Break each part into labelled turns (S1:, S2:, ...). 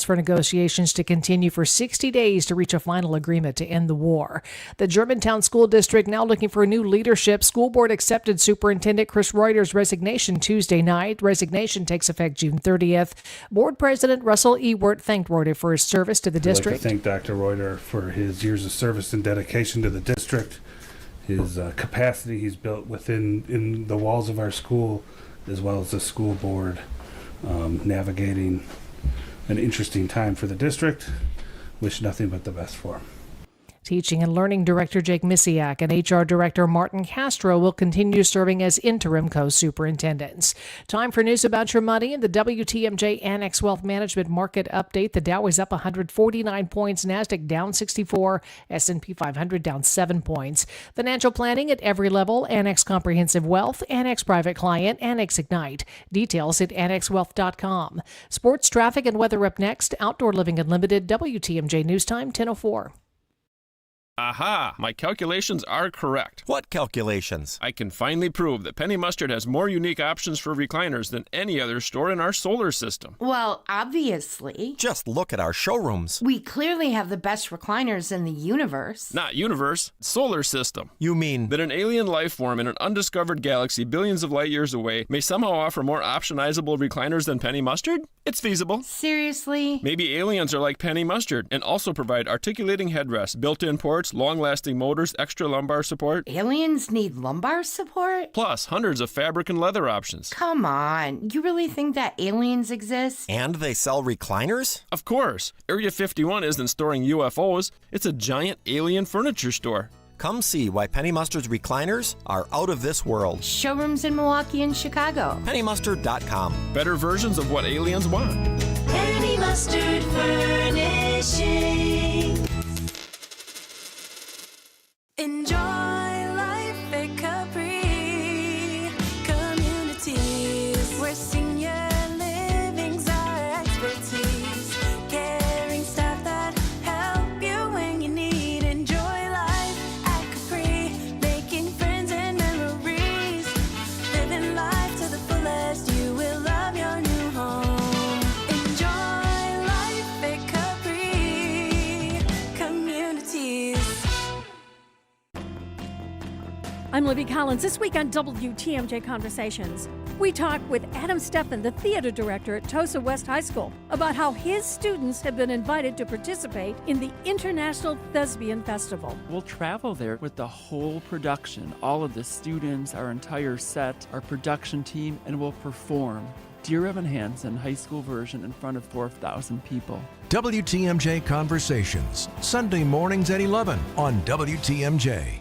S1: for negotiations to continue for 60 days to reach a final agreement to end the war. The Germantown School District now looking for new leadership. School board accepted Superintendent Chris Reuter's resignation Tuesday night. Resignation takes effect June 30th. Board President Russell Ewert thanked Reuter for his service to the district.
S2: I'd like to thank Dr. Reuter for his years of service and dedication to the district, his capacity he's built in the walls of our school, as well as the school board, navigating an interesting time for the district. Wish nothing but the best for him.
S1: Teaching and Learning Director Jake Misiak and HR Director Martin Castro will continue serving as interim co-superintendents. Time for news about your money and the WTMJ Annex Wealth Management Market Update. The Dow is up 149 points, NASDAQ down 64, S&P 500 down 7 points. Financial planning at every level, Annex Comprehensive Wealth, Annex Private Client, Annex Ignite. Details at annexwealth.com. Sports, traffic, and weather up next. Outdoor Living Unlimited, WTMJ News Time, 10:04.
S3: Aha! My calculations are correct.
S4: What calculations?
S3: I can finally prove that Penny Mustard has more unique options for recliners than any other store in our solar system.
S5: Well, obviously.
S4: Just look at our showrooms.
S5: We clearly have the best recliners in the universe.
S3: Not universe, solar system.
S4: You mean
S3: that an alien life form in an undiscovered galaxy billions of light years away may somehow offer more optionizable recliners than Penny Mustard? It's feasible.
S5: Seriously?
S3: Maybe aliens are like Penny Mustard and also provide articulating headrests, built-in ports, long-lasting motors, extra lumbar support.
S5: Aliens need lumbar support?
S3: Plus, hundreds of fabric and leather options.
S5: Come on. You really think that aliens exist?
S4: And they sell recliners?
S3: Of course. Area 51 isn't storing UFOs. It's a giant alien furniture store.
S4: Come see why Penny Mustard's recliners are out of this world.
S5: Showrooms in Milwaukee and Chicago.
S4: PennyMustard.com.
S3: Better versions of what aliens want.
S6: Penny Mustard Furnishing. Enjoy life at Capri Communities, where senior living's our expertise. Caring staff that help you when you need. Enjoy life at Capri, making friends and memories. Living life to the fullest, you will love your new home. Enjoy life at Capri Communities.
S7: I'm Libby Collins. This week on WTMJ Conversations, we talk with Adam Steffen, the theater director at Tosa West High School, about how his students have been invited to participate in the International Thespian Festival.
S8: We'll travel there with the whole production, all of the students, our entire set, our production team, and we'll perform Dear Evan Hansen high school version in front of 4,000 people.
S9: WTMJ Conversations, Sunday mornings at 11 on WTMJ.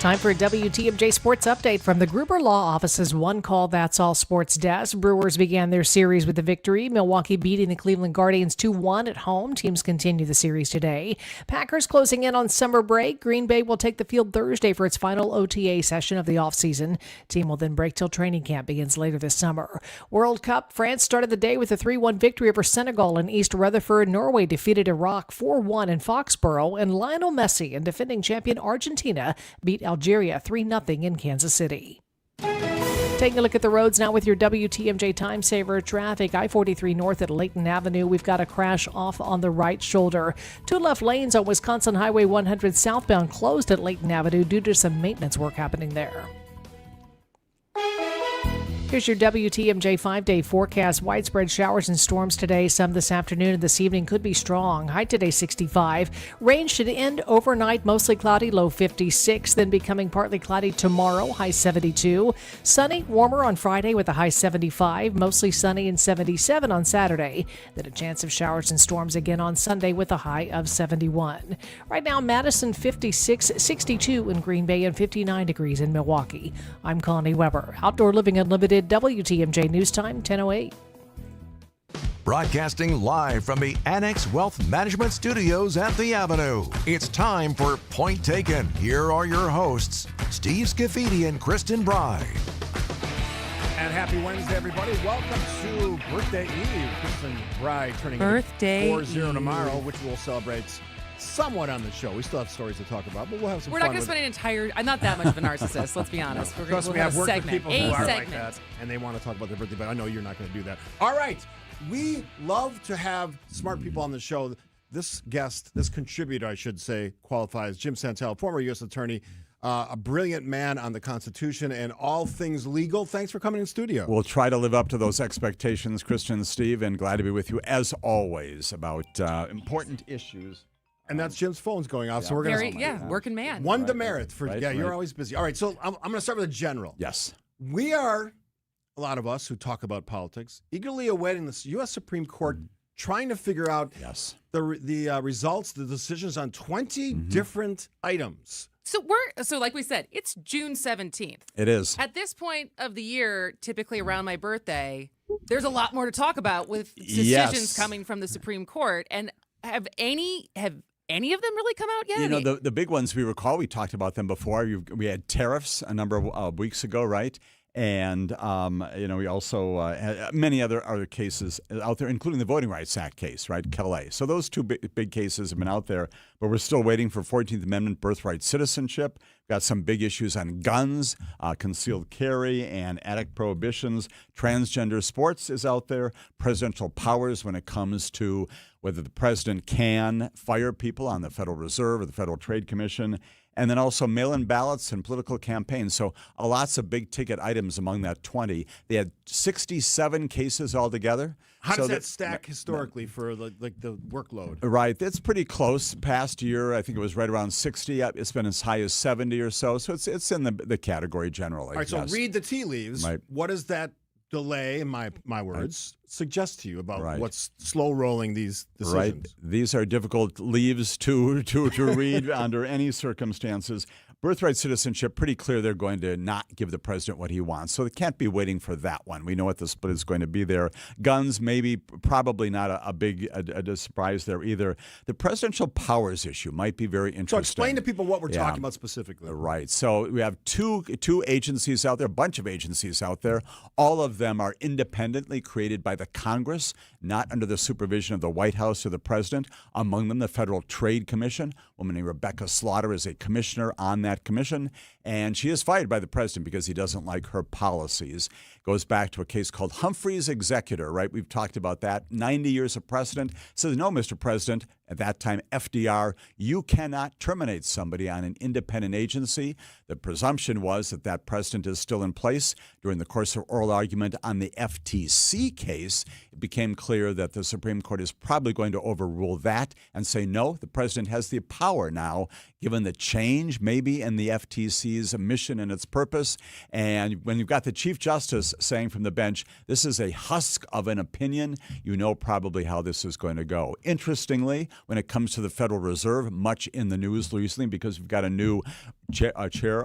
S1: Time for a WTMJ Sports Update from the Gruber Law Office's One Call That's All Sports Desk. Brewers began their series with a victory. Milwaukee beating the Cleveland Guardians 2-1 at home. Teams continue the series today. Packers closing in on summer break. Green Bay will take the field Thursday for its final OTA session of the offseason. Team will then break till training camp begins later this summer. World Cup, France started the day with a 3-1 victory over Senegal in East Rutherford. Norway defeated Iraq 4-1 in Foxborough. And Lionel Messi and defending champion Argentina beat Algeria 3-0 in Kansas City. Taking a look at the roads now with your WTMJ Time Saver traffic. I-43 north at Layton Avenue. We've got a crash off on the right shoulder. Two left lanes on Wisconsin Highway 100 southbound closed at Layton Avenue due to some maintenance work happening there. Here's your WTMJ 5-day forecast. Widespread showers and storms today. Some this afternoon and this evening could be strong. High today 65. Rain should end overnight. Mostly cloudy, low 56. Then becoming partly cloudy tomorrow. High 72. Sunny, warmer on Friday with a high 75. Mostly sunny and 77 on Saturday. Then a chance of showers and storms again on Sunday with a high of 71. Right now, Madison 56, 62 in Green Bay, and 59 degrees in Milwaukee. I'm Connie Weber. Outdoor Living Unlimited, WTMJ News Time, 10:08.
S9: Broadcasting live from the Annex Wealth Management Studios at the Avenue. It's time for Point Taken. Here are your hosts, Steve Scafidi and Kristen Bride.
S10: And happy Wednesday, everybody. Welcome to Birthday Eve. Kristen Bride turning
S11: Birthday
S10: 40 tomorrow, which we'll celebrate somewhat on the show. We still have stories to talk about, but we'll have some
S11: We're
S10: fun
S11: not going to
S10: with
S11: spend an entire. I'm not that much of a narcissist. Let's be honest. We're
S10: Trust
S11: we'll
S10: me,
S11: have
S10: I've
S11: a
S10: worked
S11: segment.
S10: with people who
S11: A
S10: are
S11: segment.
S10: like that, and they want to talk about their birthday, but I know you're not going to do that. All right. We love to have smart people on the show. This guest, this contributor, I should say, qualifies. Jim Santel, former U.S. attorney, a brilliant man on the Constitution and all things legal. Thanks for coming in studio.
S12: We'll try to live up to those expectations, Christian and Steve, and glad to be with you, as always, about important issues.
S10: And that's Jim's phone's going off, so we're going
S11: to... working man.
S10: One demerit for... you're always busy. All right, so I'm going to start with a general.
S12: Yes.
S10: We are, a lot of us who talk about politics, eagerly awaiting the U.S. Supreme Court trying to figure out the results, the decisions on 20 different items.
S11: So like we said, it's June 17th.
S12: It is.
S11: At this point of the year, typically around my birthday, there's a lot more to talk about with decisions coming from the Supreme Court. And have any of them really come out yet?
S12: You know, the big ones we recall, we talked about them before. We had tariffs a number of weeks ago, right? And, we also had many other cases out there, including the Voting Rights Act case, right, Calais. So those two big cases have been out there, but we're still waiting for 14th Amendment birthright citizenship. We've got some big issues on guns, concealed carry, and addict prohibitions. Transgender sports is out there. Presidential powers when it comes to whether the president can fire people on the Federal Reserve or the Federal Trade Commission. And then also mail-in ballots and political campaigns. So lots of big-ticket items among that 20. They had 67 cases altogether.
S10: How does that stack historically for the workload?
S12: Right. It's pretty close. Past year, I think it was right around 60. It's been as high as 70 or so. So it's in the category generally.
S10: All right, so read the tea leaves.
S12: Right.
S10: What does that delay, in my words, suggest to you about what's slow-rolling these decisions?
S12: Right. These are difficult leaves to read under any circumstances. Birthright citizenship, pretty clear they're going to not give the president what he wants. So they can't be waiting for that one. We know what the split is going to be there. Guns, probably not a big surprise there either. The presidential powers issue might be very interesting.
S10: So explain to people what we're talking about specifically.
S12: Right. So we have two agencies out there, a bunch of agencies out there. All of them are independently created by the Congress, not under the supervision of the White House or the president. Among them, the Federal Trade Commission. A woman named Rebecca Slaughter is a commissioner on that commission, and she is fired by the president because he doesn't like her policies. Goes back to a case called Humphrey's Executor, right? We've talked about that. 90 years of precedent. Says, no, Mr. President, at that time, FDR, you cannot terminate somebody on an independent agency. The presumption was that precedent is still in place. During the course of oral argument on the FTC case, it became clear that the Supreme Court is probably going to overrule that and say, no, the president has the power now, given the change maybe in the FTC's mission and its purpose. And when you've got the Chief Justice saying from the bench, this is a husk of an opinion, you know probably how this is going to go. Interestingly, when it comes to the Federal Reserve, much in the news recently because we've got a new chair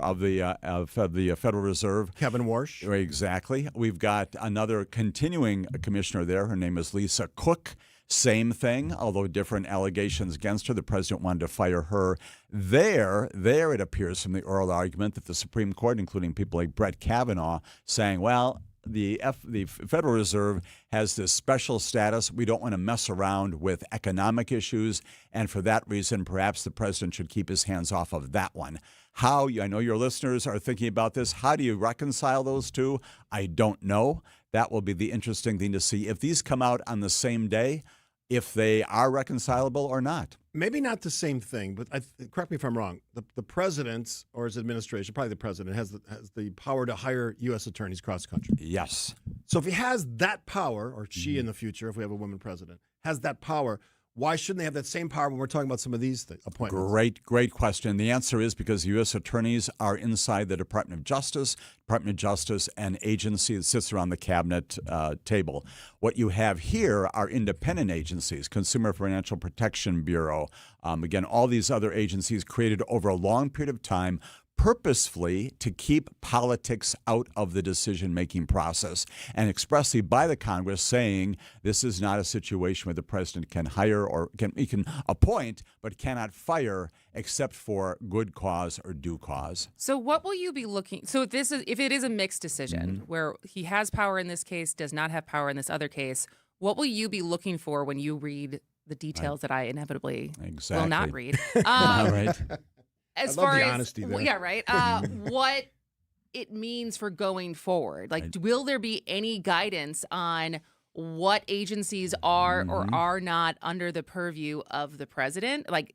S12: of the Federal Reserve.
S10: Kevin Warsh.
S12: Exactly. We've got another continuing commissioner there. Her name is Lisa Cook. Same thing, although different allegations against her. The president wanted to fire her. There it appears from the oral argument that the Supreme Court, including people like Brett Kavanaugh, saying, well, the Federal Reserve has this special status. We don't want to mess around with economic issues, and for that reason, perhaps the president should keep his hands off of that one. I know your listeners are thinking about this. How do you reconcile those two? I don't know. That will be the interesting thing to see if these come out on the same day, if they are reconcilable or not.
S10: Maybe not the same thing, but correct me if I'm wrong. The president or his administration, probably the president, has the power to hire U.S. attorneys across the country.
S12: Yes.
S10: So if he has that power, or she in the future, if we have a woman president, has that power, why shouldn't they have that same power when we're talking about some of these appointments?
S12: Great question. The answer is because U.S. attorneys are inside the Department of Justice. Department of Justice, an agency that sits around the cabinet table. What you have here are independent agencies, Consumer Financial Protection Bureau. Again, all these other agencies created over a long period of time purposefully to keep politics out of the decision-making process, and expressly by the Congress saying this is not a situation where the president can hire or he can appoint but cannot fire except for good cause or due cause.
S11: So what will you be looking? So if it is a mixed decision where he has power in this case, does not have power in this other case, what will you be looking for when you read the details that I inevitably will
S12: Exactly.
S11: not read.
S12: All right.
S11: As
S10: I love
S11: far
S10: the
S11: as
S10: honesty there.
S11: yeah, right. What it means for going forward, like, will there be any guidance on what agencies are or are not under the purview of the president? Like,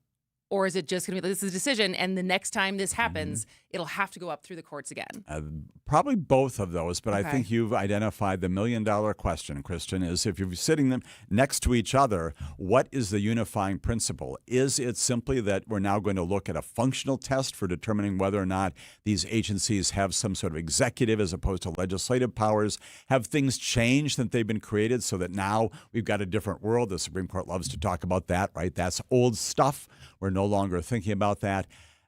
S11: or is it just going to be this is a decision, and the next time this happens, it'll have to go up through the courts again?
S12: Probably both of those, but I
S11: Okay.
S12: think you've identified the million-dollar question, Christian, is if you're sitting them next to each other, what is the unifying principle? Is it simply that we're now going to look at a functional test for determining whether or not these agencies have some sort of executive as opposed to legislative powers? Have things changed since they've been created so that now we've got a different world? The Supreme Court loves to talk about that, right? That's old stuff. We're no longer thinking about that.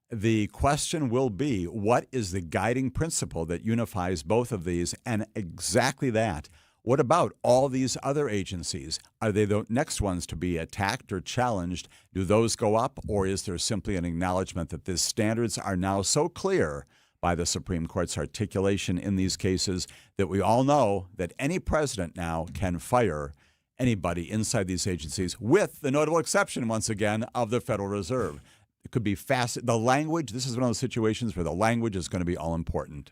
S12: The question will be, what is the guiding principle that unifies both of these? And exactly that. What about all these other agencies? Are they the next ones to be attacked or challenged? Do those go up? Or is there simply an acknowledgement that these standards are now so clear by the Supreme Court's articulation in these cases that we all know that any president now can fire anybody inside these agencies, with the notable exception, once again, of the Federal Reserve? It could be fast. The language, this is one of those situations where the language is going to be all important.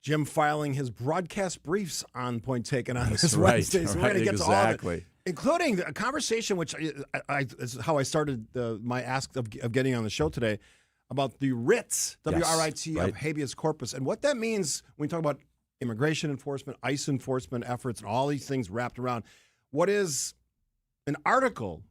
S10: Jim filing his broadcast briefs on Point Taken on this
S12: right,
S10: Wednesday. So we're
S12: right,
S10: going to get to all of
S12: exactly.
S10: it, including a conversation, which is how I started my ask of getting on the show today, about the writs, W-R-I-T,
S12: right.
S10: of habeas corpus, and what that means when we talk about immigration enforcement, ICE enforcement efforts, and all these things wrapped around what is an article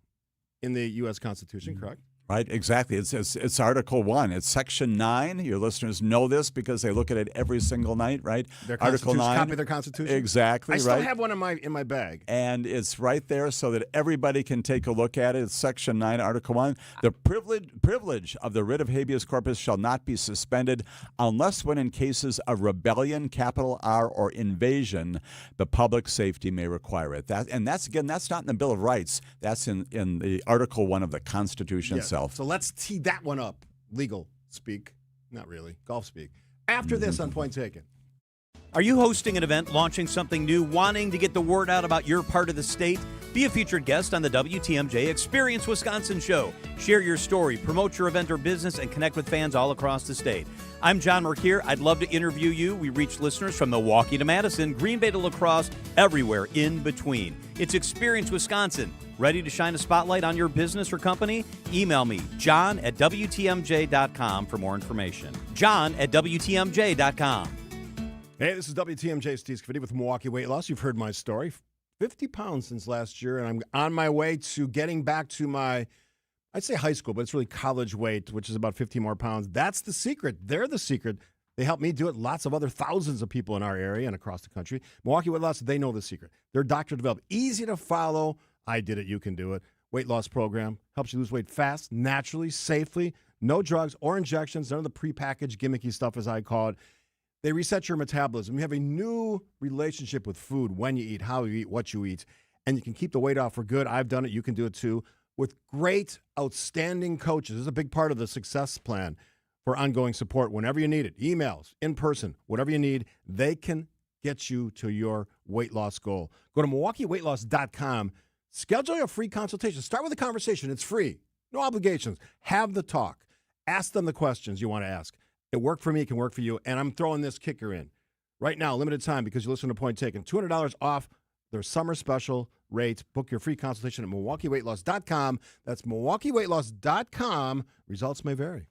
S10: in the U.S. Constitution, correct?
S12: Right, exactly. It's Article 1. It's Section 9. Your listeners know this because they look at it every single night, right?
S10: Their
S12: Article 9.
S10: copy of their Constitution.
S12: Exactly,
S10: I still
S12: right.
S10: have one in my bag.
S12: And it's right there so that everybody can take a look at it. It's Section 9, Article 1. The privilege of the writ of habeas corpus shall not be suspended unless when in cases of rebellion, capital R, or invasion, the public safety may require it. That's not in the Bill of Rights. That's in the Article 1 of the Constitution itself.
S10: So let's tee that one up. Legal speak. Not really. Golf speak. After this on Point Taken.
S13: Are you hosting an event, launching something new, wanting to get the word out about your part of the state? Be a featured guest on the WTMJ Experience Wisconsin show. Share your story, promote your event or business, and connect with fans all across the state. I'm John Merkier. I'd love to interview you. We reach listeners from Milwaukee to Madison, Green Bay to La Crosse, everywhere in between. It's Experience Wisconsin. Ready to shine a spotlight on your business or company? Email me, john@WTMJ.com for more information. john@WTMJ.com.
S10: Hey, this is WTMJ Steve Scafidi with Milwaukee Weight Loss. You've heard my story. 50 pounds since last year, and I'm on my way to getting back to my, I'd say high school, but it's really college weight, which is about 50 more pounds. That's the secret. They're the secret. They help me do it. Lots of other thousands of people in our area and across the country. Milwaukee Weight Loss, they know the secret. They're doctor developed, easy to follow. I did it. You can do it. Weight loss program helps you lose weight fast, naturally, safely. No drugs or injections. None of the prepackaged gimmicky stuff, as I call it. They reset your metabolism. You have a new relationship with food, when you eat, how you eat, what you eat, and you can keep the weight off for good. I've done it. You can do it too with great, outstanding coaches. This is a big part of the success plan for ongoing support whenever you need it. Emails, in person, whatever you need, they can get you to your weight loss goal. Go to MilwaukeeWeightLoss.com. Schedule a free consultation. Start with a conversation. It's free. No obligations. Have the talk. Ask them the questions you want to ask. It worked for me. It can work for you. And I'm throwing this kicker in. Right now, limited time because you listen to Point Taken. $200 off their summer special rate. Book your free consultation at MilwaukeeWeightLoss.com. That's MilwaukeeWeightLoss.com. Results may vary.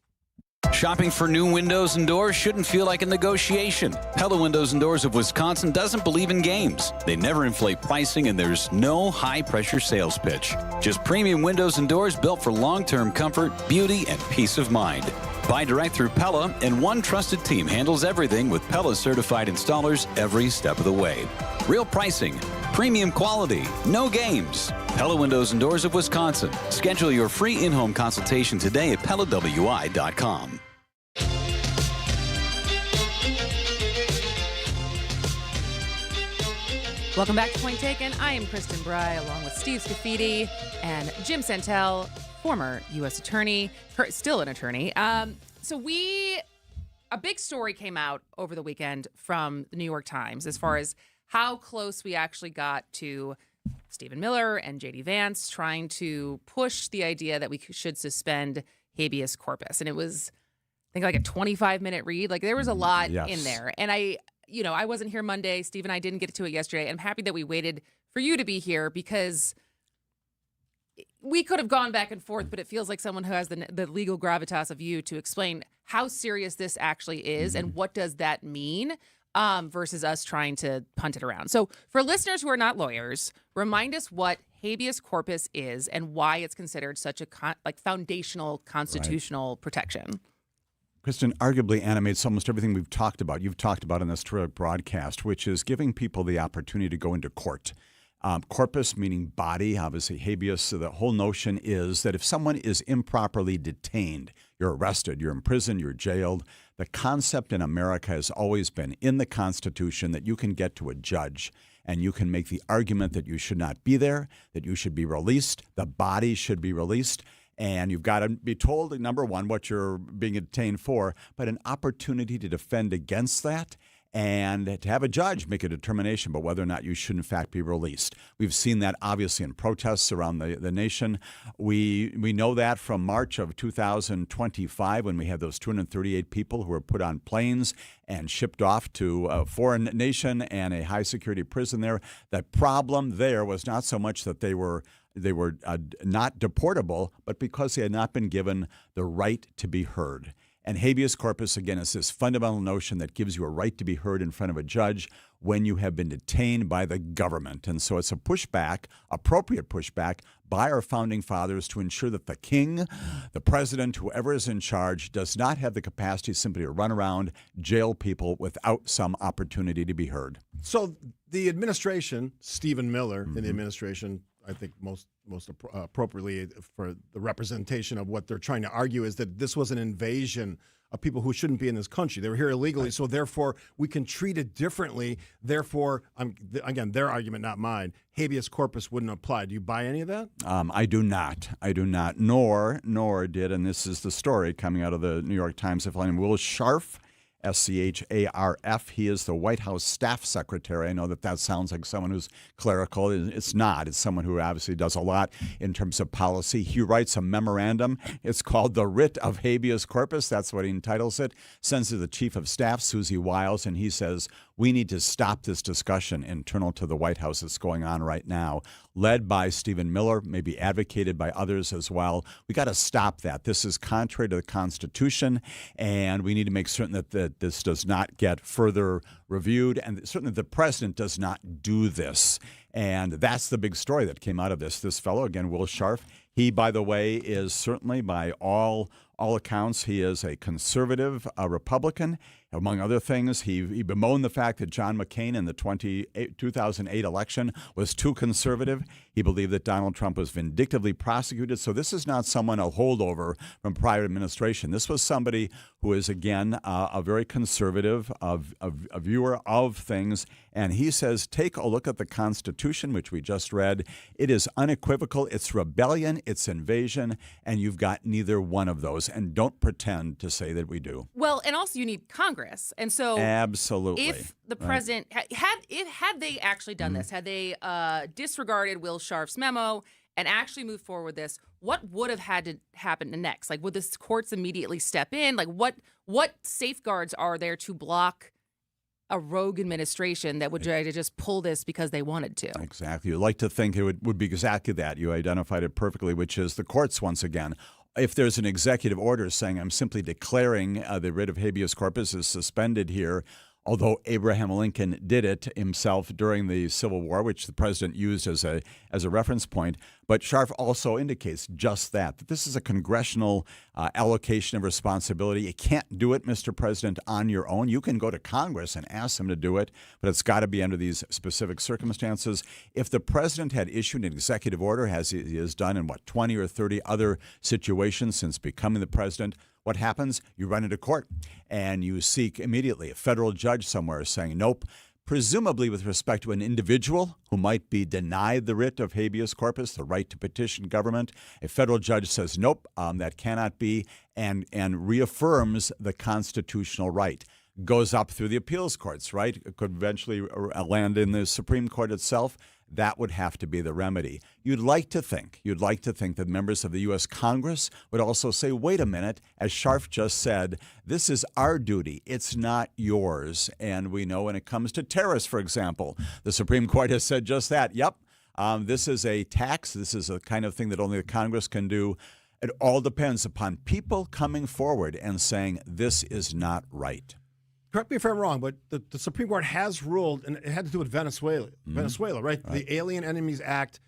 S14: Shopping for new windows and doors shouldn't feel like a negotiation. Pella Windows and Doors of Wisconsin doesn't believe in games. They never inflate pricing, and there's no high-pressure sales pitch. Just premium windows and doors built for long-term comfort, beauty, and peace of mind. Buy direct through Pella, and one trusted team handles everything with Pella-certified installers every step of the way. Real pricing, premium quality, no games. Pella Windows and Doors of Wisconsin. Schedule your free in-home consultation today at PellaWI.com.
S11: Welcome back to Point Taken. I am Kristen Bry, along with Steve Scafidi and Jim Santel, former U.S. attorney, still an attorney. A big story came out over the weekend from the New York Times as far as how close we actually got to Stephen Miller and J.D. Vance trying to push the idea that we should suspend habeas corpus. And it was, I think, like a 25-minute read. Like, there was a lot in there. And I wasn't here Monday. Steve and I didn't get to it yesterday. I'm happy that we waited for you to be here because we could have gone back and forth, but it feels like someone who has the legal gravitas of you to explain how serious this actually is and what does that mean versus us trying to punt it around. So for listeners who are not lawyers, remind us what habeas corpus is and why it's considered such a foundational constitutional protection.
S12: Kristen, arguably animates almost everything we've talked about. You've talked about in this broadcast, which is giving people the opportunity to go into court. Corpus meaning body, obviously habeas. So the whole notion is that if someone is improperly detained, you're arrested, you're imprisoned, you're jailed. The concept in America has always been in the Constitution that you can get to a judge and you can make the argument that you should not be there, that you should be released, the body should be released. And you've got to be told, number one, what you're being detained for, but an opportunity to defend against that and to have a judge make a determination about whether or not you should, in fact, be released. We've seen that, obviously, in protests around the nation. We know that from March of 2025 when we had those 238 people who were put on planes and shipped off to a foreign nation and a high-security prison there. The problem there was not so much that they were not deportable, but because they had not been given the right to be heard. And habeas corpus, again, is this fundamental notion that gives you a right to be heard in front of a judge when you have been detained by the government. And so it's a pushback, appropriate pushback, by our founding fathers to ensure that the king, the president, whoever is in charge, does not have the capacity simply to run around, jail people without some opportunity to be heard.
S10: So the administration, Stephen Miller in the administration, I think most appropriately for the representation of what they're trying to argue is that this was an invasion of people who shouldn't be in this country. They were here illegally, so therefore we can treat it differently. Therefore, again, their argument, not mine, habeas corpus wouldn't apply. Do you buy any of that?
S12: I do not. Nor did, and this is the story coming out of the New York Times, Will Scharf, Scharf. He is the White House staff secretary. I know that sounds like someone who's clerical. It's not. It's someone who obviously does a lot in terms of policy. He writes a memorandum. It's called The Writ of Habeas Corpus. That's what he entitles it. Sends to the chief of staff, Susie Wiles, and he says, we need to stop this discussion internal to the White House that's going on right now, led by Stephen Miller, maybe advocated by others as well. We got to stop that. This is contrary to the Constitution, and we need to make certain that this does not get further reviewed, and certainly the president does not do this. And that's the big story that came out of this. This fellow, again, Will Scharf, he, by the way, is certainly by all accounts, he is a conservative Republican. Among other things, he bemoaned the fact that John McCain in the 2008 election was too conservative. He believed that Donald Trump was vindictively prosecuted. So this is not someone, a holdover from prior administration. This was somebody who is, again, a very conservative a viewer of things. And he says, take a look at the Constitution, which we just read. It is unequivocal. It's rebellion. It's invasion. And you've got neither one of those. And don't pretend to say that we do.
S11: Well, and also you need Congress. And so
S12: absolutely,
S11: if the president had they actually done this, had they disregarded Will Scharf's memo and actually moved forward with this, what would have had to happen next? Like, would the courts immediately step in? Like, what safeguards are there to block a rogue administration that would try to just pull this because they wanted to?
S12: Exactly. You'd like to think it would be exactly that. You identified it perfectly, which is the courts once again. If there's an executive order saying I'm simply declaring the writ of habeas corpus is suspended here, although Abraham Lincoln did it himself during the Civil War, which the president used as a reference point. But Scharf also indicates just that this is a congressional allocation of responsibility. You can't do it, Mr. President, on your own. You can go to Congress and ask them to do it, but it's got to be under these specific circumstances. If the president had issued an executive order, as he has done in, 20 or 30 other situations since becoming the president, what happens? You run into court and you seek immediately a federal judge somewhere saying, nope, presumably with respect to an individual who might be denied the writ of habeas corpus, the right to petition government. A federal judge says, nope, that cannot be, and reaffirms the constitutional right. goes up through the appeals courts, right? It could eventually land in the Supreme Court itself. That would have to be the remedy. You'd like to think that members of the U.S. Congress would also say, wait a minute, as Scharf just said, this is our duty. It's not yours. And we know when it comes to terrorists, for example, the Supreme Court has said just that. Yep, this is a tax. This is a kind of thing that only the Congress can do. It all depends upon people coming forward and saying this is not right.
S10: Correct me if I'm wrong, but the Supreme Court has ruled, and it had to do with Venezuela.
S12: Mm-hmm.
S10: Venezuela, right? The Alien Enemies Act.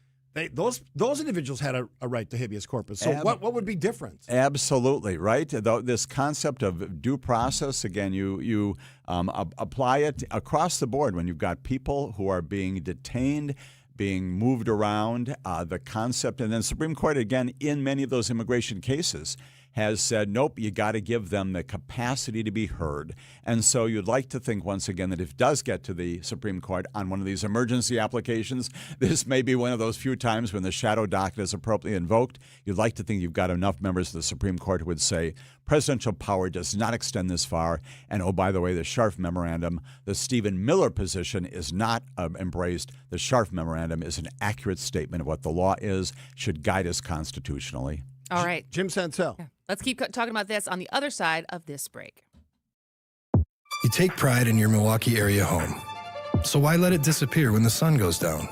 S10: Those individuals had a right to habeas corpus. So what would be different?
S12: Absolutely, right? This concept of due process, again, you apply it across the board when you've got people who are being detained, being moved around, the concept, and then Supreme Court, again, in many of those immigration cases, has said, nope, you got to give them the capacity to be heard. And so you'd like to think, once again, that if it does get to the Supreme Court on one of these emergency applications, this may be one of those few times when the shadow docket is appropriately invoked. You'd like to think you've got enough members of the Supreme Court who would say, presidential power does not extend this far. And, oh, by the way, the Scharf Memorandum, the Stephen Miller position is not embraced. The Scharf Memorandum is an accurate statement of what the law is, should guide us constitutionally.
S11: All right.
S10: Jim Santel.
S11: Yeah. Let's keep talking about this on the other side of this break.
S15: You take pride in your Milwaukee area home. So why let it disappear when the sun goes down?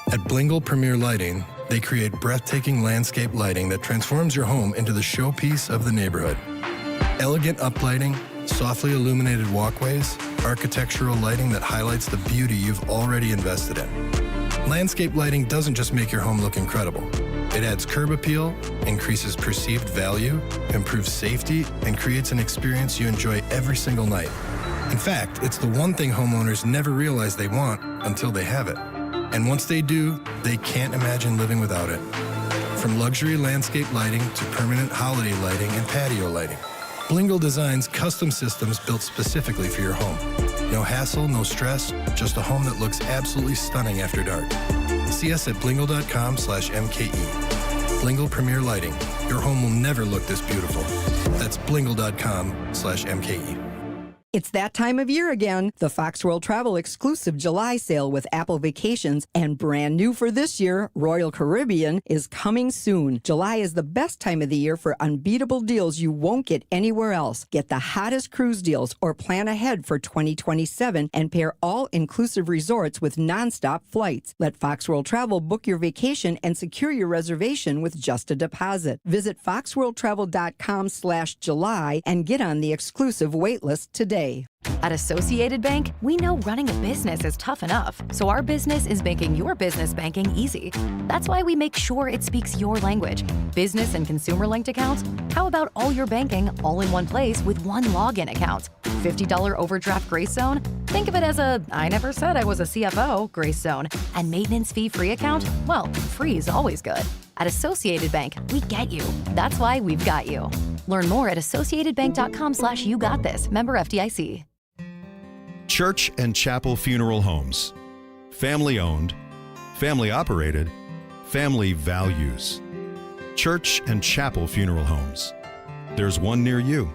S15: At Blingle Premier Lighting, they create breathtaking landscape lighting that transforms your home into the showpiece of the neighborhood. Elegant uplighting, softly illuminated walkways, architectural lighting that highlights the beauty you've already invested in. Landscape lighting doesn't just make your home look incredible. It adds curb appeal, increases perceived value, improves safety, and creates an experience you enjoy every single night. In fact, it's the one thing homeowners never realize they want until they have it. And once they do, they can't imagine living without it. From luxury landscape lighting to permanent holiday lighting and patio lighting, Blingle designs custom systems built specifically for your home. No hassle, no stress, just a home that looks absolutely stunning after dark. See us at blingle.com/MKE. Blingle Premier Lighting. Your home will never look this beautiful. That's blingle.com/MKE.
S16: It's that time of year again. The Fox World Travel exclusive July sale with Apple Vacations, and brand new for this year, Royal Caribbean, is coming soon. July is the best time of the year for unbeatable deals you won't get anywhere else. Get the hottest cruise deals or plan ahead for 2027 and pair all-inclusive resorts with nonstop flights. Let Fox World Travel book your vacation and secure your reservation with just a deposit. Visit foxworldtravel.com/July and get on the exclusive waitlist today.
S17: At Associated Bank, we know running a business is tough enough, so our business is making your business banking easy. That's why we make sure it speaks your language. Business and consumer-linked accounts? How about all your banking all in one place with one login account? $50 overdraft grace zone? Think of it as a I never said I was a CFO grace zone. And maintenance fee-free account? Well, free is always good. At Associated Bank, we get you. That's why we've got you. Learn more at associatedbank.com/YouGotThis. Member FDIC.
S18: Church and Chapel Funeral Homes. Family owned, family operated, family values. Church and Chapel Funeral Homes. There's one near you.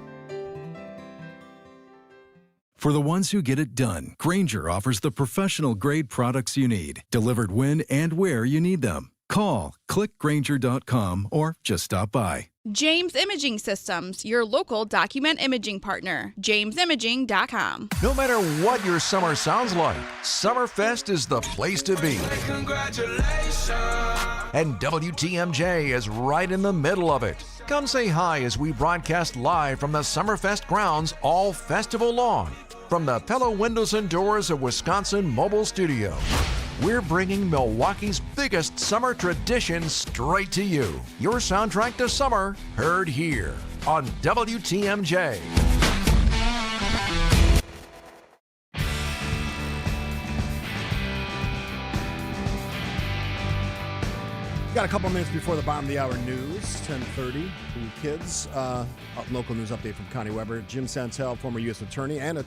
S19: For the ones who get it done, Grainger offers the professional-grade products you need, delivered when and where you need them. Call, click Grainger.com, or just stop by.
S20: James Imaging Systems, your local document imaging partner. JamesImaging.com.
S9: No matter what your summer sounds like, Summerfest is the place to be.
S6: Congratulations.
S9: And WTMJ is right in the middle of it. Come say hi as we broadcast live from the Summerfest grounds all festival long from the Pella Windows and Doors of Wisconsin mobile studio. We're bringing Milwaukee's biggest summer tradition straight to you. Your soundtrack to summer, heard here on WTMJ.
S10: Got a couple minutes before the bottom of the hour news, 10:30. Kids, local news update from Connie Weber. Jim Santel, former U.S. attorney and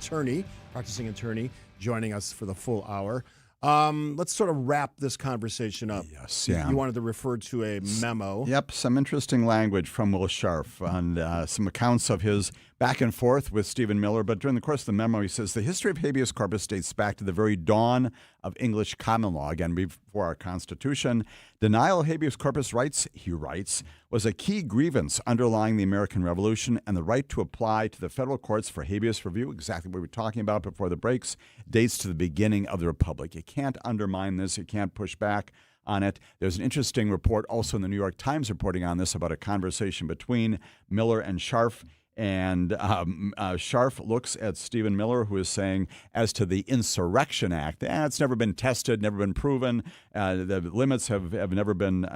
S10: practicing attorney, joining us for the full hour. Let's sort of wrap this conversation up.
S12: Yes, yeah.
S10: You wanted to refer to a memo.
S12: Yep, some interesting language from Will Scharf and some accounts of his back and forth with Stephen Miller. But during the course of the memo, he says the history of habeas corpus dates back to the very dawn of English common law, again, before our Constitution. Denial of habeas corpus rights, he writes, was a key grievance underlying the American Revolution, and the right to apply to the federal courts for habeas review, exactly what we were talking about before the breaks, dates to the beginning of the Republic. You can't undermine this. You can't push back on it. There's an interesting report also in the New York Times reporting on this about a conversation between Miller and Scharf. And Scharf looks at Stephen Miller, who is saying, as to the Insurrection Act, it's never been tested, never been proven. The limits have never been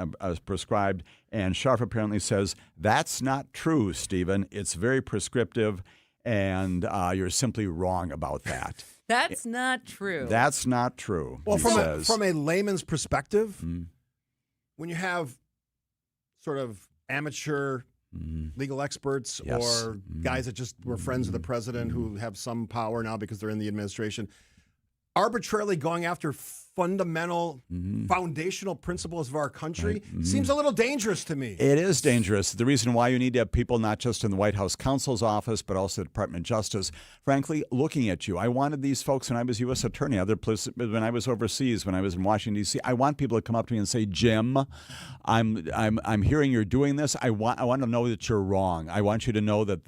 S12: prescribed. And Scharf apparently says, that's not true, Stephen. It's very prescriptive, and you're simply wrong about that.
S11: That's not true.
S12: That's not true.
S10: Well, from a layman's perspective, when you have sort of amateur legal experts or guys that just were friends of the president who have some power now because they're in the administration, arbitrarily going after fundamental, foundational principles of our country seems a little dangerous to me.
S12: It is dangerous. The reason why you need to have people not just in the White House counsel's office, but also the Department of Justice, frankly, looking at you. I wanted these folks when I was U.S. attorney, when I was overseas, when I was in Washington, D.C., I want people to come up to me and say, Jim, I'm hearing you're doing this. I want to know that you're wrong. I want you to know that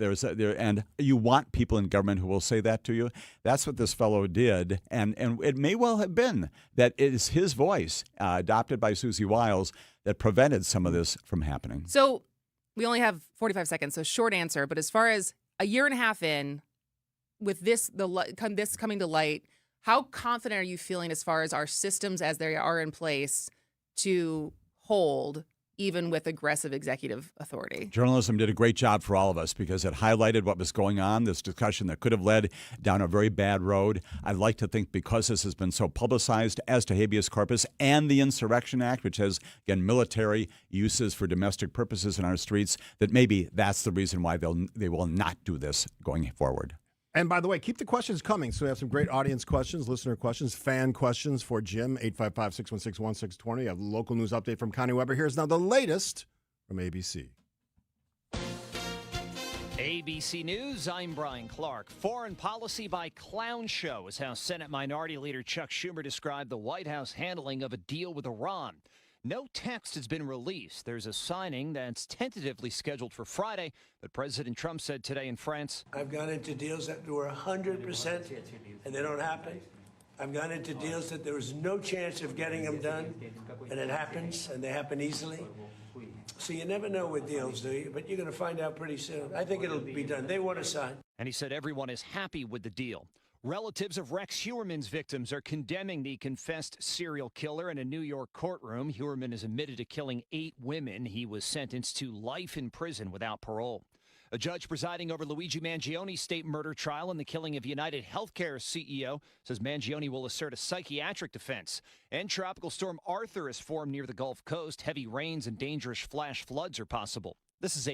S12: and you want people in government who will say that to you. That's what this fellow did, and it may well have been that it is his voice, adopted by Susie Wiles, that prevented some of this from happening.
S11: So we only have 45 seconds, so short answer. But as far as a year and a half in, with this coming to light, how confident are you feeling as far as our systems as they are in place to hold, even with aggressive executive authority?
S12: Journalism did a great job for all of us because it highlighted what was going on, this discussion that could have led down a very bad road. I'd like to think because this has been so publicized as to habeas corpus and the Insurrection Act, which has, again, military uses for domestic purposes in our streets, that maybe that's the reason why they will not do this going forward.
S10: And by the way, keep the questions coming. So we have some great audience questions, listener questions, fan questions for Jim, 855-616-1620. A local news update from Connie Weber. Here's now the latest from ABC.
S21: ABC News, I'm Brian Clark. Foreign policy by clown show is how Senate Minority Leader Chuck Schumer described the White House handling of a deal with Iran. No text has been released. There's a signing that's tentatively scheduled for Friday, but President Trump said today in France,
S22: I've gone into deals that were 100% and they don't happen. I've gone into deals that there was no chance of getting them done, and it happens, and they happen easily. So you never know with deals, do you? But you're going to find out pretty soon. I think it'll be done. They want to sign.
S21: And he said everyone is happy with the deal. Relatives of Rex Heuermann's victims are condemning the confessed serial killer in a New York courtroom. Heuermann is admitted to killing 8 women. He was sentenced to life in prison without parole. A judge presiding over Luigi Mangioni's state murder trial and the killing of United Healthcare CEO says Mangioni will assert a psychiatric defense. And Tropical Storm Arthur has formed near the Gulf Coast. Heavy rains and dangerous flash floods are possible. This is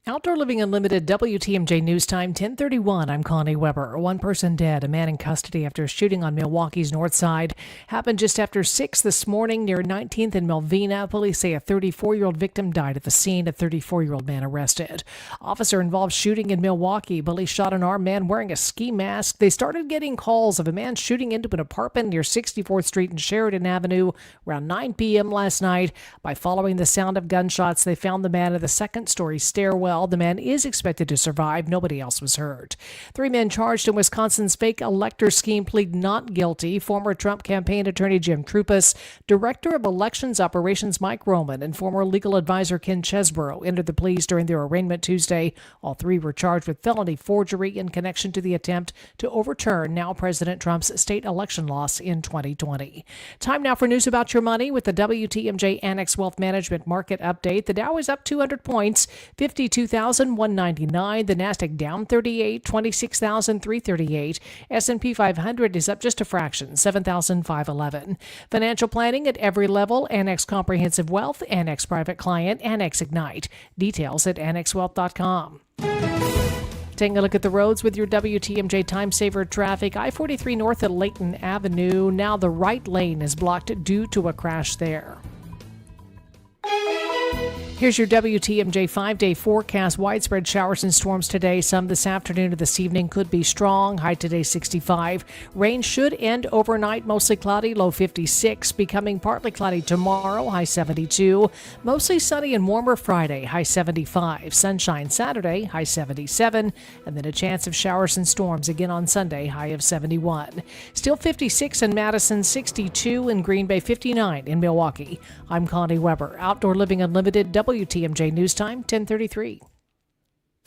S1: Outdoor Living Unlimited, WTMJ News Time, 10:31. I'm Connie Weber. One person dead, a man in custody after a shooting on Milwaukee's north side. Happened just after 6 this morning near 19th and Melvina. Police say a 34-year-old victim died at the scene. A 34-year-old man arrested. Officer involved shooting in Milwaukee. Police shot an armed man wearing a ski mask. They started getting calls of a man shooting into an apartment near 64th Street and Sheridan Avenue around 9 p.m. last night. By following the sound of gunshots, they found the man at the second-story stairwell. The man is expected to survive. Nobody else was hurt. 3 men charged in Wisconsin's fake elector scheme plead not guilty. Former Trump campaign attorney Jim Trupus, Director of Elections Operations Mike Roman, and former legal advisor Ken Chesborough entered the pleas during their arraignment Tuesday. All 3 were charged with felony forgery in connection to the attempt to overturn now President Trump's state election loss in 2020. Time now for news about your money with the WTMJ Annex Wealth Management Market Update. The Dow is up 200 points, 52,199. The Nasdaq down 38, 26,338. S&P 500 is up just a fraction, 7,511. Financial planning at every level. Annex Comprehensive Wealth, Annex Private Client, Annex Ignite. Details at annexwealth.com. Taking a look at the roads with your WTMJ Time Saver traffic. I-43 north at Layton Avenue. Now the right lane is blocked due to a crash there. Here's your WTMJ 5-day forecast. Widespread showers and storms today. Some this afternoon to this evening could be strong. High today 65. Rain should end overnight. Mostly cloudy, low 56. Becoming partly cloudy tomorrow, high 72. Mostly sunny and warmer Friday, high 75. Sunshine Saturday, high 77. And then a chance of showers and storms again on Sunday, high of 71. Still 56 in Madison, 62 in Green Bay, 59 in Milwaukee. I'm Connie Weber. Outdoor Living Unlimited, WTMJ News Time, 10:33.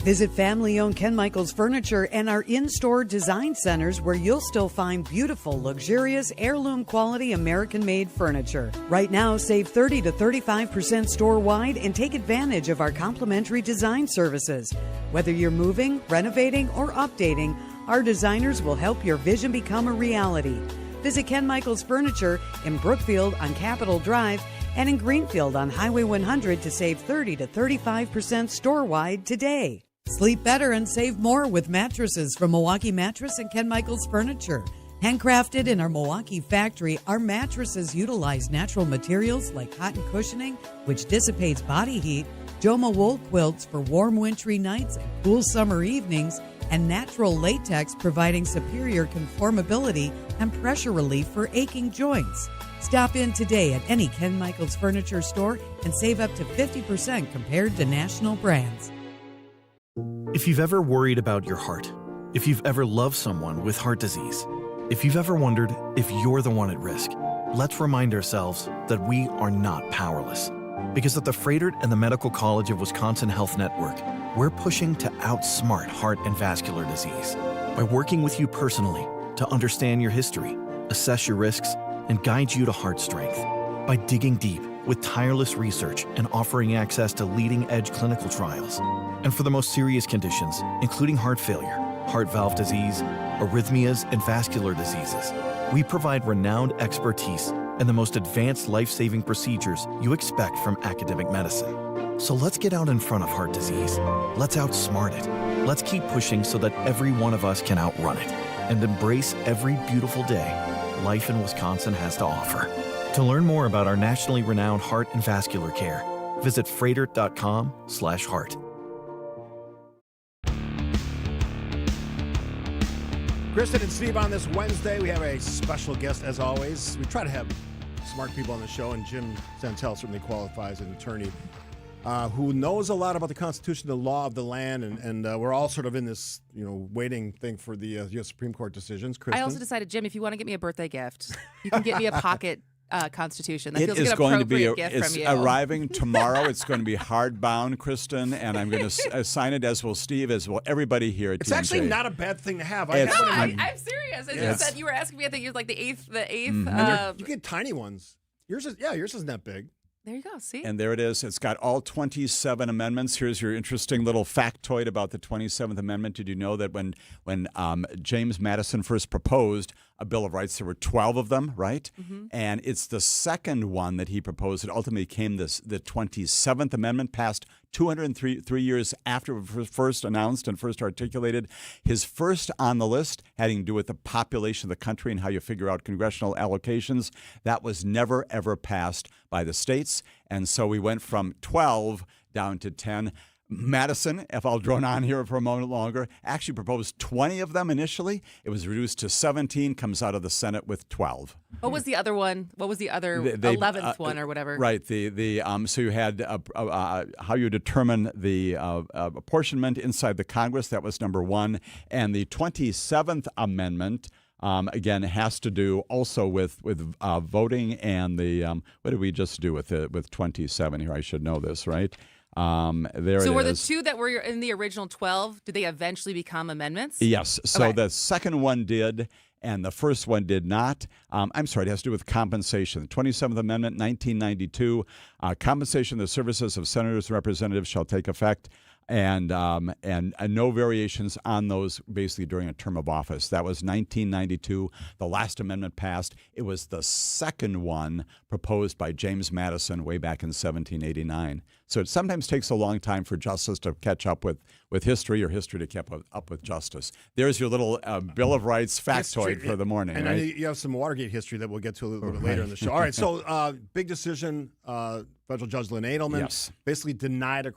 S2: Visit family-owned Ken Michaels Furniture and our in-store design centers where you'll still find beautiful, luxurious, heirloom-quality American-made furniture. Right now, save 30 to 35% store-wide and take advantage of our complimentary design services. Whether you're moving, renovating, or updating, our designers will help your vision become a reality. Visit Ken Michaels Furniture in Brookfield on Capitol Drive and in Greenfield on Highway 100 to save 30 to 35% store-wide today. Sleep better and save more with mattresses from Milwaukee Mattress and Ken Michaels Furniture. Handcrafted in our Milwaukee factory, our mattresses utilize natural materials like cotton cushioning, which dissipates body heat, Joma wool quilts for warm wintry nights and cool summer evenings, and natural latex providing superior conformability and pressure relief for aching joints. Stop in today at any Ken Michaels Furniture store and save up to 50% compared to national brands.
S5: If you've ever worried about your heart, if you've ever loved someone with heart disease, if you've ever wondered if you're the one at risk, let's remind ourselves that we are not powerless. Because at the Froedtert and the Medical College of Wisconsin Health Network, we're pushing to outsmart heart and vascular disease by working with you personally to understand your history, assess your risks, and guide you to heart strength. By digging deep with tireless research and offering access to leading-edge clinical trials. And for the most serious conditions, including heart failure, heart valve disease, arrhythmias, and vascular diseases, we provide renowned expertise and the most advanced life-saving procedures you expect from academic medicine. So let's get out in front of heart disease. Let's outsmart it. Let's keep pushing so that every one of us can outrun it and embrace every beautiful day life in Wisconsin has to offer. To learn more about our nationally renowned heart and vascular care, visit froedtert.com/heart.
S10: Kristen and Steve on this Wednesday. We have a special guest as always. We try to have smart people on the show, and Jim Santel certainly qualifies as an attorney who knows a lot about the Constitution, the law of the land, and we're all sort of in this, waiting thing for the U.S. Supreme Court decisions. Kristen?
S11: I also decided, Jim, if you want to get me a birthday gift, you can get me a pocket Constitution. That
S12: It
S11: feels
S12: is
S11: like an
S12: going to be
S11: appropriate gift
S12: it's
S11: from you.
S12: arriving tomorrow. It's going to be hardbound, Kristen, and I'm going to sign it, as will Steve, as will everybody here at
S10: It's
S12: TMJ.
S10: actually not a bad thing to have.
S11: I'm serious. As you said, you were asking me, I think you was like the eighth.
S10: You get tiny ones. Yours isn't that big.
S11: There you go. See?
S12: And there it is. It's got all 27 amendments. Here's your interesting little factoid about the 27th Amendment. Did you know that when James Madison first proposed a Bill of Rights, there were 12 of them, right?
S11: Mm-hmm.
S12: And it's the second one that he proposed that ultimately became the 27th Amendment, passed 203 years after it was first announced and first articulated. His first on the list having to do with the population of the country and how you figure out congressional allocations. That was never, ever passed by the states. And so we went from 12 down to 10. Madison, if I'll drone on here for a moment longer, actually proposed 20 of them initially. It was reduced to 17, comes out of the Senate with 12.
S11: What was the other one? What was the other 11th one or whatever?
S12: Right. So you had how you determine the apportionment inside the Congress. That was number one. And the 27th Amendment, again, has to do also with voting and the what did we just do with 27 here? I should know this, right?
S11: So were the two that were in the original 12, did they eventually become amendments?
S12: Yes. So
S11: Okay.
S12: the second one did, and the first one did not. I'm sorry, it has to do with compensation. The 27th Amendment, 1992, compensation of the services of senators and representatives shall take effect And no variations on those basically during a term of office. That was 1992. The last amendment passed. It was the second one proposed by James Madison way back in 1789. So it sometimes takes a long time for justice to catch up with history or history to catch up with justice. There's your little Bill of Rights factoid for the morning.
S10: And
S12: right?
S10: you have some Watergate history that we'll get to a little bit later in the show. All right, so big decision. Federal Judge Lynn Edelman basically denied a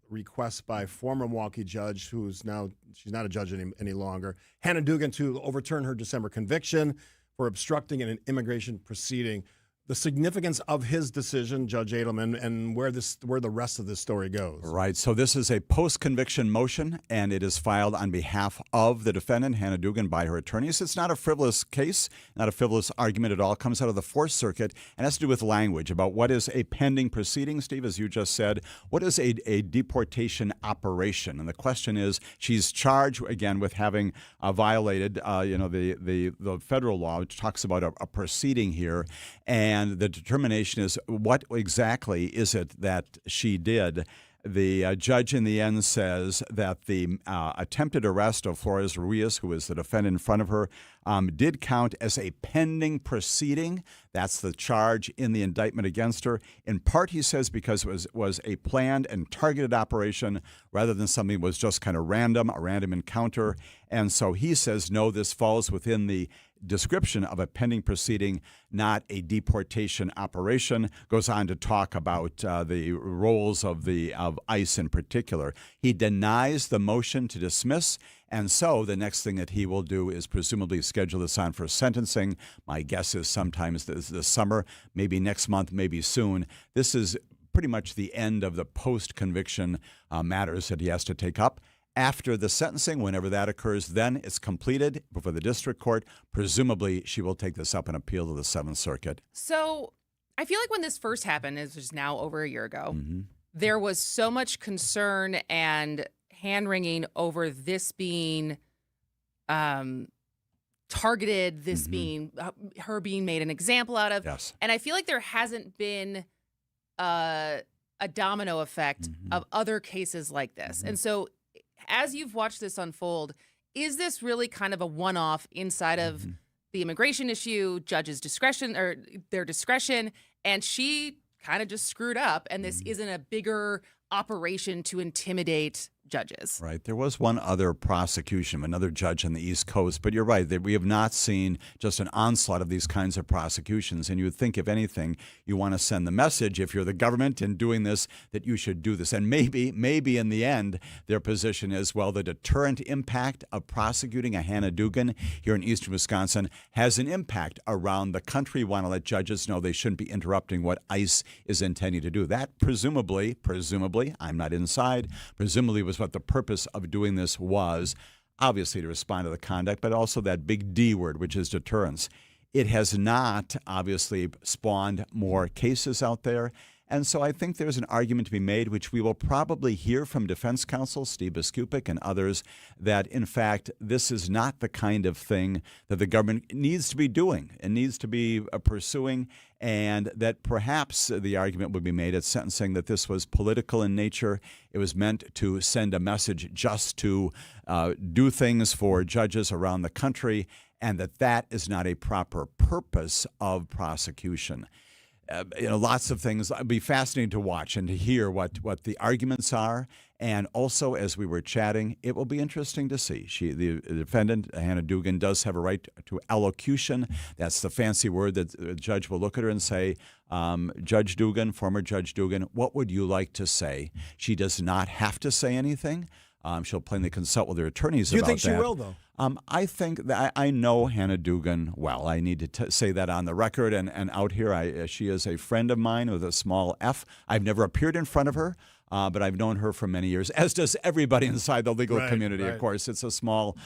S10: request by former Milwaukee judge, who's now, she's not a judge any longer, Hannah Dugan, to overturn her December conviction for obstructing an immigration proceeding. The significance of his decision, Judge Edelman, and where the rest of this story goes.
S12: Right. So this is a post-conviction motion, and it is filed on behalf of the defendant, Hannah Dugan, by her attorneys. It's not a frivolous case, not a frivolous argument at all. It comes out of the Fourth Circuit and has to do with language about what is a pending proceeding, Steve, as you just said. What is a deportation operation? And the question is, she's charged, again, with having violated the federal law, which talks about a proceeding here. And the determination is, what exactly is it that she did? The judge in the end says that the attempted arrest of Flores Ruiz, who is the defendant in front of her, did count as a pending proceeding. That's the charge in the indictment against her. In part, he says, because it was a planned and targeted operation rather than something that was just kind of a random encounter. And so he says, no, this falls within the description of a pending proceeding, not a deportation operation. Goes on to talk about the roles of ICE in particular. He denies the motion to dismiss, and so the next thing that he will do is presumably schedule this on for sentencing. My guess is sometimes this summer, maybe next month, maybe soon. This is pretty much the end of the post-conviction matters that he has to take up. After the sentencing, whenever that occurs, then it's completed before the district court. Presumably, she will take this up and appeal to the Seventh Circuit.
S11: So I feel like when this first happened, it was now over a year ago, there was so much concern and hand-wringing over this being targeted, this being her being made an example out of.
S12: Yes.
S11: And I feel like there hasn't been a domino effect of other cases like this. And so as you've watched this unfold, is this really kind of a one-off inside of the immigration issue, judge's discretion or their discretion, and she kind of just screwed up, and this isn't a bigger operation to intimidate judges?
S12: Right. There was one other prosecution, another judge on the East Coast, but you're right, that we have not seen just an onslaught of these kinds of prosecutions. And you would think, if anything, you want to send the message, if you're the government and doing this, that you should do this. And maybe in the end, their position is, well, the deterrent impact of prosecuting a Hannah Dugan here in eastern Wisconsin has an impact around the country. We want to let judges know they shouldn't be interrupting what ICE is intending to do. That presumably, I'm not inside, presumably was what the purpose of doing this was, obviously to respond to the conduct, but also that big D word, which is deterrence. It has not obviously spawned more cases out there. And so I think there's an argument to be made, which we will probably hear from defense counsel Steve Biskupik and others, that in fact this is not the kind of thing that the government needs to be doing and needs to be pursuing, and that perhaps the argument would be made at sentencing that this was political in nature. It was meant to send a message just to do things for judges around the country, and that is not a proper purpose of prosecution. Lots of things. It'd be fascinating to watch and to hear what the arguments are. And also, as we were chatting, it will be interesting to see. The defendant, Hannah Dugan, does have a right to allocution. That's the fancy word that the judge will look at her and say, Judge Dugan, former Judge Dugan, what would you like to say? She does not have to say anything. She'll plainly consult with her attorneys about that.
S10: Do you think she will, though?
S12: I think that I know Hannah Dugan well. I need to say that on the record and out here. She is a friend of mine with a small F. I've never appeared in front of her, but I've known her for many years, as does everybody inside the legal community, of course. It's a small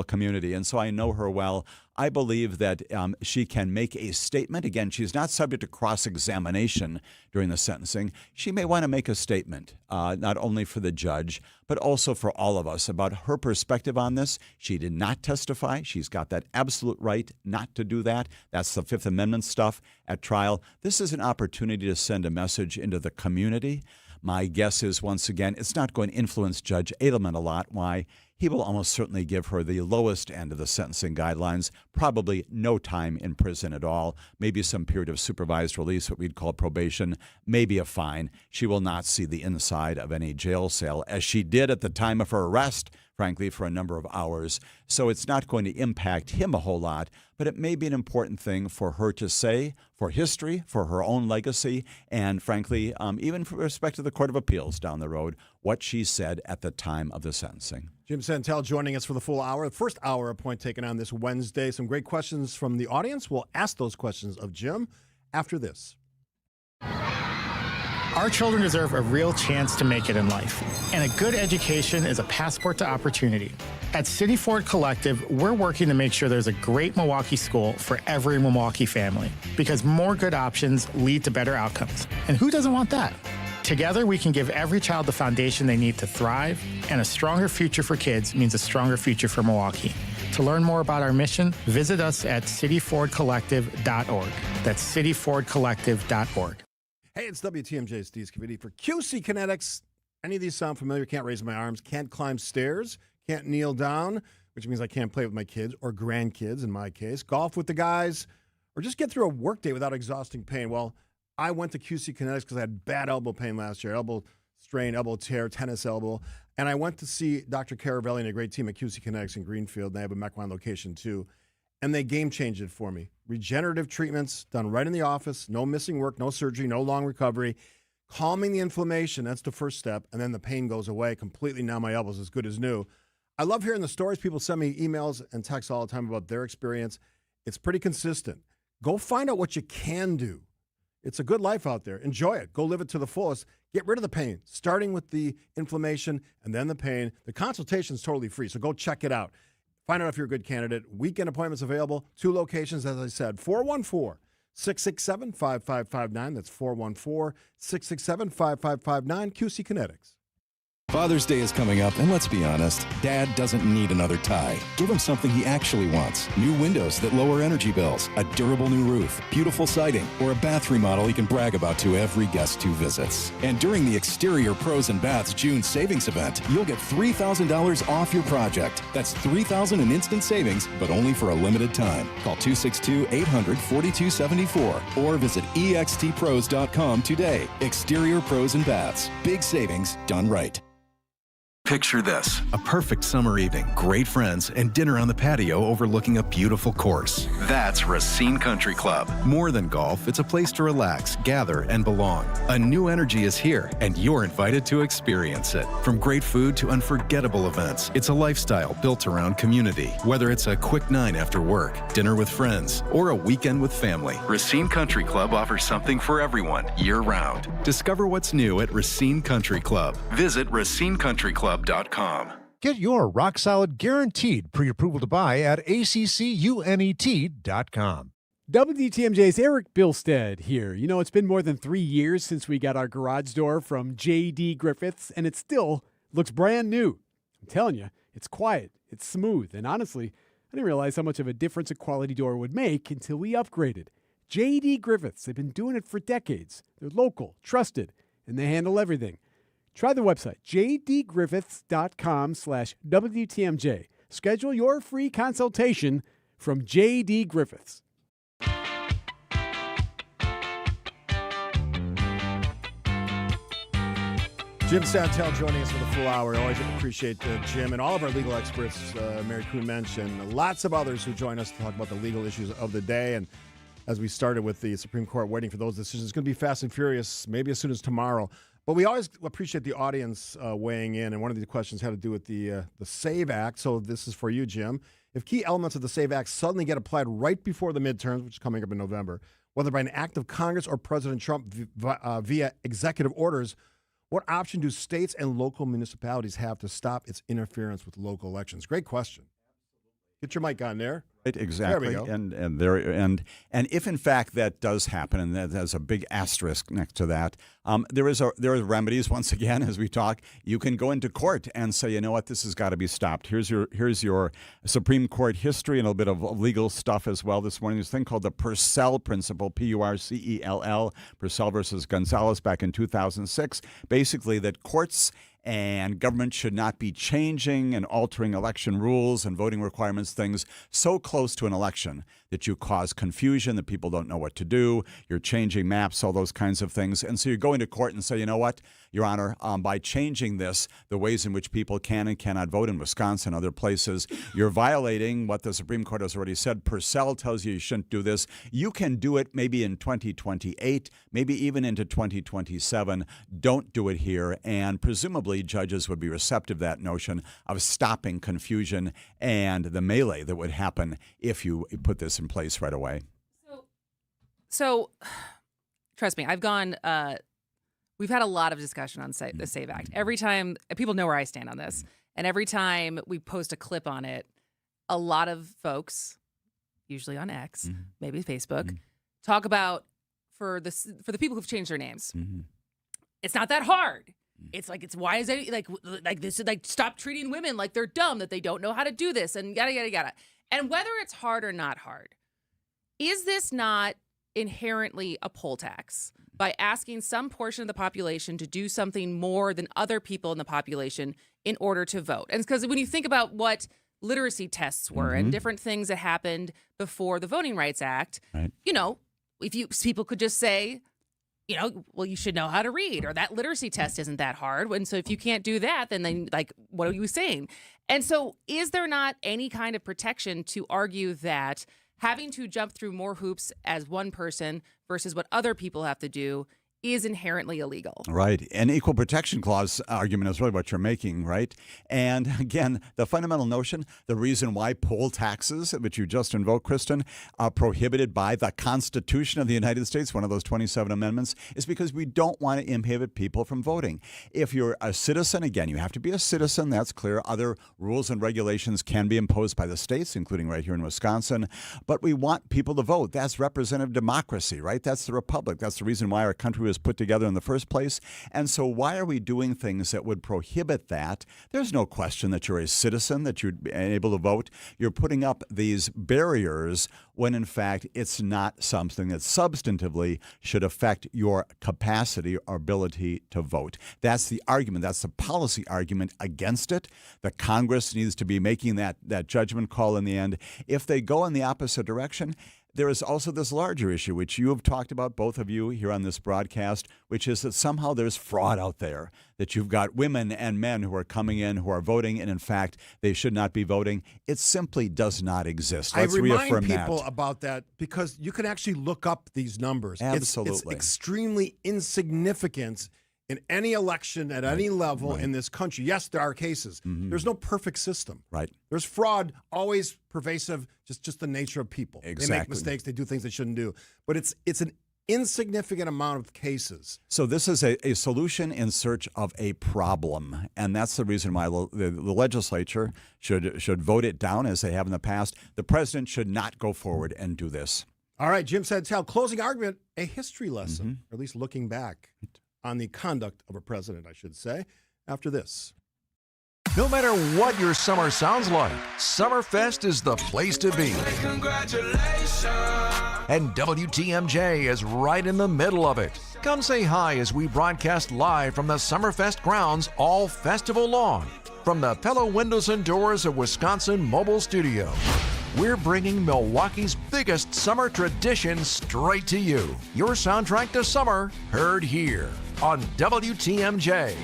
S12: community, and so I know her well. I believe that she can make a statement. Again, she's not subject to cross-examination during the sentencing. She may want to make a statement, not only for the judge, but also for all of us about her perspective on this. She did not testify. She's got that absolute right not to do that. That's the Fifth Amendment stuff at trial. This is an opportunity to send a message into the community. My guess is, once again, it's not going to influence Judge Edelman a lot. Why? He will almost certainly give her the lowest end of the sentencing guidelines, probably no time in prison at all, maybe some period of supervised release, what we'd call probation, maybe a fine. She will not see the inside of any jail cell, as she did at the time of her arrest, frankly, for a number of hours. So it's not going to impact him a whole lot, but it may be an important thing for her to say, for history, for her own legacy, and frankly, even with respect to the Court of Appeals down the road, what she said at the time of the sentencing.
S10: Jim Santel joining us for the full hour. The first hour of Point taken on this Wednesday. Some great questions from the audience. We'll ask those questions of Jim after this.
S3: Our children deserve a real chance to make it in life, and a good education is a passport to opportunity. At City Ford Collective, we're working to make sure there's a great Milwaukee school for every Milwaukee family, because more good options lead to better outcomes. And who doesn't want that? Together, we can give every child the foundation they need to thrive, and a stronger future for kids means a stronger future for Milwaukee. To learn more about our mission, visit us at cityfordcollective.org. That's cityfordcollective.org.
S10: Hey, it's WTMJ Steve Scavidi for QC Kinetics. Any of these sound familiar? Can't raise my arms, can't climb stairs, can't kneel down, which means I can't play with my kids or grandkids in my case, golf with the guys, or just get through a workday without exhausting pain. Well, I went to QC Kinetics because I had bad elbow pain last year, elbow strain, elbow tear, tennis elbow, and I went to see Dr. Caravelli and a great team at QC Kinetics in Greenfield. They have a Mequon location too, and they game-changed it for me. Regenerative treatments done right in the office, no missing work, no surgery, no long recovery. Calming the inflammation, that's the first step, and then the pain goes away completely. Now my elbow's as good as new. I love hearing the stories. People send me emails and texts all the time about their experience. It's pretty consistent. Go find out what you can do. It's a good life out there. Enjoy it. Go live it to the fullest. Get rid of the pain, starting with the inflammation and then the pain. The consultation is totally free, so go check it out. Find out if you're a good candidate. Weekend appointments available. 2 locations, as I said, 414-667-5559. That's 414-667-5559, QC Kinetics.
S4: Father's Day is coming up, and let's be honest, Dad doesn't need another tie. Give him something he actually wants. New windows that lower energy bills, a durable new roof, beautiful siding, or a bath remodel he can brag about to every guest who visits. And during the Exterior Pros and Baths June savings event, you'll get $3,000 off your project. That's $3,000 in instant savings, but only for a limited time. Call 262-800-4274 or visit extpros.com today. Exterior Pros and Baths. Big savings done right.
S19: Picture this, a perfect summer evening, great friends, and dinner on the patio overlooking a beautiful course. That's Racine Country Club. More than golf, it's a place to relax, gather, and belong. A new energy is here, and you're invited to experience it. From great food to unforgettable events, it's a lifestyle built around community. Whether it's a quick night after work, dinner with friends, or a weekend with family, Racine Country Club offers something for everyone, year-round. Discover what's new at Racine Country Club. Visit racinecountryclub.com.
S23: Get your rock-solid guaranteed pre-approval to buy at ACCUNET.com.
S24: WTMJ's Eric Bilstead here. You know, it's been more than 3 years since we got our garage door from J.D. Griffiths, and it still looks brand new. I'm telling you, it's quiet, it's smooth, and honestly, I didn't realize how much of a difference a quality door would make until we upgraded. J.D. Griffiths, they've been doing it for decades. They're local, trusted, and they handle everything. Try the website, jdgriffiths.com/WTMJ. Schedule your free consultation from J.D. Griffiths.
S10: Jim Santel joining us for the full hour. I always appreciate Jim and all of our legal experts, Mary Kuhn Mensch, and lots of others who join us to talk about the legal issues of the day. And as we started with the Supreme Court waiting for those decisions, it's going to be fast and furious, maybe as soon as tomorrow. But we always appreciate the audience weighing in, and one of these questions had to do with the SAVE Act. So this is for you, Jim. If key elements of the SAVE Act suddenly get applied right before the midterms, which is coming up in November, whether by an act of Congress or President Trump via executive orders, what option do states and local municipalities have to stop its interference with local elections? Great question. Get your mic on there.
S12: Exactly.
S10: There we go.
S12: And if in fact that does happen, and there's a big asterisk next to that, there are remedies. Once again, as we talk, you can go into court and say, you know what, this has got to be stopped. Here's your Supreme Court history and a little bit of legal stuff as well. This morning, there's a thing called the Purcell Principle, Purcell, Purcell versus Gonzalez back in 2006. Basically, that courts and government should not be changing and altering election rules and voting requirements, things so close to an election that you cause confusion, that people don't know what to do, you're changing maps, all those kinds of things. And so you're going to court and say, you know what, Your Honor, by changing this, the ways in which people can and cannot vote in Wisconsin and other places, you're violating what the Supreme Court has already said. Purcell tells you shouldn't do this. You can do it maybe in 2028, maybe even into 2027. Don't do it here. And presumably judges would be receptive to that notion of stopping confusion and the melee that would happen if you put this in place right away.
S11: So trust me, I've gone, we've had a lot of discussion on the SAVE Act. Every time, people know where I stand on this, and every time we post a clip on it, a lot of folks, usually on X, maybe Facebook, talk about for the people who've changed their names. It's not that hard. It's why is it like this? Like, stop treating women like they're dumb, that they don't know how to do this, and yada yada yada. And whether it's hard or not hard, is this not inherently a poll tax by asking some portion of the population to do something more than other people in the population in order to vote? And because when you think about what literacy tests were and different things that happened before the Voting Rights Act, you know, people could just say, you know, well, you should know how to read, or that literacy test isn't that hard. And so if you can't do that, then like, what are you saying? And so is there not any kind of protection to argue that having to jump through more hoops as one person versus what other people have to do is inherently illegal?
S12: Right. An equal protection clause argument is really what you're making, right? And again, the fundamental notion, the reason why poll taxes, which you just invoked, Kristen, are prohibited by the Constitution of the United States, one of those 27 amendments, is because we don't want to inhibit people from voting. If you're a citizen, again, you have to be a citizen, that's clear. Other rules and regulations can be imposed by the states, including right here in Wisconsin. But we want people to vote. That's representative democracy, right? That's the republic. That's the reason why our country was put together in the first place. And so why are we doing things that would prohibit that? There's no question that you're a citizen, that you're able to vote. You're putting up these barriers when in fact it's not something that substantively should affect your capacity or ability to vote. That's the argument. That's the policy argument against it. The Congress needs to be making that judgment call in the end. If they go in the opposite direction, there is also this larger issue, which you have talked about, both of you here on this broadcast, which is that somehow there's fraud out there, that you've got women and men who are coming in, who are voting, and in fact, they should not be voting. It simply does not exist. Let's
S10: remind
S12: reaffirm
S10: people about that because you can actually look up these numbers.
S12: Absolutely.
S10: It's extremely insignificant in any election at any level in this country. Yes, there are cases. There's no perfect system.
S12: Right.
S10: There's fraud, always pervasive, just the nature of people.
S12: Exactly.
S10: They make mistakes, they do things they shouldn't do. But it's an insignificant amount of cases.
S12: So this is a solution in search of a problem, and that's the reason why the legislature should vote it down as they have in the past. The president should not go forward and do this.
S10: All right, Jim Santel, closing argument, a history lesson, or at least looking back on the conduct of a president, I should say, after this.
S9: No matter what your summer sounds like, Summerfest is the place to be.
S6: Congratulations.
S9: And WTMJ is right in the middle of it. Come say hi as we broadcast live from the Summerfest grounds all festival long. From the Pella Windows and Doors of Wisconsin Mobile Studio, we're bringing Milwaukee's biggest summer tradition straight to you. Your soundtrack to summer, heard here on WTMJ.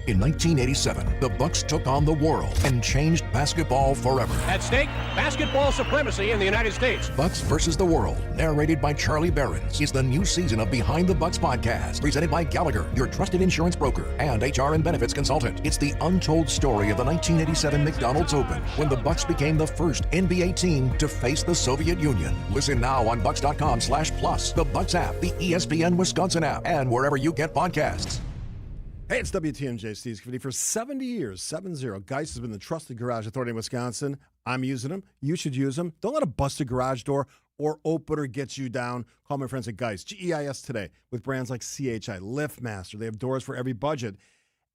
S7: In 1987, the Bucks took on the world and changed basketball forever.
S8: At stake, basketball supremacy in the United States.
S7: Bucks versus the World, narrated by Charlie Behrens, is the new season of Behind the Bucks podcast, presented by Gallagher, your trusted insurance broker and HR and benefits consultant. It's the untold story of the 1987 McDonald's Open, when the Bucks became the first NBA team to face the Soviet Union. Listen now on Bucks.com/plus, the Bucks app, the ESPN Wisconsin app, and wherever you get podcasts.
S10: Hey, it's WTMJ, Steve Scafidi. For 70 years, 70, Geist has been the trusted garage authority in Wisconsin. I'm using them. You should use them. Don't let a busted garage door or opener get you down. Call my friends at Geist, Geis today, with brands like CHI, LiftMaster. They have doors for every budget.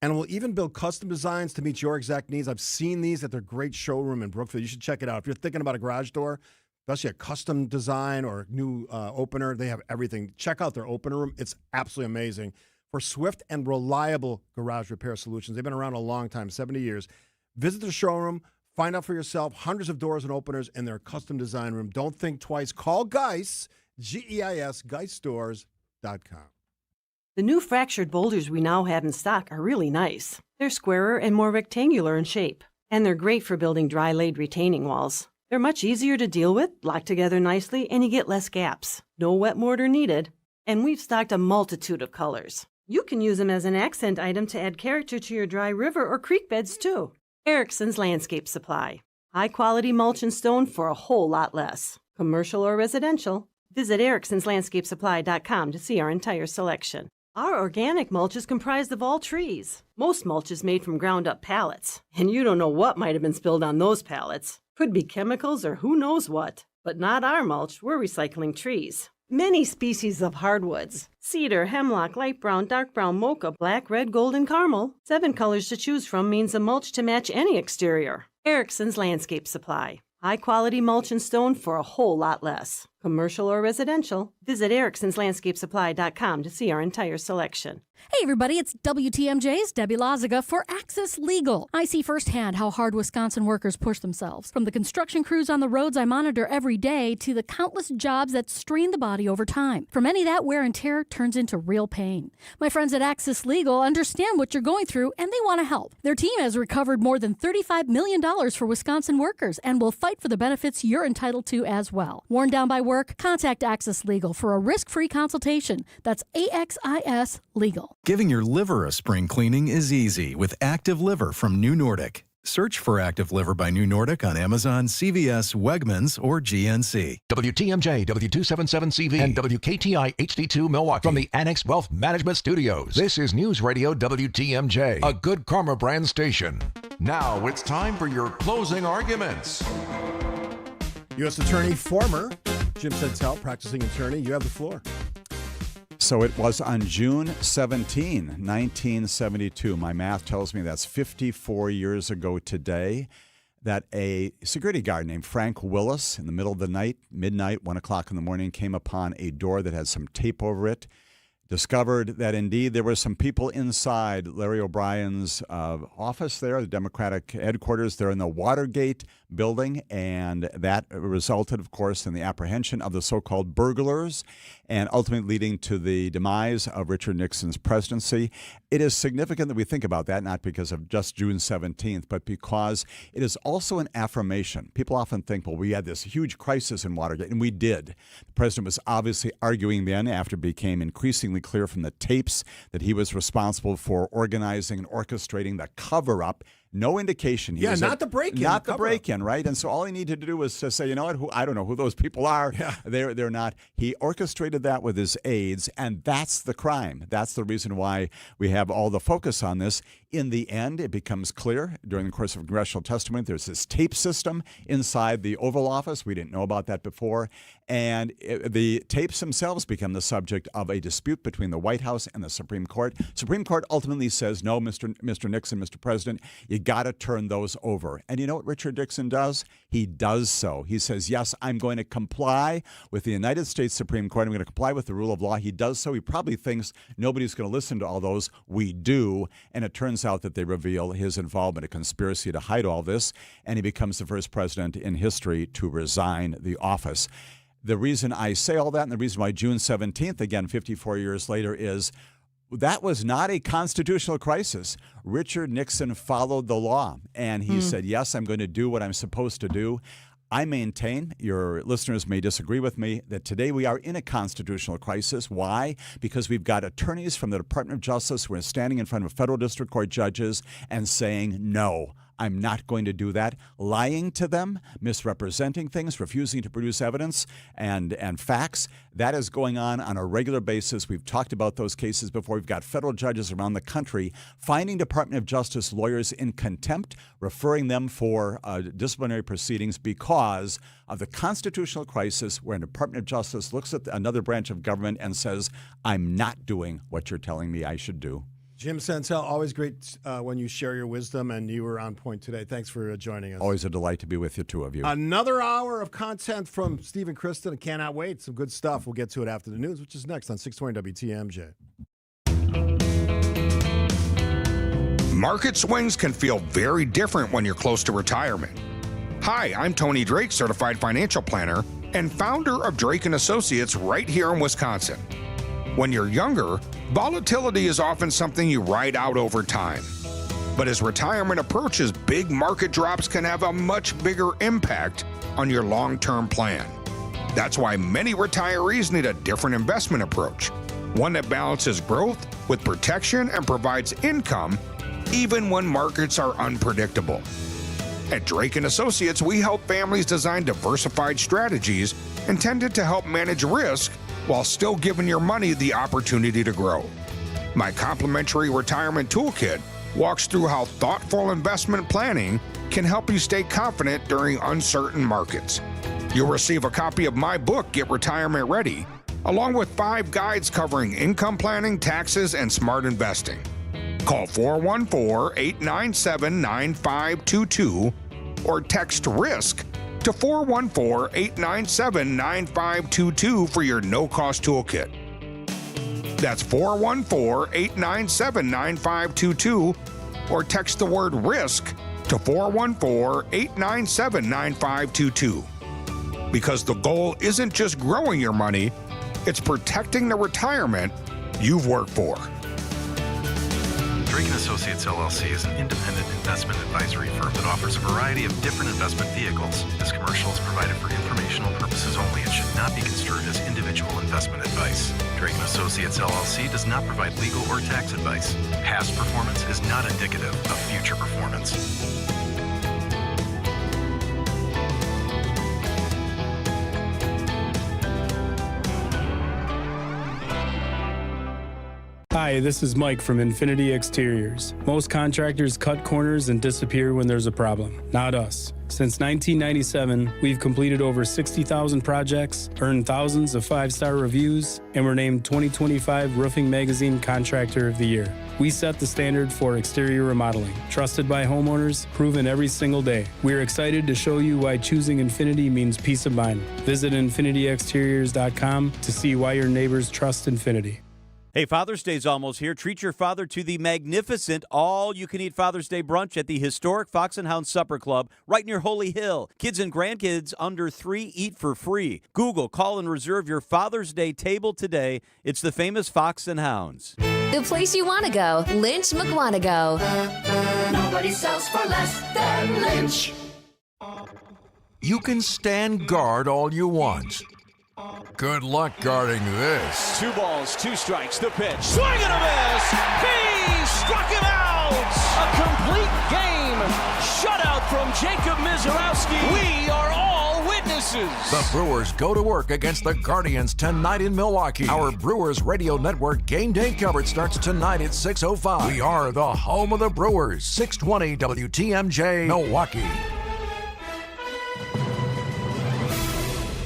S10: And will even build custom designs to meet your exact needs. I've seen these at their great showroom in Brookfield. You should check it out. If you're thinking about a garage door, especially a custom design or a new opener, they have everything. Check out their opener room. It's absolutely amazing. For swift and reliable garage repair solutions, they've been around a long time, 70 years. Visit the showroom. Find out for yourself. Hundreds of doors and openers in their custom design room. Don't think twice. Call Geist, Geis, geiststores.com.
S13: The new fractured boulders we now have in stock are really nice. They're squarer and more rectangular in shape, and they're great for building dry-laid retaining walls. They're much easier to deal with, lock together nicely, and you get less gaps. No wet mortar needed. And we've stocked a multitude of colors. You can use them as an accent item to add character to your dry river or creek beds, too. Erickson's Landscape Supply. High-quality mulch and stone for a whole lot less. Commercial or residential, visit ericksonslandscapesupply.com to see our entire selection. Our organic mulch is comprised of all trees. Most mulch is made from ground-up pallets, and you don't know what might have been spilled on those pallets. Could be chemicals or who knows what. But not our mulch, we're recycling trees. Many species of hardwoods: cedar, hemlock, light brown, dark brown, mocha, black, red, gold, and caramel. 7 colors to choose from means a mulch to match any exterior. Erickson's Landscape Supply. High-quality mulch and stone for a whole lot less. Commercial or residential, visit ericksonslandscapesupply.com to see our entire selection.
S14: Hey everybody, it's WTMJ's Debbie Loziga for Access Legal. I see firsthand how hard Wisconsin workers push themselves. From the construction crews on the roads I monitor every day to the countless jobs that strain the body over time. For many, that wear and tear turns into real pain. My friends at Access Legal understand what you're going through and they want to help. Their team has recovered more than $35 million for Wisconsin workers and will fight for the benefits you're entitled to as well. Worn down by work? Contact Access Legal for a risk-free consultation. That's AXIS Legal.
S23: Giving your liver a spring cleaning is easy with Active Liver from New Nordic. Search for Active Liver by New Nordic on Amazon, CVS, Wegmans, or GNC.
S7: WTMJ, W277CV, and WKTI HD2 Milwaukee. From the Annex Wealth Management Studios, this is News Radio WTMJ, a Good Karma brand station. Now it's time for your closing arguments.
S10: U.S. Attorney, former Jim Sentel, practicing attorney, you have the floor.
S12: So it was on June 17, 1972. My math tells me that's 54 years ago today, that a security guard named Frank Willis, in the middle of the night, midnight, 1 o'clock in the morning, came upon a door that had some tape over it, discovered that indeed there were some people inside Larry O'Brien's office there, the Democratic headquarters there in the Watergate building, and that resulted, of course, in the apprehension of the so-called burglars and ultimately leading to the demise of Richard Nixon's presidency. It is significant that we think about that, not because of just June 17th, but because it is also an affirmation. People often think, well, we had this huge crisis in Watergate, and we did. The president was obviously arguing then, after it became increasingly clear from the tapes that he was responsible for organizing and orchestrating the cover-up. No indication.
S10: Not the break-in.
S12: Not the break-in, right? And so all he needed to do was to say, you know what, I don't know who those people are.
S10: Yeah.
S12: They're not. He orchestrated that with his aides, and that's the crime. That's the reason why we have all the focus on this. In the end, it becomes clear during the course of congressional testimony, there's this tape system inside the Oval Office. We didn't know about that before. And the tapes themselves become the subject of a dispute between the White House and the Supreme Court. Supreme Court ultimately says, no, Mr. Nixon, Mr. President, you got to turn those over. And you know what Richard Nixon does? He does so. He says, yes, I'm going to comply with the United States Supreme Court. I'm going to comply with the rule of law. He does so. He probably thinks nobody's going to listen to all those. We do. And it turns out that they reveal his involvement in a conspiracy to hide all this. And he becomes the first president in history to resign the office. The reason I say all that and the reason why June 17th, again, 54 years later, is that was not a constitutional crisis. Richard Nixon followed the law, and he said, yes, I'm going to do what I'm supposed to do. I maintain, your listeners may disagree with me, that today we are in a constitutional crisis. Why? Because we've got attorneys from the Department of Justice who are standing in front of federal district court judges and saying, no, I'm not going to do that. Lying to them, misrepresenting things, refusing to produce evidence and facts, that is going on a regular basis. We've talked about those cases before. We've got federal judges around the country finding Department of Justice lawyers in contempt, referring them for disciplinary proceedings because of the constitutional crisis where the Department of Justice looks at another branch of government and says, I'm not doing what you're telling me I should do.
S10: Jim Santel, always great when you share your wisdom, and you were on point today. Thanks for joining us.
S12: Always a delight to be with you, two of you.
S10: Another hour of content from Steve and Kristen. I cannot wait. Some good stuff. We'll get to it after the news, which is next on 620 WTMJ.
S15: Market swings can feel very different when you're close to retirement. Hi, I'm Tony Drake, Certified Financial Planner and founder of Drake & Associates right here in Wisconsin. When you're younger, volatility is often something you ride out over time. But as retirement approaches, big market drops can have a much bigger impact on your long-term plan. That's why many retirees need a different investment approach, one that balances growth with protection and provides income even when markets are unpredictable. At Drake & Associates, we help families design diversified strategies intended to help manage risk while still giving your money the opportunity to grow. My complimentary retirement toolkit walks through how thoughtful investment planning can help you stay confident during uncertain markets. You'll receive a copy of my book, Get Retirement Ready, along with 5 guides covering income planning, taxes, and smart investing. Call 414-897-9522 or text RISK to 414-897-9522 for your no-cost toolkit. That's 414-897-9522 or text the word RISK to 414-897-9522. Because the goal isn't just growing your money, it's protecting the retirement you've worked for.
S23: Drake & Associates LLC is an independent investment advisory firm that offers a variety of different investment vehicles. This commercial is provided for informational purposes only and should not be construed as individual investment advice. Drake & Associates LLC does not provide legal or tax advice. Past performance is not indicative of future performance.
S16: Hi, this is Mike from Infinity Exteriors. Most contractors cut corners and disappear when there's a problem. Not us. Since 1997, we've completed over 60,000 projects, earned thousands of 5-star reviews, and were named 2025 Roofing Magazine Contractor of the Year. We set the standard for exterior remodeling, trusted by homeowners, proven every single day. We're excited to show you why choosing Infinity means peace of mind. Visit infinityexteriors.com to see why your neighbors trust Infinity.
S17: Hey, Father's Day's almost here. Treat your father to the magnificent all-you-can-eat Father's Day brunch at the historic Fox and Hound Supper Club right near Holy Hill. Kids and grandkids under 3 eat for free. Google, call, and reserve your Father's Day table today. It's the famous Fox and Hounds.
S18: The place you want to go, Lynch McWanago.
S6: Nobody sells for less than Lynch.
S9: You can stand guard all you want. Good luck guarding this.
S21: 2 balls, 2 strikes, the pitch. Swing and a miss! He struck him out! A complete game shutout from Jacob Mizorowski. We are all witnesses.
S9: The Brewers go to work against the Guardians tonight in Milwaukee. Our Brewers Radio Network game day coverage starts tonight at 6:05. We are the home of the Brewers. 620 WTMJ, Milwaukee.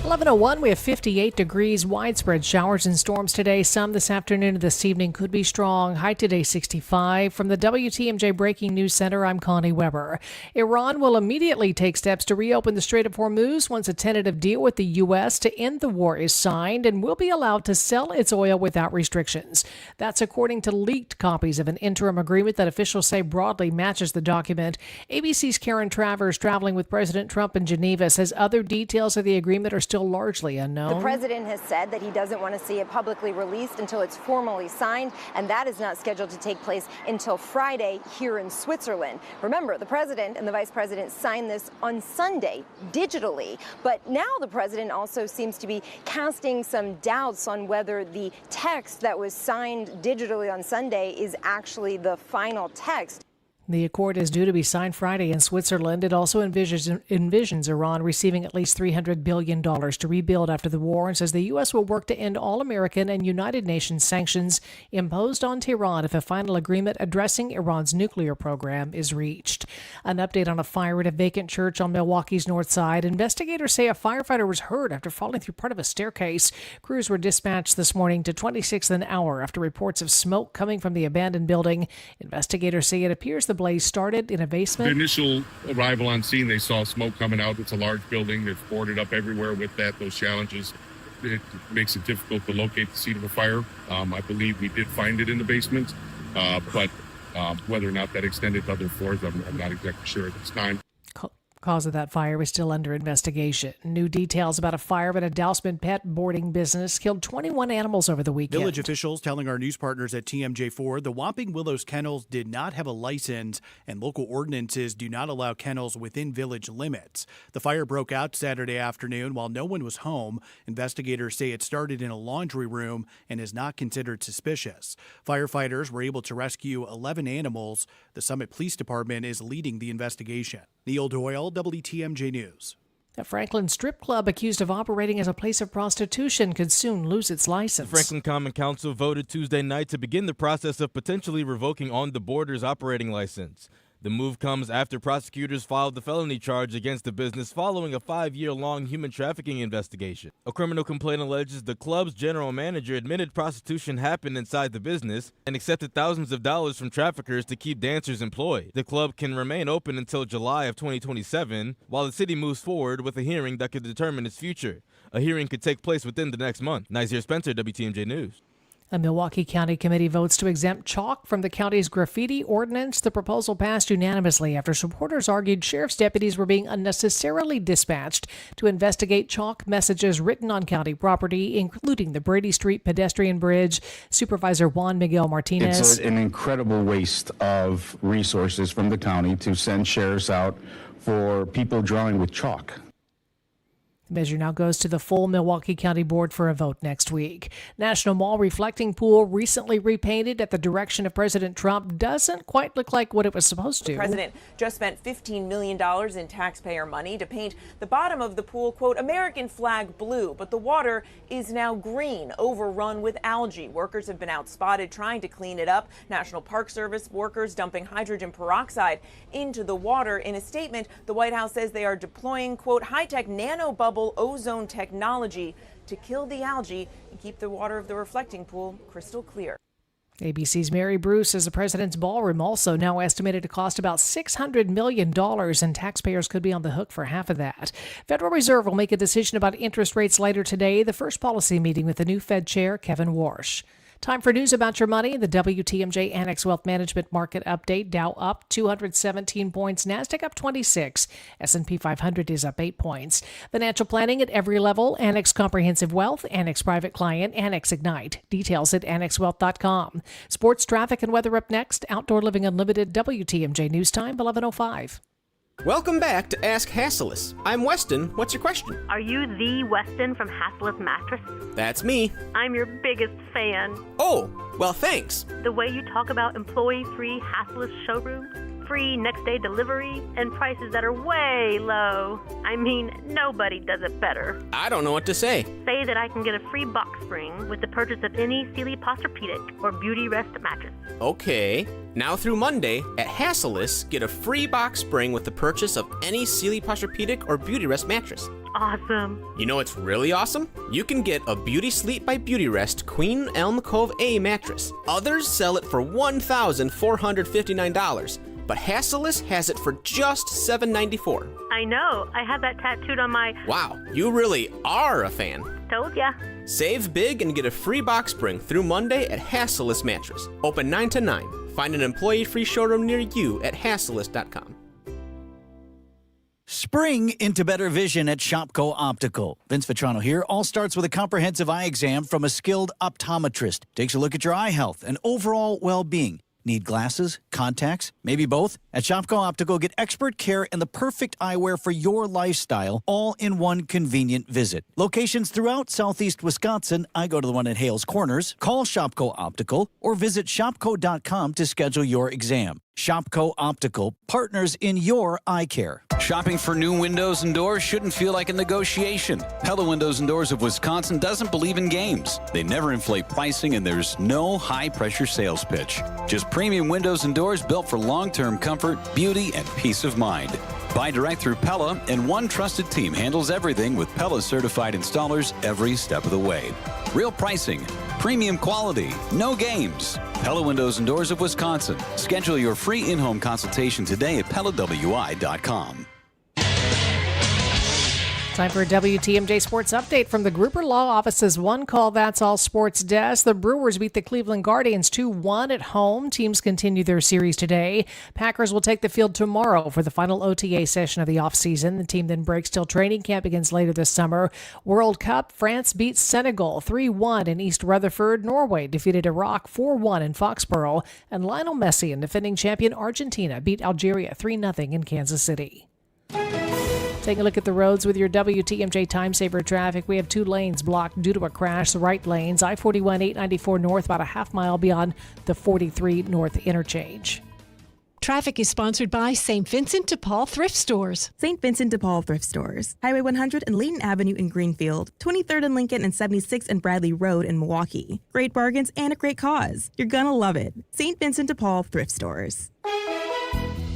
S1: 11:01, we have 58 degrees, widespread showers and storms today. Some this afternoon and this evening could be strong. High today 65. From the WTMJ Breaking News Center, I'm Connie Weber. Iran will immediately take steps to reopen the Strait of Hormuz once a tentative deal with the U.S. to end the war is signed and will be allowed to sell its oil without restrictions. That's according to leaked copies of an interim agreement that officials say broadly matches the document. ABC's Karen Travers, traveling with President Trump in Geneva, says other details of the agreement are still largely unknown.
S25: The president has said that he doesn't want to see it publicly released until it's formally signed, and that is not scheduled to take place until Friday here in Switzerland. Remember, the president and the vice president signed this on Sunday digitally, but now the president also seems to be casting some doubts on whether the text that was signed digitally on Sunday is actually the final text.
S1: The accord is due to be signed Friday in Switzerland. It also envisions Iran receiving at least $300 billion to rebuild after the war and says the U.S. will work to end all American and United Nations sanctions imposed on Tehran if a final agreement addressing Iran's nuclear program is reached. An update on a fire at a vacant church on Milwaukee's north side. Investigators say a firefighter was hurt after falling through part of a staircase. Crews were dispatched this morning to 26th an hour after reports of smoke coming from the abandoned building. Investigators say it appears the blaze started in a basement.
S2: The initial arrival on scene, they saw smoke coming out. It's a large building. It's boarded up everywhere with those challenges. It makes it difficult to locate the seat of the fire. I believe we did find it in the basement, but whether or not that extended to other floors, I'm not exactly sure at this time.
S1: Cause of that fire is still under investigation. New details about a fire at a Dousman pet boarding business killed 21 animals over the weekend.
S3: Village officials telling our news partners at TMJ4 the Whopping Willows kennels did not have a license and local ordinances do not allow kennels within village limits. The fire broke out Saturday afternoon while no one was home. Investigators say it started in a laundry room and is not considered suspicious. Firefighters were able to rescue 11 animals. The Summit Police Department is leading the investigation. Neil Doyle, WTMJ News.
S1: A Franklin strip club accused of operating as a place of prostitution could soon lose its license.
S5: The Franklin Common Council voted Tuesday night to begin the process of potentially revoking On the Border's operating license. The move comes after prosecutors filed the felony charge against the business following a 5-year-long human trafficking investigation. A criminal complaint alleges the club's general manager admitted prostitution happened inside the business and accepted thousands of dollars from traffickers to keep dancers employed. The club can remain open until July of 2027, while the city moves forward with a hearing that could determine its future. A hearing could take place within the next month. Nazir Spencer, WTMJ News.
S1: A Milwaukee County committee votes to exempt chalk from the county's graffiti ordinance. The proposal passed unanimously after supporters argued sheriff's deputies were being unnecessarily dispatched to investigate chalk messages written on county property, including the Brady Street pedestrian bridge. Supervisor Juan Miguel Martinez.
S20: It's an incredible waste of resources from the county to send sheriffs out for people drawing with chalk.
S1: The measure now goes to the full Milwaukee County Board for a vote next week. National Mall reflecting pool recently repainted at the direction of President Trump doesn't quite look like what it was supposed to.
S22: The president just spent $15 million in taxpayer money to paint the bottom of the pool, quote, American flag blue, but the water is now green, overrun with algae. Workers have been out spotted trying to clean it up. National Park Service workers dumping hydrogen peroxide into the water. In a statement, the White House says they are deploying, quote, high-tech nanobubble ozone technology to kill the algae and keep the water of the reflecting pool crystal clear.
S1: ABC's Mary Bruce says the president's ballroom also now estimated to cost about $600 million, and taxpayers could be on the hook for half of that. Federal Reserve will make a decision about interest rates later today, the first policy meeting with the new Fed chair, Kevin Warsh. Time for news about your money. The WTMJ Annex Wealth Management Market Update. Dow up 217 points. NASDAQ up 26. S&P 500 is up 8 points. Financial planning at every level. Annex Comprehensive Wealth, Annex Private Client, Annex Ignite. Details at annexwealth.com. Sports, traffic, and weather up next. Outdoor Living Unlimited. WTMJ News Time, 11:05.
S26: Welcome back to Ask Hassellus. I'm Weston. What's your question?
S27: Are you the Weston from Hassellus Mattress?
S26: That's me.
S27: I'm your biggest fan.
S26: Oh, well, thanks.
S27: The way you talk about employee-free Hassellus showroom, free next-day delivery, and prices that are way low. I mean, nobody does it better.
S26: I don't know what to say.
S27: Say that I can get a free box spring with the purchase of any Sealy Posturepedic or Beauty Rest mattress.
S26: Okay. Now through Monday, at Hassellus, get a free box spring with the purchase of any Sealy Posturepedic or Beauty Rest mattress.
S27: Awesome.
S26: You know what's really awesome? You can get a Beauty Sleep by Beauty Rest Queen Elm Cove A mattress. Others sell it for $1,459. But Hassellus has it for just $794.
S27: I know. I have that tattooed on my...
S26: Wow, you really are a fan.
S27: Told ya.
S26: Save big and get a free box spring through Monday at Hassellus Mattress. Open 9 to 9. Find an employee-free showroom near you at hassellus.com.
S28: Spring into better vision at Shopko Optical. Vince Vitrano here. All starts with a comprehensive eye exam from a skilled optometrist. Takes a look at your eye health and overall well-being. Need glasses, contacts, maybe both? At Shopko Optical, get expert care and the perfect eyewear for your lifestyle, all in one convenient visit. Locations throughout southeast Wisconsin. I go to the one at Hales Corners. Call Shopko Optical or visit shopko.com to schedule your exam. Shopco Optical, partners in your eye care.
S4: Shopping for new windows and doors shouldn't feel like a negotiation. Pella Windows and Doors of Wisconsin doesn't believe in games. They never inflate pricing, and there's no high-pressure sales pitch. Just premium windows and doors built for long-term comfort, beauty, and peace of mind. Buy direct through Pella, and one trusted team handles everything with Pella certified installers every step of the way. Real pricing, premium quality, no games. Pella Windows and Doors of Wisconsin. Schedule your free in-home consultation today at PellaWI.com.
S1: Time for a WTMJ Sports Update from the Gruber Law Office's One Call That's All Sports Desk. The Brewers beat the Cleveland Guardians 2-1 at home. Teams continue their series today. Packers will take the field tomorrow for the final OTA session of the offseason. The team then breaks till training camp begins later this summer. World Cup, France beats Senegal 3-1 in East Rutherford. Norway defeated Iraq 4-1 in Foxborough. And Lionel Messi and defending champion Argentina beat Algeria 3-0 in Kansas City. Taking a look at the roads with your WTMJ Time Saver traffic. We have 2 lanes blocked due to a crash. The right lanes, I-41 894 north, about a half mile beyond the 43 north interchange.
S7: Traffic is sponsored by St. Vincent de Paul Thrift Stores.
S8: St. Vincent de Paul Thrift Stores. Highway 100 and Layton Avenue in Greenfield. 23rd and Lincoln and 76th and Bradley Road in Milwaukee. Great bargains and a great cause. You're gonna love it. St. Vincent de Paul Thrift Stores.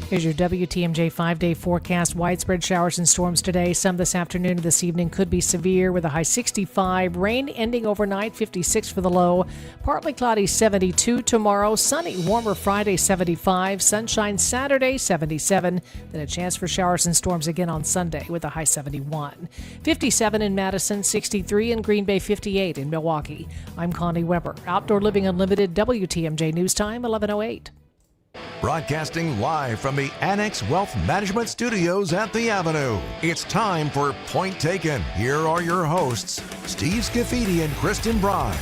S1: Here's your WTMJ 5-day forecast. Widespread showers and storms today. Some this afternoon and this evening could be severe with a high 65. Rain ending overnight, 56 for the low. Partly cloudy, 72 tomorrow. Sunny, warmer Friday, 75. Sunshine Saturday, 77. Then a chance for showers and storms again on Sunday with a high 71. 57 in Madison, 63 in Green Bay, 58 in Milwaukee. I'm Connie Weber. Outdoor Living Unlimited, WTMJ News Time, 11:08.
S9: Broadcasting live from the Annex Wealth Management Studios at the Avenue. It's time for Point Taken. Here are your hosts, Steve Scafidi and Kristen Bry.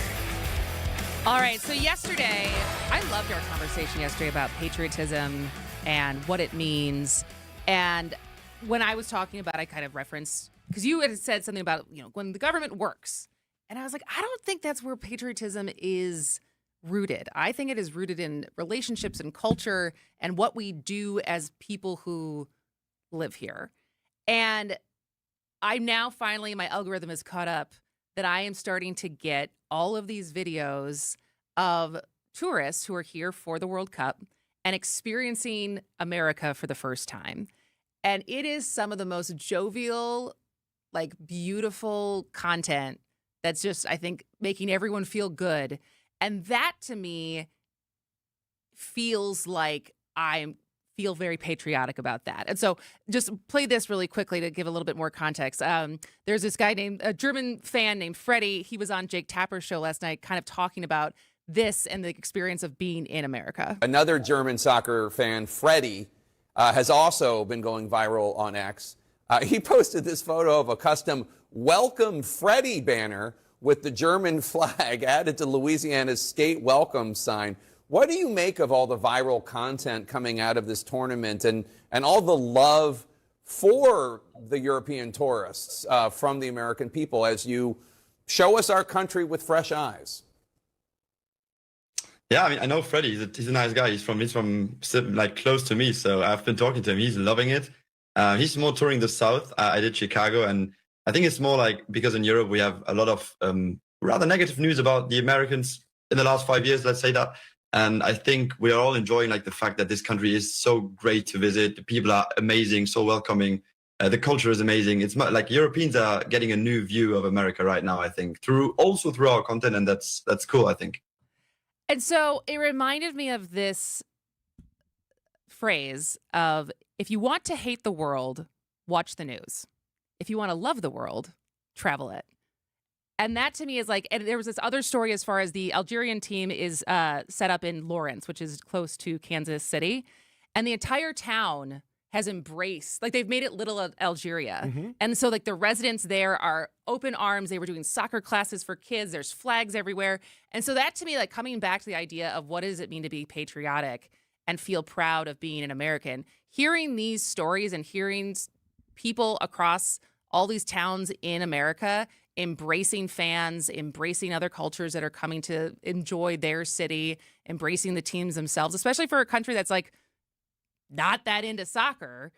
S11: All right, so yesterday, I loved our conversation yesterday about patriotism and what it means. And when I was talking about, I kind of referenced, because you had said something about, when the government works. And I was like, I don't think that's where patriotism is rooted. I think it is rooted in relationships and culture and what we do as people who live here. And I'm now finally, my algorithm is caught up that I am starting to get all of these videos of tourists who are here for the World Cup and experiencing America for the first time. And it is some of the most jovial, beautiful content that's just, I think, making everyone feel good. And that, to me, feels like I feel very patriotic about that. And so just play this really quickly to give a little bit more context. There's this guy a German fan named Freddie. He was on Jake Tapper's show last night kind of talking about this and the experience of being in America.
S13: Another German soccer fan, Freddie, has also been going viral on X. He posted this photo of a custom Welcome Freddie banner with the German flag added to Louisiana's skate welcome sign. What do you make of all the viral content coming out of this tournament and all the love for the European tourists from the American people as you show us our country with fresh eyes?
S14: Yeah, I know Freddie. He's a nice guy. He's from close to me, so I've been talking to him. He's loving it. He's more touring the South. I did Chicago, and I think it's more because in Europe we have a lot of rather negative news about the Americans in the last 5 years, let's say that. And I think we are all enjoying the fact that this country is so great to visit. The people are amazing, so welcoming. The culture is amazing. It's like Europeans are getting a new view of America right now, I think, through our content, and that's cool, I think.
S11: And so it reminded me of this phrase of, if you want to hate the world, watch the news. If you want to love the world, travel it. And that to me is and there was this other story as far as the Algerian team is set up in Lawrence, which is close to Kansas City. And the entire town has embraced, they've made it little Algeria. Mm-hmm. And so the residents there are open arms. They were doing soccer classes for kids. There's flags everywhere. And so that to me, coming back to the idea of what does it mean to be patriotic and feel proud of being an American, hearing these stories and hearing people across all these towns in America embracing fans, embracing other cultures that are coming to enjoy their city, embracing the teams themselves, especially for a country that's not that into soccer,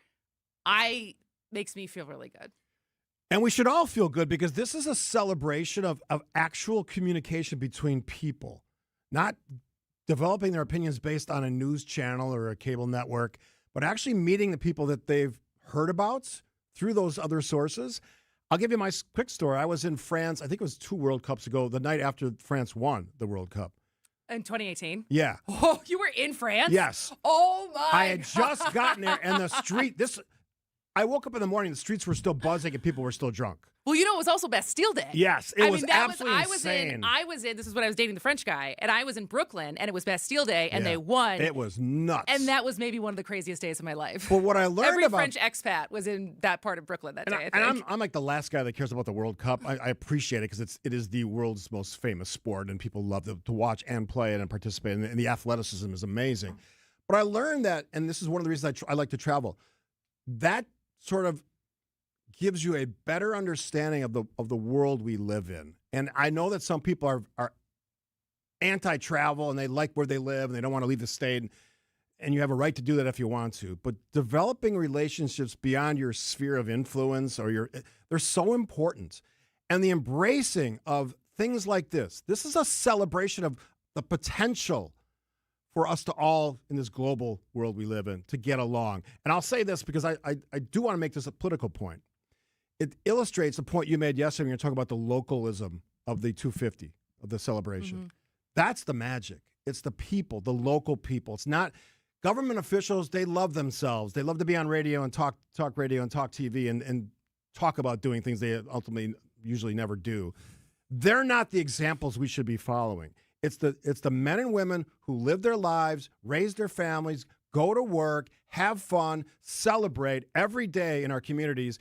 S11: makes me feel really good.
S10: And we should all feel good because this is a celebration of actual communication between people, not developing their opinions based on a news channel or a cable network, but actually meeting the people that they've heard about through those other sources. I'll give you my quick story. I was in France, I think it was 2 World Cups ago, the night after France won the World Cup.
S11: In 2018?
S10: Yeah.
S11: Oh, you were in France?
S10: Yes.
S11: Oh, my
S10: I had just gotten there, and the street, I woke up in the morning, the streets were still buzzing, and people were still drunk.
S11: Well, you know, it was also Bastille Day.
S10: Yes, it was absolutely insane.
S11: I was in, this is when I was dating the French guy, and I was in Brooklyn, and it was Bastille Day, and they won.
S10: It was nuts.
S11: And that was maybe one of the craziest days of my life.
S10: Well, what I learned
S11: Every
S10: about
S11: French expat was in that part of Brooklyn that day, I think.
S10: And I'm like the last guy that cares about the World Cup. I appreciate it because it is the world's most famous sport, and people love to watch and play it and participate, and the athleticism is amazing. But I learned that, and this is one of the reasons I like to travel, that sort of gives you a better understanding of the world we live in. And I know that some people are anti-travel and they like where they live and they don't want to leave the state. And you have a right to do that if you want to. But developing relationships beyond your sphere of influence they're so important. And the embracing of things like this is a celebration of the potential for us to all, in this global world we live in, to get along. And I'll say this because I do want to make this a political point. It illustrates the point you made yesterday when you're talking about the localism of the 250, of the celebration. Mm-hmm. That's the magic. It's the people, the local people. It's not government officials. They love themselves. They love to be on radio and talk radio and talk TV and talk about doing things they ultimately usually never do. They're not the examples we should be following. It's the men and women who live their lives, raise their families, go to work, have fun, celebrate every day in our communities.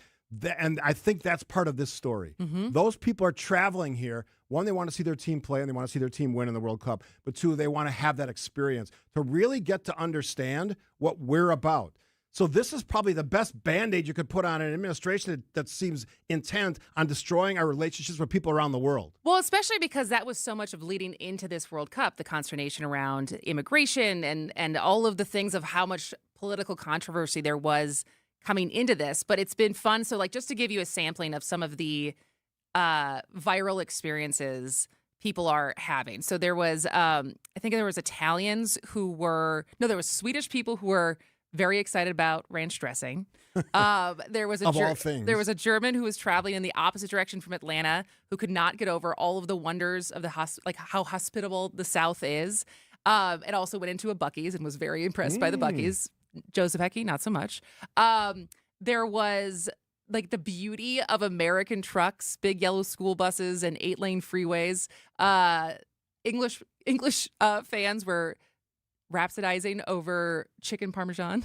S10: And I think that's part of this story. Mm-hmm. Those people are traveling here. One, they want to see their team play and they want to see their team win in the World Cup. But 2, they want to have that experience to really get to understand what we're about. So this is probably the best Band-Aid you could put on an administration that seems intent on destroying our relationships with people around the world.
S11: Well, especially because that was so much of leading into this World Cup, the consternation around immigration and all of the things of how much political controversy there was coming into this. But it's been fun. So, like, just to give you a sampling of some of the viral experiences people are having. So there was, I think there was Italians there was Swedish people who were very excited about ranch dressing. There was
S10: all things.
S11: There was a German who was traveling in the opposite direction from Atlanta who could not get over all of the wonders of how hospitable the South is. And also went into a Buc-ee's and was very impressed by the Buc-ee's. Joseph Hickey, not so much. There was like the beauty of American trucks, big yellow school buses, and 8-lane freeways. English fans were rhapsodizing over chicken parmesan.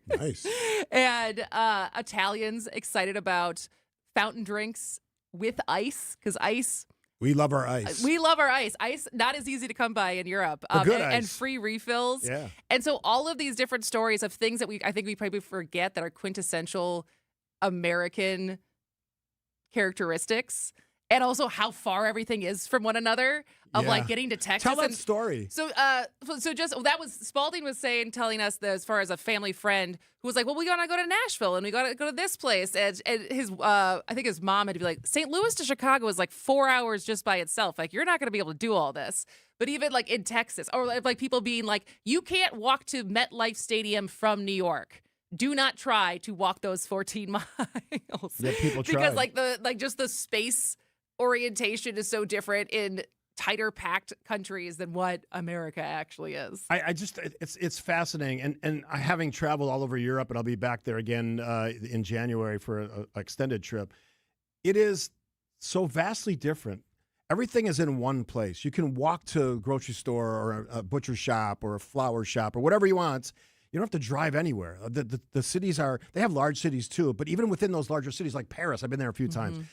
S10: Nice.
S11: And Italians excited about fountain drinks with ice, because ice.
S10: We love our ice.
S11: We love our ice. Ice, not as easy to come by in Europe. And free refills.
S10: Yeah.
S11: And so all of these different stories of things that I think we probably forget that are quintessential American characteristics, and also how far everything is from one another, of like getting to Texas.
S10: Tell that story.
S11: So that was Spalding was telling us that as far as a family friend who was like, well, we gotta go to Nashville and we gotta go to this place, and his I think his mom had to be like, St. Louis to Chicago is like 4 hours just by itself. Like, you're not gonna be able to do all this. But even like in Texas, or like people being like, you can't walk to MetLife Stadium from New York. Do not try to walk those 14 miles.
S10: Yeah, people try.
S11: Because like just the space orientation is so different in tighter packed countries than what America actually is.
S10: I just it's fascinating, and having traveled all over Europe, and I'll be back there again in January for an extended trip. It is so vastly different. Everything is in one place. You can walk to a grocery store or a butcher shop or a flower shop or whatever you want. You don't have to drive anywhere. The cities they have large cities too, but even within those larger cities like Paris, I've been there a few times.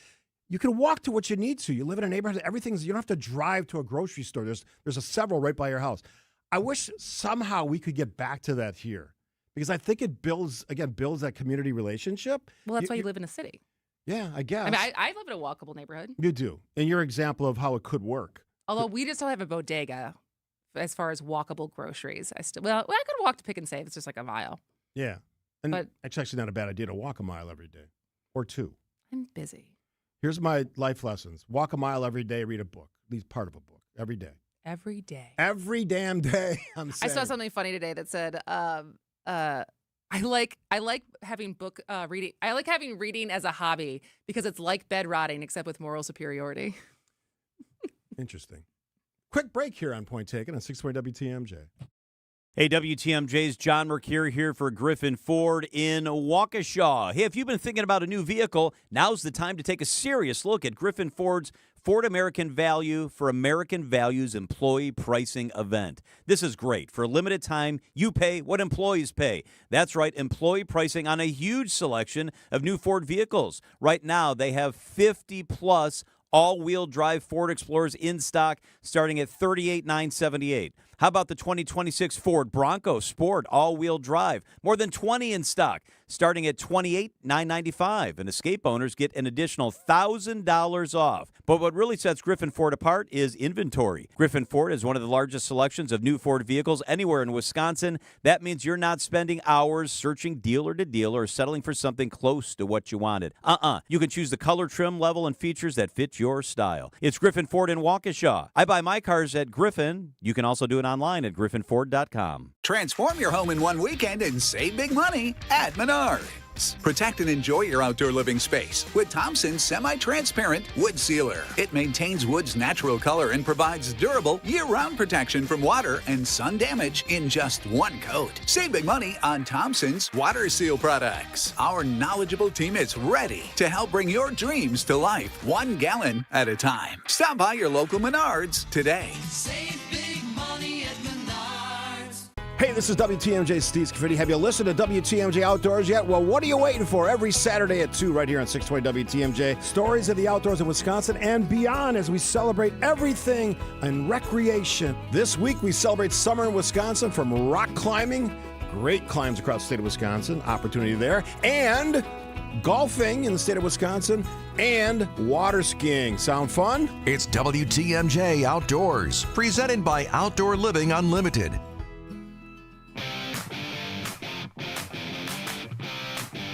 S10: You can walk to what you need to. You live in a neighborhood. You don't have to drive to a grocery store. There's several right by your house. I wish somehow we could get back to that here, because I think it builds that community relationship.
S11: Well, that's why you live in a city.
S10: Yeah, I guess.
S11: I mean, I live in a walkable neighborhood.
S10: You do. And your example of how it could work.
S11: Although we just don't have a bodega as far as walkable groceries. I could walk to Pick and Save. It's just like a mile.
S10: Yeah. And
S11: But-
S10: it's actually not a bad idea to walk a mile every day or 2.
S11: I'm busy.
S10: Here's my life lessons. Walk a mile every day, read a book, at least part of a book, every day.
S11: Every day.
S10: Every damn day. I'm
S11: I
S10: saying.
S11: saw something funny today that said, I like having book reading. I like having reading as a hobby because it's like bed rotting except with moral superiority.
S10: Interesting. Quick break here on Point Taken on 620 WTMJ.
S12: Hey, WTMJ's John Mercure here for Griffin Ford in Waukesha. Hey, if you've been thinking about a new vehicle, now's the time to take a serious look at Griffin Ford's Ford American Value for American Values employee pricing event. This is great. For a limited time, you pay what employees pay. That's right, employee pricing on a huge selection of new Ford vehicles. Right now, they have 50-plus all-wheel drive Ford Explorers in stock starting at $38,978. How about the 2026 Ford Bronco Sport all-wheel drive? More than 20 in stock, starting at $28,995. And Escape owners get an additional $1,000 off. But what really sets Griffin Ford apart is inventory. Griffin Ford is one of the largest selections of new Ford vehicles anywhere in Wisconsin. That means you're not spending hours searching dealer to dealer or settling for something close to what you wanted. You can choose the color, trim, level, and features that fit your style. It's Griffin Ford in Waukesha. I buy my cars at Griffin. You can also do it online at griffinford.com.
S15: Transform your home in one weekend and save big money at Menards. Protect and enjoy your outdoor living space with Thompson's semi-transparent wood sealer. It maintains wood's natural color and provides durable year-round protection from water and sun damage in just one coat. Save big money on Thompson's water seal products. Our knowledgeable team is ready to help bring your dreams to life 1 gallon at a time. Stop by your local Menards today.
S6: Save big money at Menards.
S10: Hey, this is WTMJ Steve Scaffidi. Have you listened to WTMJ Outdoors yet? Well, what are you waiting for? Every Saturday at 2 right here on 620 WTMJ. Stories of the outdoors in Wisconsin and beyond as we celebrate everything in recreation. This week we celebrate summer in Wisconsin from rock climbing, great climbs across the state of Wisconsin, opportunity there, and golfing in the state of Wisconsin, and water skiing. Sound fun?
S9: It's WTMJ Outdoors, presented by Outdoor Living Unlimited.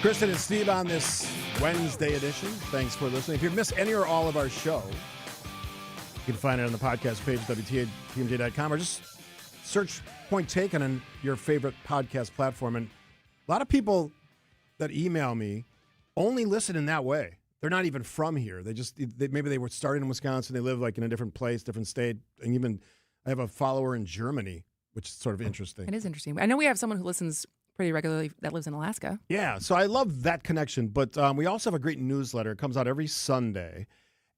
S10: Kristen and Steve on this Wednesday edition. Thanks for listening. If you missed any or all of our show, you can find it on the podcast page, WTMJ.com, or just search Point Taken on your favorite podcast platform. And a lot of people that email me only listen in that way. They're not even from here. Maybe they were started in Wisconsin. They live like in a different place, different state. And even I have a follower in Germany, which is sort of interesting.
S11: It is interesting. I know we have someone who listens pretty regularly that lives in Alaska.
S10: Yeah, so I love that connection. But we also have a great newsletter. It comes out every Sunday,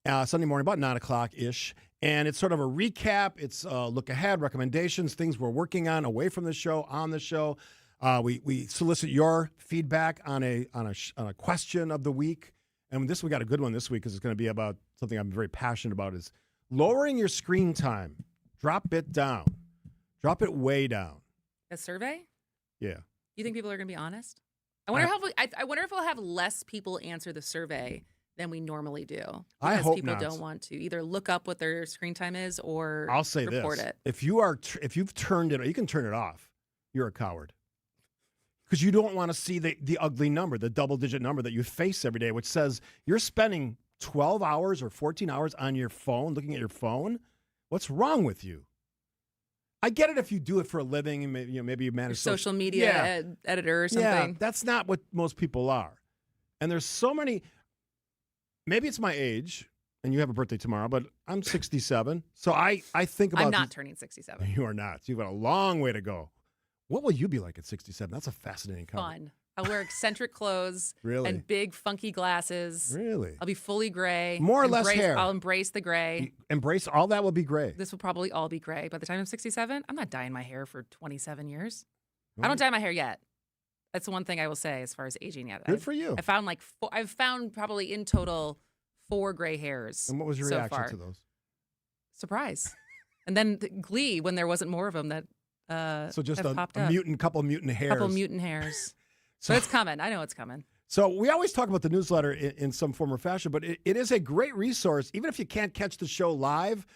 S10: Sunday morning, about 9 o'clock-ish. And it's sort of a recap. It's a look ahead, recommendations, things we're working on away from the show, on the show. We solicit your feedback on a question of the week. And we got a good one this week because it's going to be about something I'm very passionate about, is lowering your screen time. Drop it down. Drop it way down.
S11: A survey?
S10: Yeah.
S11: You think people are going to be honest? I wonder if we'll have less people answer the survey than we normally do.
S10: I hope
S11: people
S10: not.
S11: don't want to either look up what their screen time is or
S10: I'll say
S11: report
S10: this.
S11: it.
S10: If you've turned it, you can turn it off. You're a coward. Because you don't want to see the ugly number, the double-digit number that you face every day, which says you're spending 12 hours or 14 hours on your phone, looking at your phone. What's wrong with you? I get it if you do it for a living and maybe you manage
S11: social media editor or something.
S10: Yeah, that's not what most people are. And there's so many. Maybe it's my age, and you have a birthday tomorrow, but I'm 67. So I think about.
S11: I'm not turning 67.
S10: You are not. You've got a long way to go. What will you be like at 67? That's a fascinating comment.
S11: Fun. I'll wear eccentric clothes
S10: Really?
S11: and big funky glasses.
S10: Really?
S11: I'll be fully gray.
S10: More or less hair.
S11: I'll embrace the gray.
S10: Embrace all that will be gray.
S11: This will probably all be gray. By the time I'm 67, I'm not dyeing my hair for 27 years. I don't dye my hair yet. That's the one thing I will say as far as aging yet.
S10: Good for you.
S11: I've found probably in total 4 gray hairs.
S10: And what was your
S11: so
S10: reaction
S11: far.
S10: to those?
S11: Surprise. And then Glee when there wasn't more of them that
S10: So just
S11: have
S10: a
S11: popped up.
S10: couple mutant hairs.
S11: Couple mutant hairs. So it's coming. I know it's coming.
S10: So we always talk about the newsletter in some form or fashion, but it is a great resource. Even if you can't catch the show live,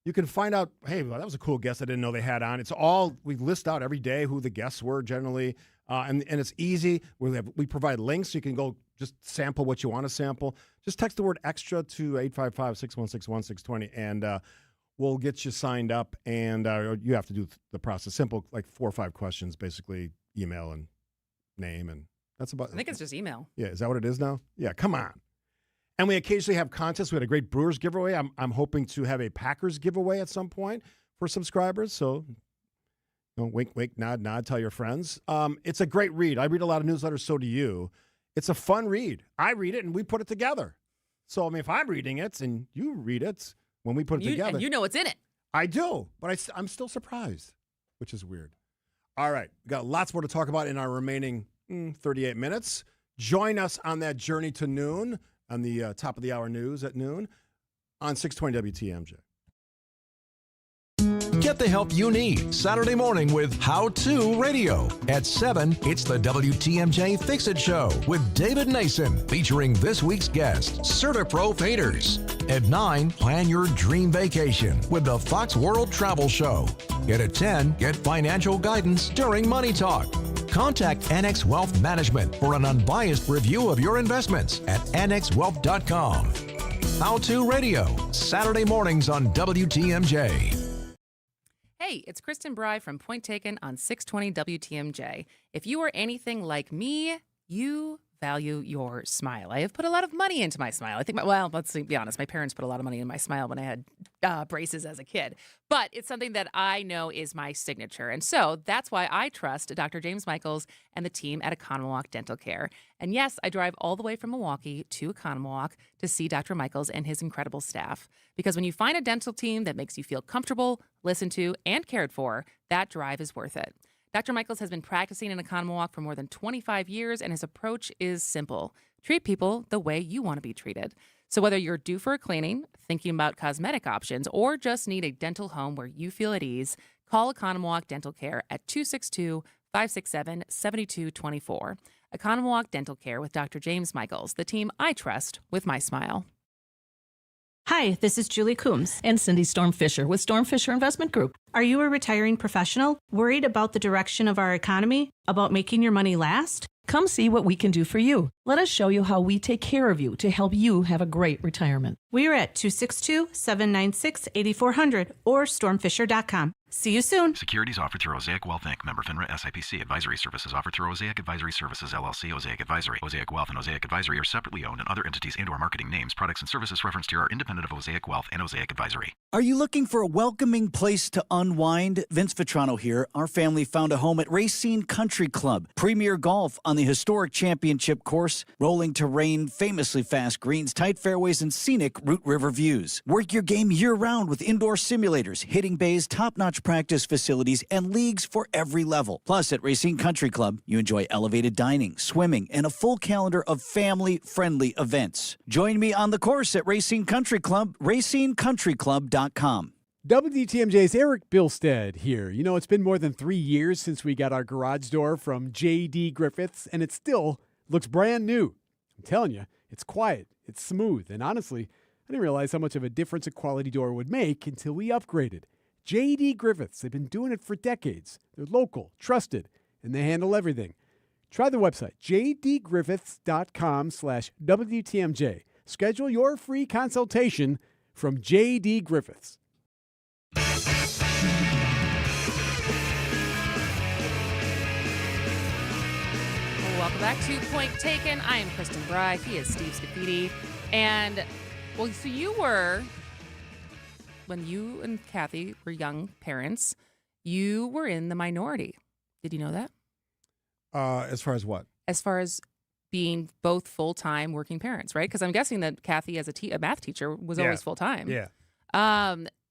S10: You can find out, hey, well, that was a cool guest I didn't know they had on. It's all, we list out every day who the guests were generally, and it's easy. We provide links so you can go just sample what you want to sample. Just text the word extra to 855-616-1620, and we'll get you signed up, and you have to do the process. Simple, like 4 or 5 questions, basically email and name, and that's about it.
S11: I think it's just email.
S10: Yeah, is that what it is now? Yeah, come on. And we occasionally have contests. We had a great Brewers giveaway. I'm hoping to have a Packers giveaway at some point for subscribers. So, wink, wink, nod, nod, tell your friends. It's a great read. I read a lot of newsletters, so do you. It's a fun read. I read it, and we put it together. So, I mean, if I'm reading it and you read it, when we put it together.
S11: And you know what's in it.
S10: I do, but I'm still surprised, which is weird. All right. We got lots more to talk about in our remaining 38 minutes. Join us on that journey to noon on the top of the hour news at noon on 620 WTMJ.
S9: Get the help you need Saturday morning with How To Radio. At 7, it's the WTMJ Fix It Show with David Nason, featuring this week's guest, CertaPro Painters. At 9, plan your dream vacation with the Fox World Travel Show. And at 10, get financial guidance during Money Talk. Contact NX Wealth Management for an unbiased review of your investments at nxwealth.com. How To Radio, Saturday mornings on WTMJ.
S11: Hey, it's Kristen Bry from Point Taken on 620 WTMJ. If you are anything like me, you value your smile. I have put a lot of money into my smile. I think, let's be honest, my parents put a lot of money in my smile when I had braces as a kid. But it's something that I know is my signature. And so that's why I trust Dr. James Michaels and the team at Economawalk Dental Care. And yes, I drive all the way from Milwaukee to Economawalk to see Dr. Michaels and his incredible staff. Because when you find a dental team that makes you feel comfortable, listened to, and cared for, that drive is worth it. Dr. Michaels has been practicing in Economawalk for more than 25 years, and his approach is simple. Treat people the way you want to be treated. So whether you're due for a cleaning, thinking about cosmetic options, or just need a dental home where you feel at ease, call Economawalk Dental Care at 262-567-7224. Economawalk Dental Care with Dr. James Michaels, the team I trust with my smile.
S16: Hi, this is Julie Coombs and Cindy Storm Fisher with Storm Fisher Investment Group. Are you a retiring professional worried about the direction of our economy, about making your money last? Come see what we can do for you. Let us show you how we take care of you to help you have a great retirement. We are at 262-796-8400 or stormfisher.com. See you soon.
S17: Securities offered through Osaic Wealth Inc. Member FINRA SIPC. Advisory services offered through Osaic Advisory Services LLC. Osaic Advisory. Osaic Wealth and Osaic Advisory are separately owned, and other entities and/or marketing names, products, and services referenced here are independent of Osaic Wealth and Osaic Advisory.
S28: Are you looking for a welcoming place to unwind? Vince Vitrano here. Our family found a home at Racine Country Club. Premier golf on the historic championship course, rolling terrain, famously fast greens, tight fairways, and scenic Root River views. Work your game year-round with indoor simulators, hitting bays, top-notch practice facilities, and leagues for every level. Plus, at Racine Country Club, you enjoy elevated dining, swimming, and a full calendar of family-friendly events. Join me on the course at Racine Country Club, racinecountryclub.com.
S18: WTMJ's Eric Bilstead here. You know, it's been more than 3 years since we got our garage door from J.D. Griffiths, and it still looks brand new. I'm telling you, it's quiet, it's smooth, and honestly, I didn't realize how much of a difference a quality door would make until we upgraded. J.D. Griffiths, they've been doing it for decades. They're local, trusted, and they handle everything. Try the website, jdgriffiths.com/WTMJ. Schedule your free consultation from J.D. Griffiths.
S11: Welcome back to Point Taken. I am Kristen Bry. He is Steve Scafidi. And, well, so you were, when you and Kathy were young parents, you were in the minority. Did you know that?
S10: As far as what?
S11: As far as being both full-time working parents, right? Because I'm guessing that Kathy, as a math teacher, was always full-time.
S10: Yeah.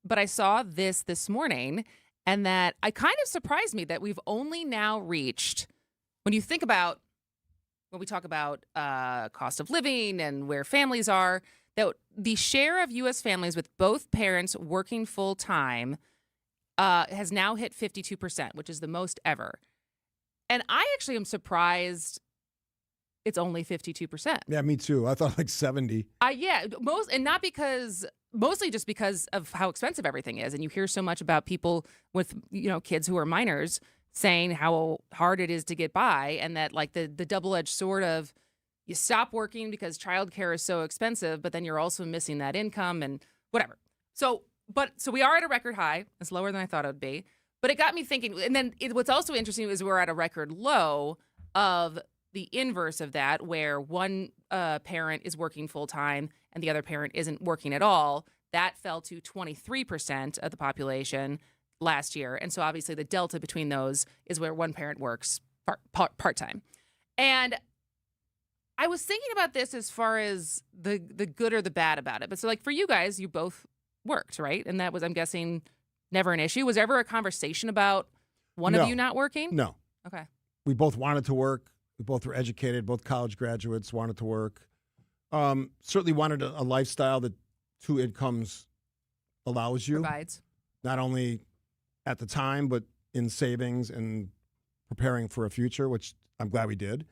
S11: But I saw this morning, and that it kind of surprised me that we've only now reached, when you think about, when we talk about cost of living and where families are, that the share of U.S. families with both parents working full-time has now hit 52%, which is the most ever. And I actually am surprised it's only 52%.
S10: Yeah, me too. I thought like 70.
S11: Yeah, most, and not because mostly just because of how expensive everything is. And you hear so much about people with, kids who are minors saying how hard it is to get by, and that like the double-edged sword of you stop working because childcare is so expensive, but then you're also missing that income and whatever. So we are at a record high. It's lower than I thought it would be. But it got me thinking. And then what's also interesting is we're at a record low of the inverse of that, where one parent is working full-time and the other parent isn't working at all. That fell to 23% of the population last year. And so obviously the delta between those is where one parent works part-time. And I was thinking about this as far as the good or the bad about it. But so like for you guys, you both worked, right? And that was, I'm guessing, never an issue. Was there ever a conversation about one of you not working?
S10: No.
S11: Okay.
S10: We both wanted to work. We both were educated, both college graduates, wanted to work. Certainly wanted a lifestyle that 2 incomes allows you.
S11: Provides.
S10: Not only at the time, but in savings and preparing for a future, which I'm glad we did.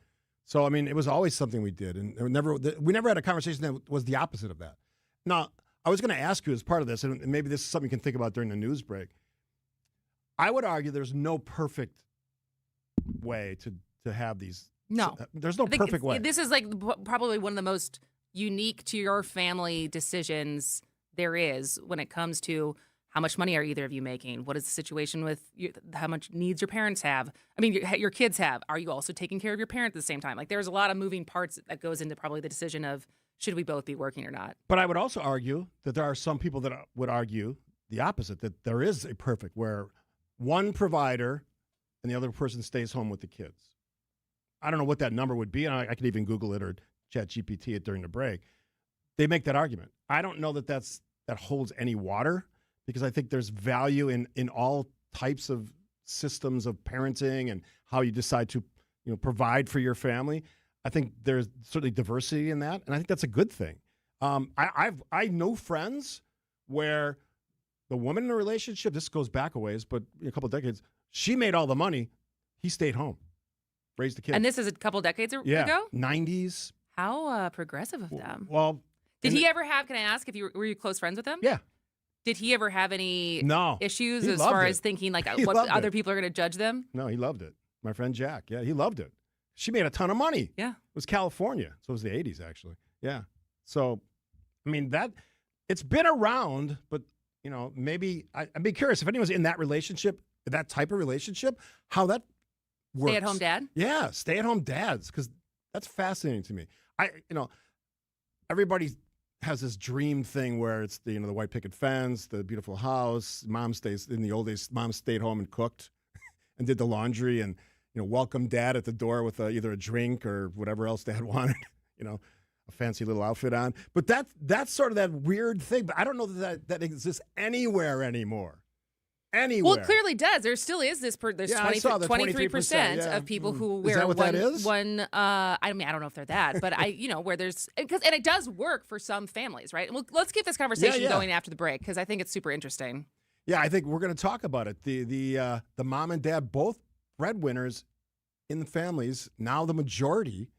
S10: So, I mean, it was always something we did. And we never had a conversation that was the opposite of that. Now, I was going to ask you as part of this, and maybe this is something you can think about during the news break. I would argue there's no perfect way to have these.
S11: No.
S10: There's no perfect way.
S11: This is like probably one of the most unique to your family decisions there is when it comes to how much money are either of you making? What is the situation with how much needs your parents have? I mean, your kids have. Are you also taking care of your parents at the same time? Like there's a lot of moving parts that goes into probably the decision of should we both be working or not?
S10: But I would also argue that there are some people that would argue the opposite, that there is a perfect where one provider and the other person stays home with the kids. I don't know what that number would be, and I could even Google it or ChatGPT it during the break. They make that argument. I don't know that holds any water, because I think there's value in all types of systems of parenting and how you decide to provide for your family. I think there's certainly diversity in that, and I think that's a good thing. I know friends where the woman in the relationship, this goes back a ways, but a couple of decades, she made all the money. He stayed home, raised the kids.
S11: And this is a couple decades ago?
S10: 90s.
S11: How progressive of them.
S10: Well,
S11: did he ever have, can I ask, were you close friends with him?
S10: Yeah.
S11: Did he ever have any issues
S10: He
S11: as
S10: loved
S11: far
S10: it.
S11: as thinking like
S10: He
S11: what
S10: loved
S11: other
S10: it.
S11: people are going to judge them?
S10: No, he loved it. My friend Jack. Yeah, he loved it. She made a ton of money.
S11: Yeah.
S10: It was California. So it was the 80s, actually. Yeah. So, I mean, it's been around, but, maybe I'd be curious if anyone's in that relationship, that type of relationship, how that works.
S11: Stay-at-home dad?
S10: Yeah, stay-at-home dads, because that's fascinating to me. Everybody has this dream thing where it's the white picket fence, the beautiful house. In the old days, mom stayed home and cooked and did the laundry and, welcomed dad at the door with either a drink or whatever else dad wanted, a fancy little outfit on. But that's sort of that weird thing. But I don't know that exists anywhere anymore. Anywhere.
S11: Well, it clearly does. There still is this. There's
S10: I saw the
S11: 23% of people who wear
S10: is that what
S11: one.
S10: That is?
S11: One. I mean, I don't know if they're that, but where there's and it does work for some families, right? Well, let's keep this conversation going after the break because I think it's super interesting.
S10: Yeah, I think we're going to talk about it. The mom and dad, both breadwinners in the families, now the majority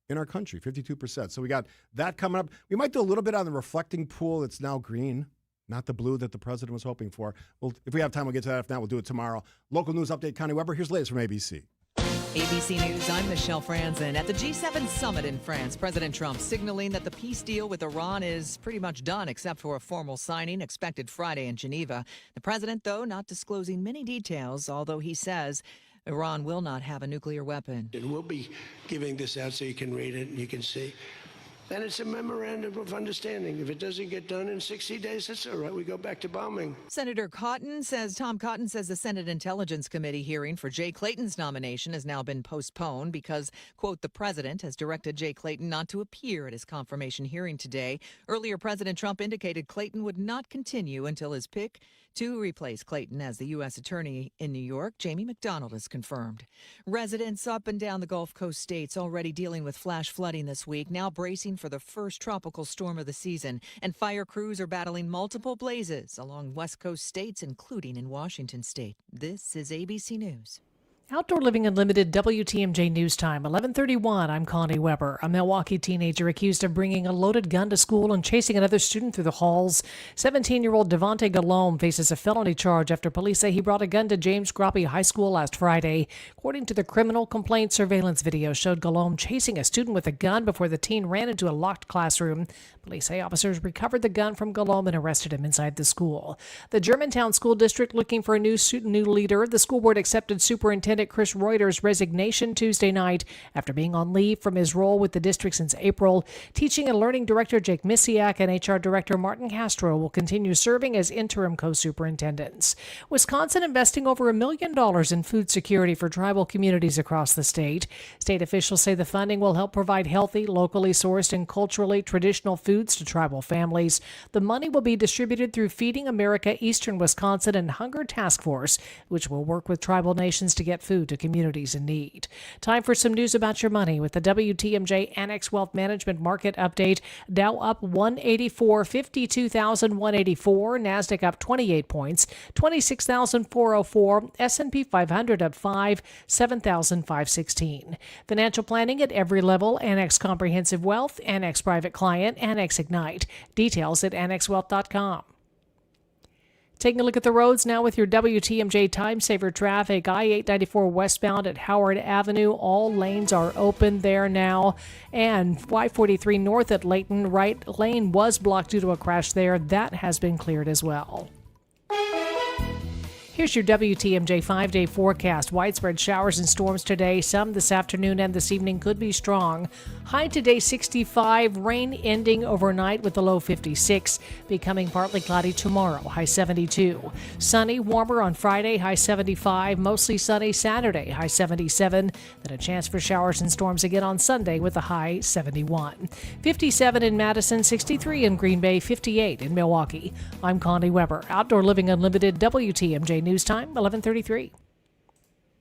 S10: in our country, 52%. So we got that coming up. We might do a little bit on the reflecting pool. It's now green. Not the blue that the president was hoping for. Well, if we have time, we'll get to that. If not, we'll do it tomorrow. Local news update, Connie Weber. Here's the latest from ABC.
S2: ABC News, I'm Michelle Franzen. At the G7 summit in France, President Trump signaling that the peace deal with Iran is pretty much done, except for a formal signing expected Friday in Geneva. The president, though, not disclosing many details, although he says Iran will not have a nuclear weapon.
S3: And we'll be giving this out so you can read it and you can see. And it's a memorandum of understanding. If it doesn't get done in 60 days, that's all right. We go back to bombing.
S2: Tom Cotton says the Senate Intelligence Committee hearing for Jay Clayton's nomination has now been postponed because, quote, the president has directed Jay Clayton not to appear at his confirmation hearing today. Earlier, President Trump indicated Clayton would not continue until his pick to replace Clayton as the U.S. Attorney in New York. Jamie McDonald has confirmed. Residents up and down the Gulf Coast states already dealing with flash flooding this week, now bracing for the first tropical storm of the season. And fire crews are battling multiple blazes along West Coast states, including in Washington state. This is ABC News.
S1: Outdoor Living Unlimited WTMJ News Time, 11:31. I'm Connie Weber. A Milwaukee teenager accused of bringing a loaded gun to school and chasing another student through the halls. 17-year-old Devontae Galome faces a felony charge after police say he brought a gun to James Groppe High School last Friday. According to the criminal complaint, surveillance video showed Galome chasing a student with a gun before the teen ran into a locked classroom. Police say officers recovered the gun from Galome and arrested him inside the school. The Germantown School District looking for a new leader. The school board accepted Superintendent Chris Reuter's resignation Tuesday night after being on leave from his role with the district since April. Teaching and Learning Director Jake Misiak and HR Director Martin Castro will continue serving as interim co-superintendents. Wisconsin investing over $1 million in food security for tribal communities across the state. State officials say the funding will help provide healthy, locally sourced, and culturally traditional foods to tribal families. The money will be distributed through Feeding America Eastern Wisconsin and Hunger Task Force, which will work with tribal nations to get food to communities in need. Time for some news about your money with the WTMJ Annex Wealth Management Market Update. Dow up 184, 52,184. NASDAQ up 28 points, 26,404. S&P 500 up 5, 7,516. Financial planning at every level. Annex Comprehensive Wealth, Annex Private Client, Annex Ignite. Details at annexwealth.com. Taking a look at the roads now with your WTMJ Time Saver traffic. I-894 westbound at Howard Avenue. All lanes are open there now. And Y-43 north at Layton. Right lane was blocked due to a crash there. That has been cleared as well. Here's your WTMJ 5-day forecast. Widespread showers and storms today. Some this afternoon and this evening could be strong. High today 65. Rain ending overnight with a low 56. Becoming partly cloudy tomorrow. High 72. Sunny, warmer on Friday. High 75. Mostly sunny Saturday. High 77. Then a chance for showers and storms again on Sunday with a high 71. 57 in Madison. 63 in Green Bay. 58 in Milwaukee. I'm Connie Weber. Outdoor Living Unlimited WTMJ News Time, 11:33.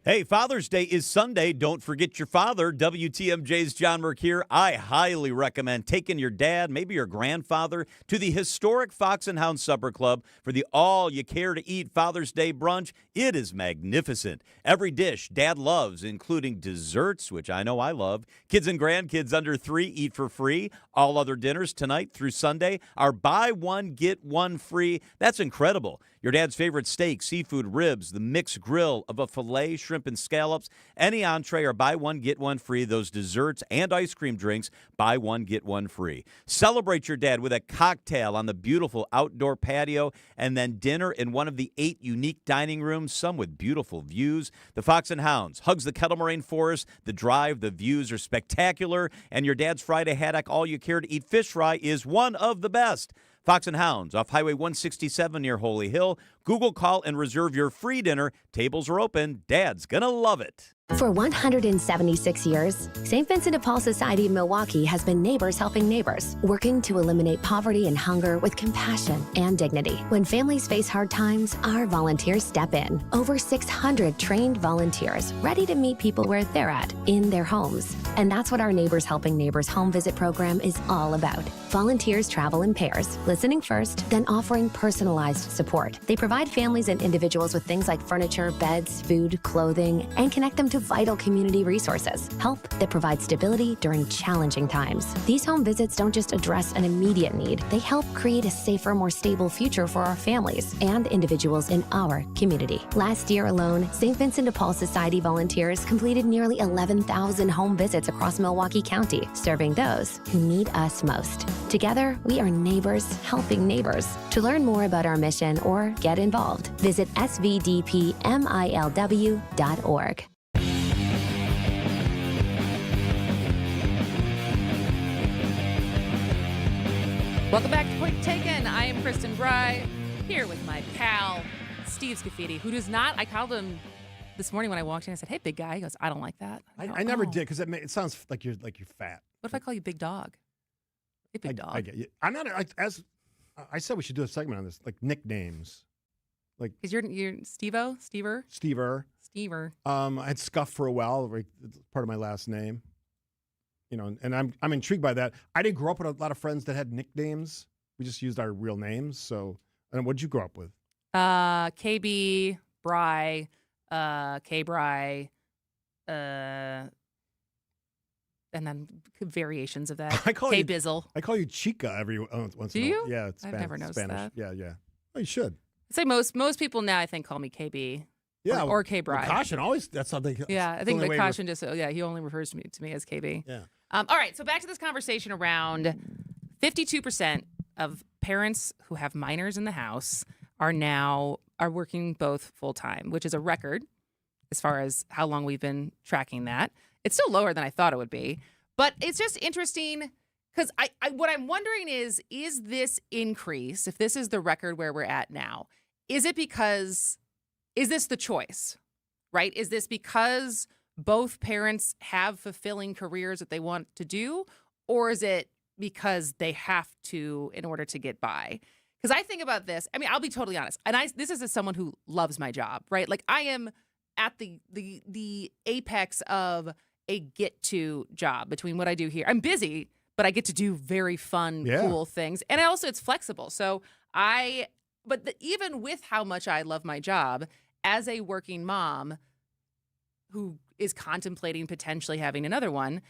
S12: Hey, Father's Day is Sunday. Don't forget your father. WTMJ's John Mercure. I highly recommend taking your dad, maybe your grandfather, to the historic Fox and Hound Supper Club for the all-you-care-to-eat Father's Day brunch. It is magnificent. Every dish Dad loves, including desserts, which I know I love. Kids and grandkids under 3 eat for free. All other dinners tonight through Sunday are buy one, get one free. That's incredible. Your dad's favorite steak, seafood, ribs, the mixed grill of a filet, shrimp, and scallops. Any entree are buy one, get one free. Those desserts and ice cream drinks, buy one, get one free. Celebrate your dad with a cocktail on the beautiful outdoor patio and then dinner in one of the 8 unique dining rooms, some with beautiful views. The Fox and Hounds hugs the Kettle Moraine Forest. The drive, the views are spectacular. And your dad's Friday haddock, all you care to eat fish fry, is one of the best. Fox and Hounds off Highway 167 near Holy Hill. Google, call, and reserve your free dinner. Tables are open. Dad's gonna love it.
S5: For 176 years, St. Vincent de Paul Society of Milwaukee has been neighbors helping neighbors, working to eliminate poverty and hunger with compassion and dignity. When families face hard times, our volunteers step in. Over 600 trained volunteers ready to meet people where they're at, in their homes. And that's what our Neighbors Helping Neighbors home visit program is all about. Volunteers travel in pairs, listening first, then offering personalized support. They provide families and individuals with things like furniture, beds, food, clothing, and connect them to vital community resources. Help that provides stability during challenging times. These home visits don't just address an immediate need, they help create a safer, more stable future for our families and individuals in our community. Last year alone, St. Vincent de Paul Society volunteers completed nearly 11,000 home visits across Milwaukee County, serving those who need us most. Together, we are neighbors helping neighbors. To learn more about our mission or get involved, visit svdpmilw.org.
S11: Welcome back to Point Taken. I am Kristen Bry, here with my pal, Steve Scafidi, who does not, I called him this morning when I walked in. I said, hey, big guy. He goes, I don't like that.
S10: I never did because it sounds like you're fat.
S11: What if I call you big dog? Hey, big dog.
S10: I get you. I'm not, as I said, we should do a segment on this, like nicknames. Like,
S11: because you're Steve-O? Stever?
S10: Stever. I had Scuff for a while, right, part of my last name. You know, and I'm intrigued by that. I didn't grow up with a lot of friends that had nicknames. We just used our real names. So, and what did you grow up with?
S11: KB, Bry, K Bry, and then variations of that.
S10: I call you
S11: K-Bizzle.
S10: I call you Chica every once in a
S11: Do you?
S10: while. Yeah, it's
S11: I've never noticed
S10: Spanish.
S11: that.
S10: Yeah, yeah. Well, you should.
S11: I'd say most people now, I think, call me KB.
S10: Yeah,
S11: or K-Bride.
S10: Caution always. That's how they.
S11: Yeah, I
S10: it's
S11: think
S10: the only
S11: the
S10: way
S11: Caution just he only refers to me as KB.
S10: Yeah.
S11: All right, so back to this conversation around 52% of parents who have minors in the house are working both full time, which is a record as far as how long we've been tracking that. It's still lower than I thought it would be, but it's just interesting because what I'm wondering is this increase, if this is the record where we're at now, is this the choice, right? Is this because both parents have fulfilling careers that they want to do, or is it because they have to in order to get by? Because I think about this. I mean, I'll be totally honest. And this is as someone who loves my job, right? Like I am at the apex of a get-to job between what I do here. I'm busy, but I get to do very fun, cool things. And also it's flexible. So even with how much I love my job, as a working mom who is contemplating potentially having another one,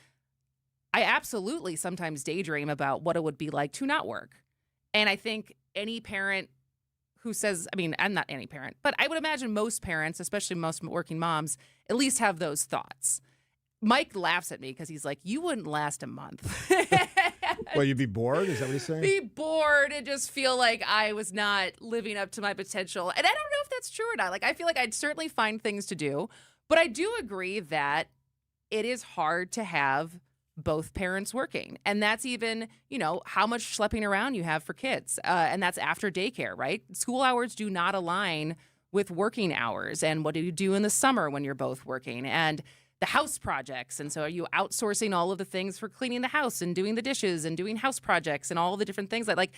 S11: I absolutely sometimes daydream about what it would be like to not work. And I think any parent who says, I mean, I'm not any parent, but I would imagine most parents, especially most working moms, at least have those thoughts. Mike laughs at me because he's like, you wouldn't last a month.
S10: Well, you'd be bored? Is that what he's saying?
S11: Be bored and just feel like I was not living up to my potential. And I don't know if that's true or not. Like, I feel like I'd certainly find things to do. But I do agree that it is hard to have both parents working. And that's even, how much schlepping around you have for kids. And that's after daycare, right? School hours do not align with working hours. And what do you do in the summer when you're both working? And the house projects. And so are you outsourcing all of the things for cleaning the house and doing the dishes and doing house projects and all the different things I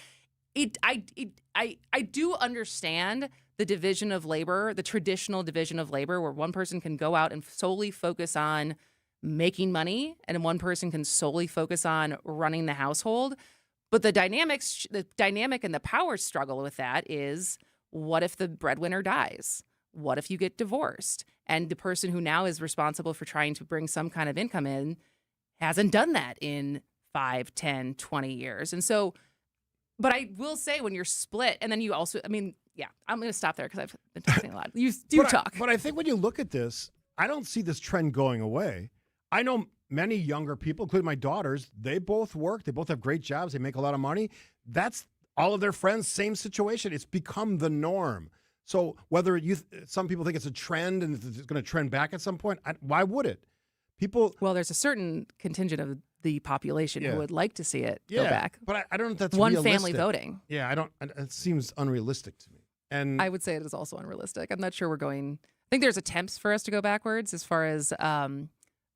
S11: do understand the division of labor, the traditional division of labor, where one person can go out and solely focus on making money and one person can solely focus on running the household. But the dynamic and the power struggle with that is, what if the breadwinner dies? What if you get divorced? And the person who now is responsible for trying to bring some kind of income in hasn't done that in 5, 10, 20 years. And so, but I will say when you're split, and then you also, I'm going to stop there because I've been talking a lot. You talk.
S10: But I think when you look at this, I don't see this trend going away. I know many younger people, including my daughters, they both work. They both have great jobs. They make a lot of money. That's all of their friends, same situation. It's become the norm. So whether some people think it's a trend and it's going to trend back at some point, why would it?
S11: Well, there's a certain contingent of the population who would like to see it go back.
S10: But I don't know if that's
S11: one
S10: realistic.
S11: family voting.
S10: Yeah, I don't. It seems unrealistic to me. And
S11: I would say it is also unrealistic. I'm not sure we're going. I think there's attempts for us to go backwards as far as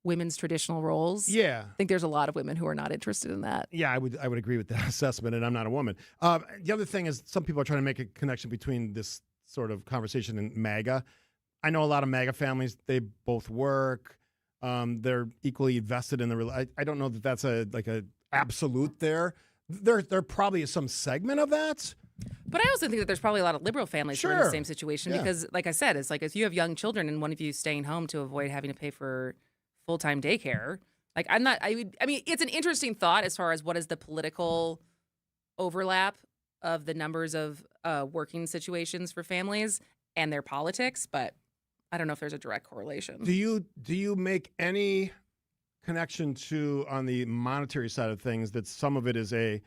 S11: women's traditional roles.
S10: Yeah,
S11: I think there's a lot of women who are not interested in that.
S10: Yeah, I would agree with that assessment. And I'm not a woman. The other thing is, some people are trying to make a connection between this sort of conversation and MAGA. I know a lot of MAGA families. They both work. They're equally vested in the. I don't know that that's a absolute there. There probably is some segment of that.
S11: But I also think that there's probably a lot of liberal families who are in the same situation because, like I said, it's like if you have young children and one of you staying home to avoid having to pay for full-time daycare. Like it's an interesting thought as far as what is the political overlap of the numbers of working situations for families and their politics, but I don't know if there's a direct correlation.
S10: Do you make any connection to, on the monetary side of things, that some of it is a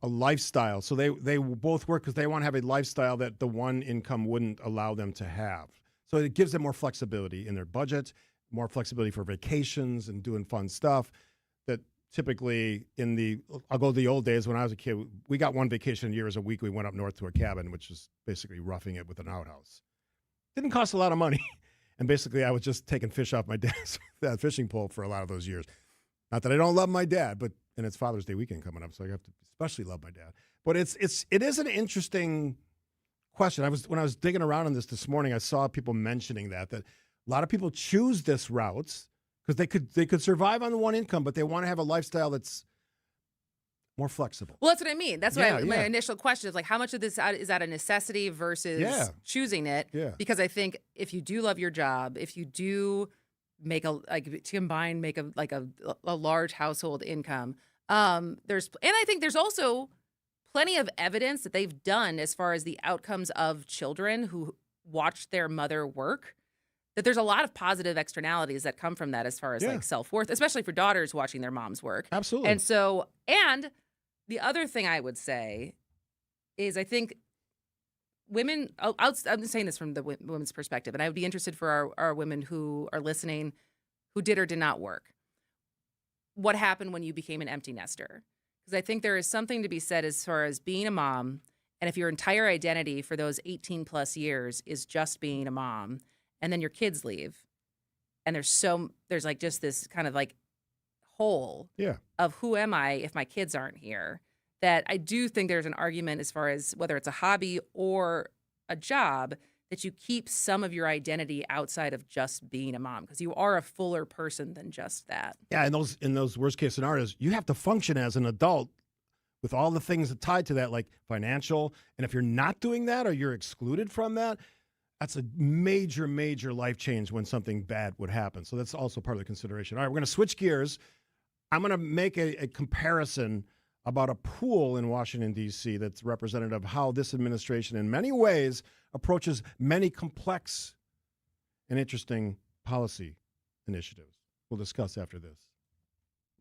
S10: lifestyle? So they both work because they want to have a lifestyle that the one income wouldn't allow them to have. So it gives them more flexibility in their budget, more flexibility for vacations and doing fun stuff that typically I'll go to the old days when I was a kid, we got one vacation a year as a week. We went up north to a cabin, which is basically roughing it with an outhouse. Didn't cost a lot of money. And basically I was just taking fish off my dad's fishing pole for a lot of those years. Not that I don't love my dad, and it's Father's Day weekend coming up, so I have to especially love my dad. But it is an interesting question. When I was digging around on this morning, I saw people mentioning that a lot of people choose this route because they could survive on the one income, but they want to have a lifestyle that's more flexible.
S11: Well, that's what I mean. That's what my initial question is, like, how much of this is that a necessity versus choosing it?
S10: Yeah.
S11: Because I think if you do love your job, if you do make a large household income. And I think there's also plenty of evidence that they've done as far as the outcomes of children who watched their mother work, that there's a lot of positive externalities that come from that as far as like self-worth, especially for daughters watching their moms work.
S10: Absolutely.
S11: And the other thing I would say is I think women, I'm saying this from the women's perspective, and I would be interested for our women who are listening who did or did not work. What happened when you became an empty nester? Because I think there is something to be said as far as being a mom, and if your entire identity for those 18 plus years is just being a mom, and then your kids leave, and there's like just this kind of like hole of who am I if my kids aren't here, that I do think there's an argument as far as whether it's a hobby or a job that you keep some of your identity outside of just being a mom, because you are a fuller person than just that.
S10: Yeah, in those worst case scenarios, you have to function as an adult with all the things that tied to that, like financial. And if you're not doing that or you're excluded from that, that's a major, major life change when something bad would happen. So that's also part of the consideration. All right, we're going to switch gears. I'm going to make a comparison about a pool in Washington, D.C. that's representative of how this administration in many ways approaches many complex and interesting policy initiatives. We'll discuss after this.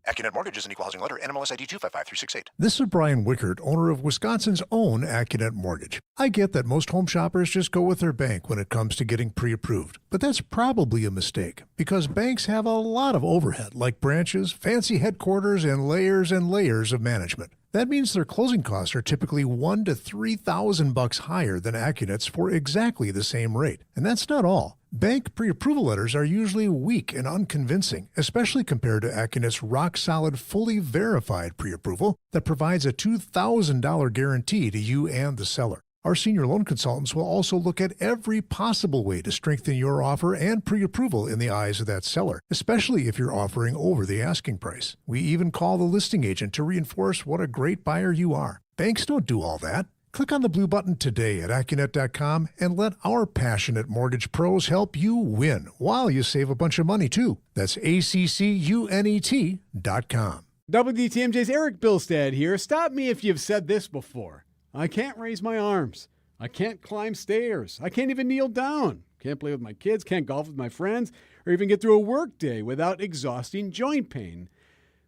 S17: AccuNet Mortgage is an equal housing lender. NMLS ID 255368.
S19: This is Brian Wickert, owner of Wisconsin's own AccuNet Mortgage. I get that most home shoppers just go with their bank when it comes to getting pre-approved, but that's probably a mistake because banks have a lot of overhead like branches, fancy headquarters, and layers of management. That means their closing costs are typically $1,000 to $3,000 higher than AccuNet's for exactly the same rate. And that's not all. Bank pre-approval letters are usually weak and unconvincing, especially compared to AccuNet's rock-solid, fully verified pre-approval that provides a $2,000 guarantee to you and the seller. Our senior loan consultants will also look at every possible way to strengthen your offer and pre-approval in the eyes of that seller, especially if you're offering over the asking price. We even call the listing agent to reinforce what a great buyer you are. Banks don't do all that. Click on the blue button today at AccuNet.com and let our passionate mortgage pros help you win while you save a bunch of money, too. That's ACCUNET.com.
S18: WTMJ's Eric Bilstead here. Stop me if you've said this before. I can't raise my arms. I can't climb stairs. I can't even kneel down. Can't play with my kids, can't golf with my friends, or even get through a work day without exhausting joint pain.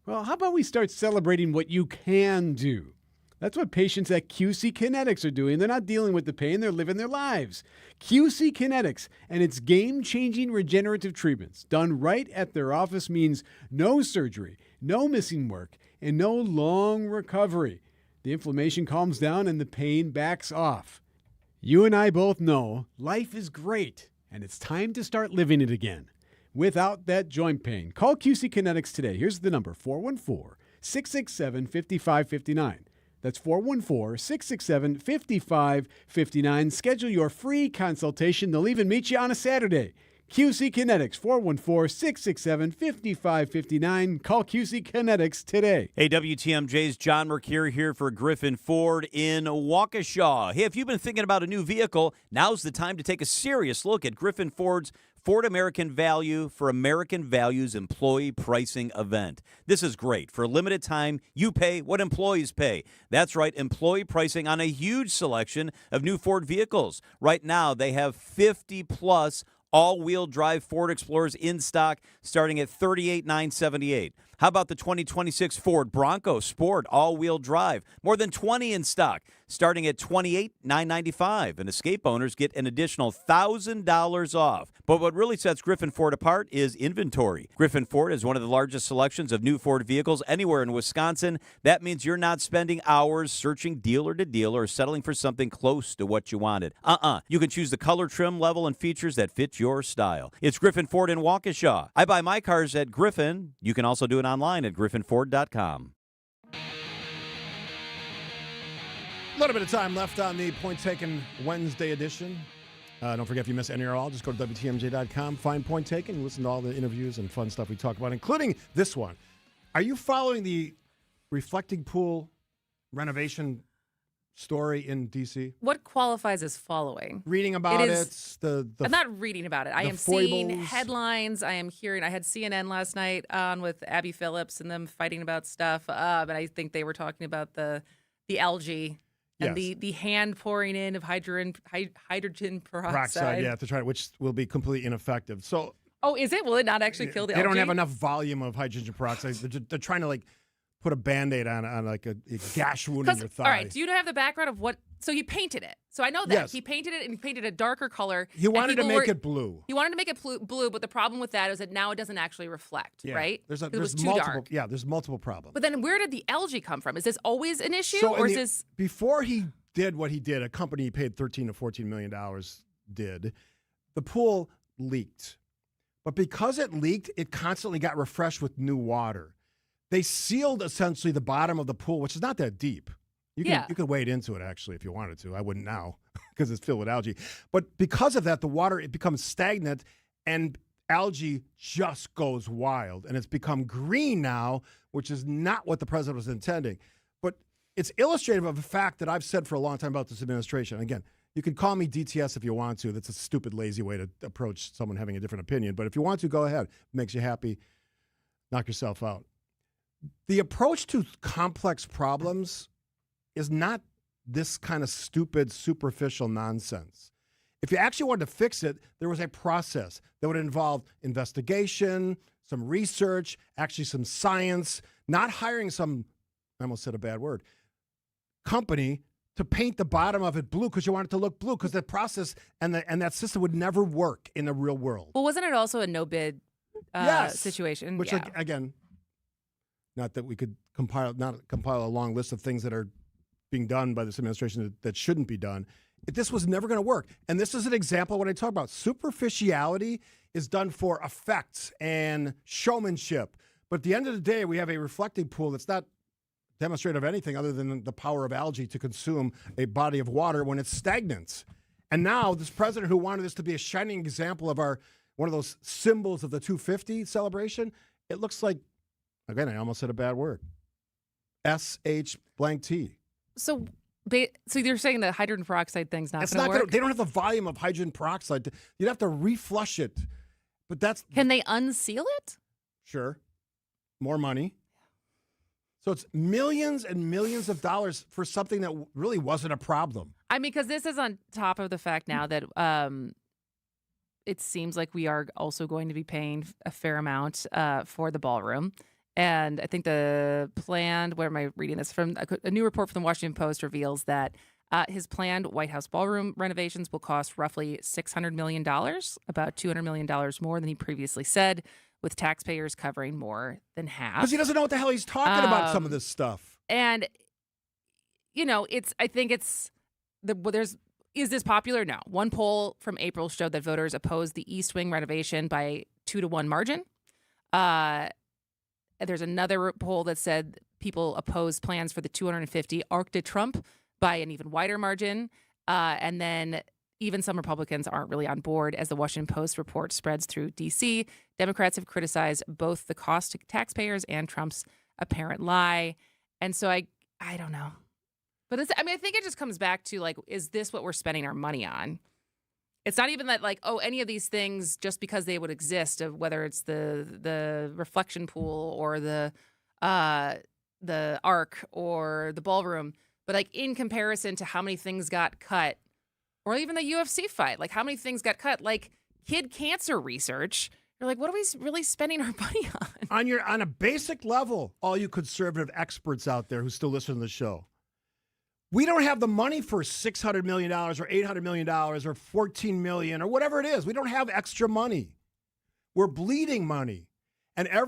S18: Well, how about we start celebrating what you can do? That's what patients at QC Kinetics are doing. They're not dealing with the pain, they're living their lives. QC Kinetics and its game-changing regenerative treatments done right at their office means no surgery, no missing work, and no long recovery. The inflammation calms down and the pain backs off. You and I both know life is great, and it's time to start living it again without that joint pain. Call QC Kinetics today. Here's the number, 414-667-5559. That's 414-667-5559. Schedule your free consultation. They'll even meet you on a Saturday. QC Kinetics, 414-667-5559. Call QC Kinetics today.
S12: Hey, WTMJ's John Mercure here for Griffin Ford in Waukesha. Hey, if you've been thinking about a new vehicle, now's the time to take a serious look at Griffin Ford's Ford American Value for American Values employee pricing event. This is great. For a limited time, you pay what employees pay. That's right, employee pricing on a huge selection of new Ford vehicles. Right now, they have 50-plus all-wheel drive Ford Explorers in stock starting at $38,978. How about the 2026 Ford Bronco Sport all-wheel drive? More than 20 in stock starting at $28,995. And Escape owners get an additional $1,000 off. But what really sets Griffin Ford apart is inventory. Griffin Ford is one of the largest selections of new Ford vehicles anywhere in Wisconsin. That means you're not spending hours searching dealer to dealer or settling for something close to what you wanted. You can choose the color, trim, level, and features that fit your style. It's Griffin Ford in Waukesha. I buy my cars at Griffin. You can also do it online at griffinford.com.
S10: A little bit of time left on the Point Taken Wednesday edition. Don't forget, if you miss any or all, just go to WTMJ.com, find Point Taken, listen to all the interviews and fun stuff we talk about, including this one. Are you following the reflecting pool renovation story in D.C.?
S11: What qualifies as following?
S10: Reading about
S11: I'm not reading about it. I
S10: the
S11: am seeing
S10: foibles.
S11: headlines. I am hearing. I had CNN last night on with Abby Phillips and them fighting about stuff. But I think they were talking about the algae and
S10: Yes.
S11: the hand pouring in of hydrogen peroxide.
S10: Yeah, to try which will be completely ineffective. So
S11: Oh, is it? Will it not actually kill the
S10: they
S11: algae?
S10: don't have enough volume of hydrogen peroxide. They're trying to like put a Band-Aid on like a gash wound in your thigh.
S11: All right, do you have the background of what? So he painted it. So I know that.
S10: Yes.
S11: He painted it and he painted a darker color.
S10: He
S11: and
S10: wanted to
S11: people
S10: make
S11: were-
S10: it blue.
S11: He wanted to make it blue, but the problem with that is that now it doesn't actually reflect,
S10: Yeah.
S11: right?
S10: There's
S11: 'Cause it was too
S10: multiple.
S11: dark.
S10: Yeah, there's multiple problems.
S11: But then where did the algae come from? Is this always an issue,
S10: So
S11: or
S10: in
S11: is
S10: the-
S11: this?
S10: before he did what he did, a company he paid $13 to $14 million did. The pool leaked, but because it leaked, it constantly got refreshed with new water. They sealed essentially the bottom of the pool, which is not that deep. You could wade into it actually if you wanted to. I wouldn't now because it's filled with algae. But because of that, the water it becomes stagnant and algae just goes wild, and it's become green now, which is not what the president was intending. But it's illustrative of a fact that I've said for a long time about this administration. Again, you can call me DTS if you want to. That's a stupid, lazy way to approach someone having a different opinion. But if you want to, go ahead. It makes you happy. Knock yourself out. The approach to complex problems is not this kind of stupid, superficial nonsense. If you actually wanted to fix it, there was a process that would involve investigation, some research, actually some science, not hiring some, I almost said a bad word, company to paint the bottom of it blue because you want it to look blue because that process and that system would never work in the real world.
S11: Well, wasn't it also a no bid
S10: Yes.
S11: situation?
S10: Which,
S11: Yeah.
S10: again, not that we could compile a long list of things that are being done by this administration that shouldn't be done. This was never going to work. And this is an example of what I talk about. Superficiality is done for effects and showmanship. But at the end of the day, we have a reflecting pool that's not demonstrative of anything other than the power of algae to consume a body of water when it's stagnant. And now this president who wanted this to be a shining example of one of those symbols of the 250 celebration, it looks like, again, I almost said a bad word, SH blank T.
S11: So you're saying the hydrogen peroxide thing's not
S10: It's
S11: going
S10: not
S11: to work?
S10: They don't have the volume of hydrogen peroxide. You'd have to reflush it. But that's
S11: Can they unseal it?
S10: sure more money. So it's millions and millions of dollars for something that really wasn't a problem.
S11: I mean, because this is on top of the fact now that it seems like we are also going to be paying a fair amount for the ballroom. And I think the planned, where am I reading this from? A new report from the Washington Post reveals that his planned White House ballroom renovations will cost roughly $600 million, about $200 million more than he previously said, with taxpayers covering more than half.
S10: Because he doesn't know what the hell he's talking about some of this stuff.
S11: And, I think it's, is this popular? No. One poll from April showed that voters opposed the East Wing renovation by 2-1 margin. There's another poll that said people opposed plans for the 250 Arc de Trump by an even wider margin. And then even some Republicans aren't really on board. As the Washington Post report spreads through D.C., Democrats have criticized both the cost to taxpayers and Trump's apparent lie. And so I don't know. But I think it just comes back to, like, is this what we're spending our money on? It's not even that, like, any of these things, just because they would exist, of whether it's the reflection pool or the arc or the ballroom, but, like, in comparison to how many things got cut, or even the UFC fight, like, how many things got cut, like kid cancer research. You're like, what are we really spending our money on?
S10: On a basic level, all you conservative experts out there who still listen to the show, we don't have the money for $600 million or $800 million or $14 million or whatever it is. We don't have extra money. We're bleeding money. And I'm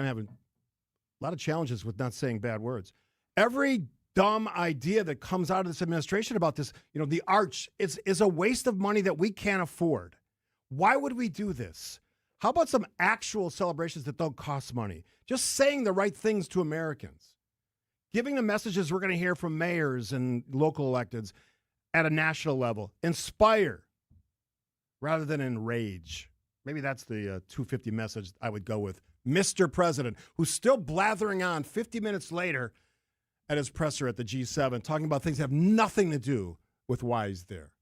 S10: having a lot of challenges with not saying bad words. Every dumb idea that comes out of this administration about this, the arch is a waste of money that we can't afford. Why would we do this? How about some actual celebrations that don't cost money? Just saying the right things to Americans. Giving the messages we're going to hear from mayors and local electeds at a national level. Inspire rather than enrage. Maybe that's the 250 message I would go with. Mr. President, who's still blathering on 50 minutes later at his presser at the G7 talking about things that have nothing to do with why he's there.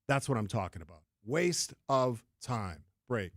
S10: That's what I'm talking about. Waste of time. Break.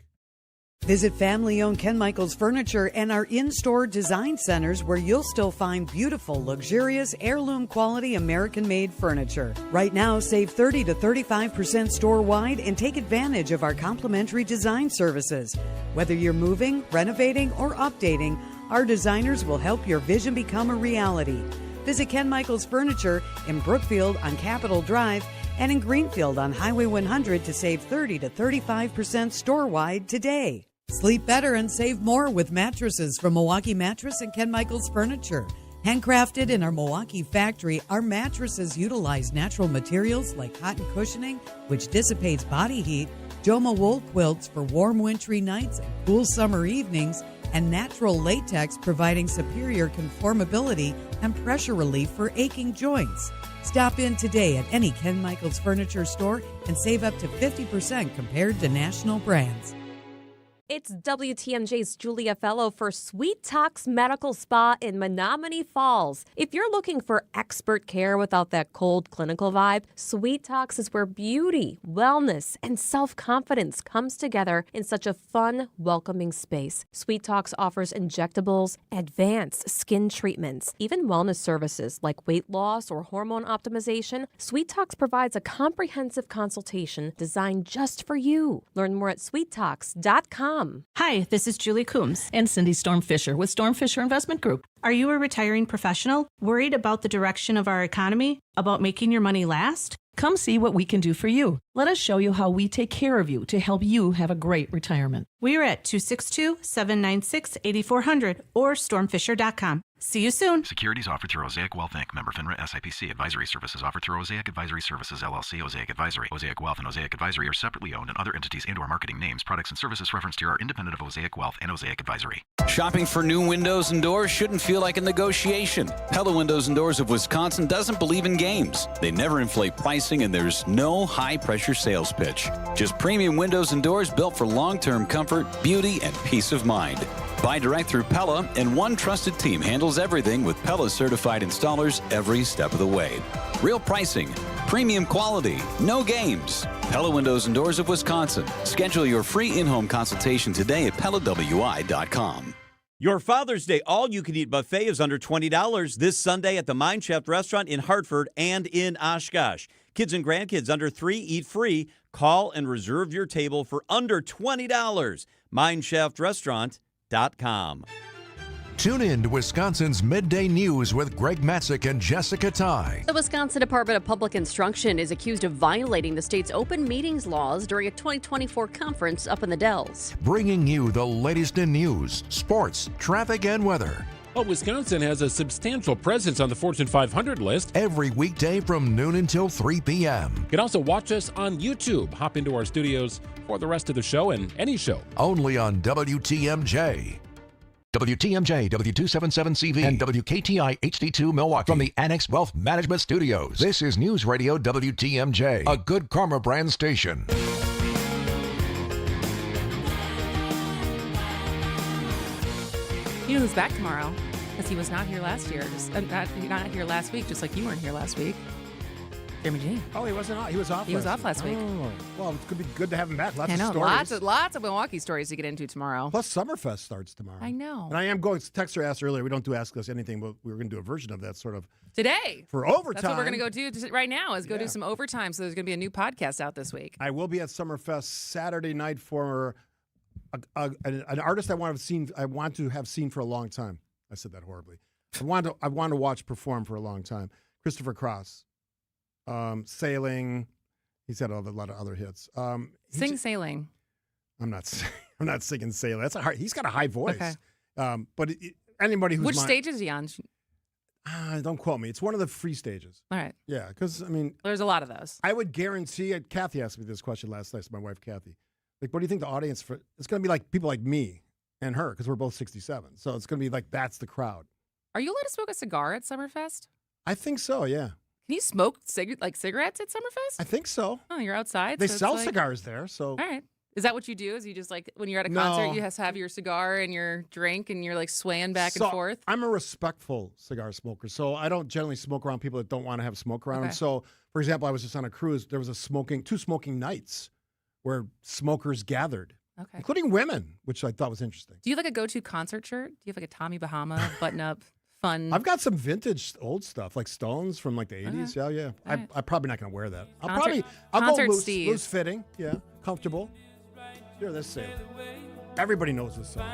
S20: Visit family-owned Ken Michaels Furniture and our in-store design centers where you'll still find beautiful, luxurious, heirloom-quality American-made furniture. Right now, save 30 to 35% store-wide and take advantage of our complimentary design services. Whether you're moving, renovating, or updating, our designers will help your vision become a reality. Visit Ken Michaels Furniture in Brookfield on Capitol Drive and in Greenfield on Highway 100 to save 30 to 35% store-wide today. Sleep better and save more with mattresses from Milwaukee Mattress and Ken Michaels Furniture. Handcrafted in our Milwaukee factory, our mattresses utilize natural materials like cotton cushioning, which dissipates body heat, Joma wool quilts for warm wintry nights and cool summer evenings, and natural latex providing superior conformability and pressure relief for aching joints. Stop in today at any Ken Michaels Furniture store and save up to 50% compared to national brands.
S21: It's WTMJ's Julia Fellow for Sweet Talks Medical Spa in Menominee Falls. If you're looking for expert care without that cold clinical vibe, Sweet Talks is where beauty, wellness, and self-confidence comes together in such a fun, welcoming space. Sweet Talks offers injectables, advanced skin treatments, even wellness services like weight loss or hormone optimization. Sweet Talks provides a comprehensive consultation designed just for you. Learn more at sweettalks.com.
S16: Hi, this is Julie Coombs and Cindy Storm Fisher with Storm Fisher Investment Group. Are you a retiring professional worried about the direction of our economy, about making your money last? Come see what we can do for you. Let us show you how we take care of you to help you have a great retirement. We are at 262-796-8400 or stormfisher.com. See you soon.
S17: Securities offered through Osaic Wealth Inc. Member FINRA SIPC. Advisory services offered through Osaic Advisory Services LLC. Osaic Advisory. Osaic Wealth and Osaic Advisory are separately owned, and other entities and/or marketing names, products, and services referenced here are independent of Osaic Wealth and Osaic Advisory.
S4: Shopping for new windows and doors shouldn't feel like a negotiation. Pella Windows and Doors of Wisconsin doesn't believe in games. They never inflate pricing, and there's no high-pressure sales pitch. Just premium windows and doors built for long-term comfort, beauty, and peace of mind. Buy direct through Pella, and one trusted team handles everything with Pella certified installers every step of the way. Real pricing, premium quality, no games. Pella Windows and Doors of Wisconsin. Schedule your free in-home consultation today at PellaWI.com.
S12: Your Father's Day all-you-can-eat buffet is under $20 this Sunday at the Mine Shaft Restaurant in Hartford and in Oshkosh. Kids and grandkids under 3 eat free. Call and reserve your table for under $20. MineShaftRestaurant.com.
S9: Tune in to Wisconsin's Midday News with Greg Matzik and Jessica Ty.
S22: The Wisconsin Department of Public Instruction is accused of violating the state's open meetings laws during a 2024 conference up in the Dells.
S9: Bringing you the latest in news, sports, traffic, and weather.
S23: Well, Wisconsin has a substantial presence on the Fortune 500 list.
S9: Every weekday from noon until 3 p.m.
S23: You can also watch us on YouTube. Hop into our studios for the rest of the show and any show.
S9: Only on WTMJ. WTMJ, W277CV, and WKTI HD2 Milwaukee. From the Annex Wealth Management Studios. This is News Radio WTMJ, a Good Karma brand station.
S11: You know who's back tomorrow? Because he was not here last year. Not here last week, just like you weren't here last week. Jeremy G.
S10: Oh, he wasn't off. He was off.
S11: He was off last week.
S10: Oh, well, it could be good to have him back. Lots
S11: I know,
S10: of stories.
S11: lots of Milwaukee stories to get into tomorrow.
S10: Plus, Summerfest starts tomorrow.
S11: I know.
S10: And I am going. Texter asked earlier. We don't do Ask Us Anything, but we were going to do a version of that sort of
S11: today
S10: for overtime.
S11: That's what we're going to go do right now. Is go do some overtime. So there's going to be a new podcast out this week.
S10: I will be at Summerfest Saturday night for an artist I want to have seen for a long time. I said that horribly. I want to watch perform for a long time. Christopher Cross. Sailing. He's had a lot of other hits.
S11: Sing Sailing.
S10: I'm not singing Sailing. That's he's got a high voice.
S11: Okay.
S10: But anybody who's
S11: which stage is he on?
S10: Don't quote me. It's one of the free stages.
S11: All right.
S10: Yeah, because I mean,
S11: there's a lot of those.
S10: I would guarantee. Kathy asked me this question last night. My wife Kathy, like, what do you think the audience for? It's going to be like people like me and her because we're both 67. So it's going to be like that's the crowd.
S11: Are you allowed to smoke a cigar at Summerfest?
S10: I think so. Yeah.
S11: Can you smoke cigarettes at Summerfest?
S10: I think so.
S11: Oh, you're outside.
S10: They
S11: so
S10: sell cigars there, so
S11: all right. Is that what you do? Is you just like when you're at a concert, you have to have your cigar and your drink and you're like swaying back and forth?
S10: I'm a respectful cigar smoker, so I don't generally smoke around people that don't want to have smoke around.
S11: Okay.
S10: So, for example, I was just on a cruise. There was two smoking nights where smokers gathered, including women, which I thought was interesting.
S11: Do you have like a go-to concert shirt? Do you have like a Tommy Bahama button-up fun?
S10: I've got some vintage old stuff, like Stones from like the 80s.
S11: Okay.
S10: Yeah.
S11: All right.
S10: I'm probably not going to wear that. I'll
S11: Concert
S10: go loose,
S11: Steve.
S10: loose fitting. Yeah, comfortable. Here, let's see. Everybody knows this song.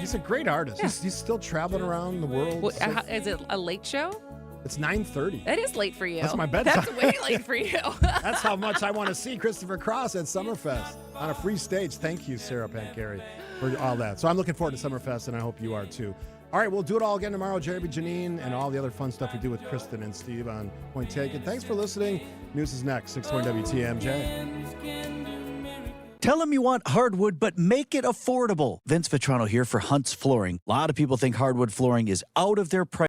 S10: He's a great artist.
S11: Yeah.
S10: He's still traveling around the world.
S11: Well, is it a late show?
S10: It's 9:30.
S11: That is late for you.
S10: That's my bedtime.
S11: That's way late for you.
S10: That's how much I want to see Christopher Cross at Summerfest on a free stage. Thank you, Sarah Pancari, for all that. So I'm looking forward to Summerfest, and I hope you are too. All right, we'll do it all again tomorrow. Jeremy, Janine, and all the other fun stuff we do with Kristen and Steve on Point Taken. Thanks for listening. News is next, 620 WTMJ.
S28: Tell them you want hardwood, but make it affordable. Vince Vitrano here for Hunt's Flooring. A lot of people think hardwood flooring is out of their price.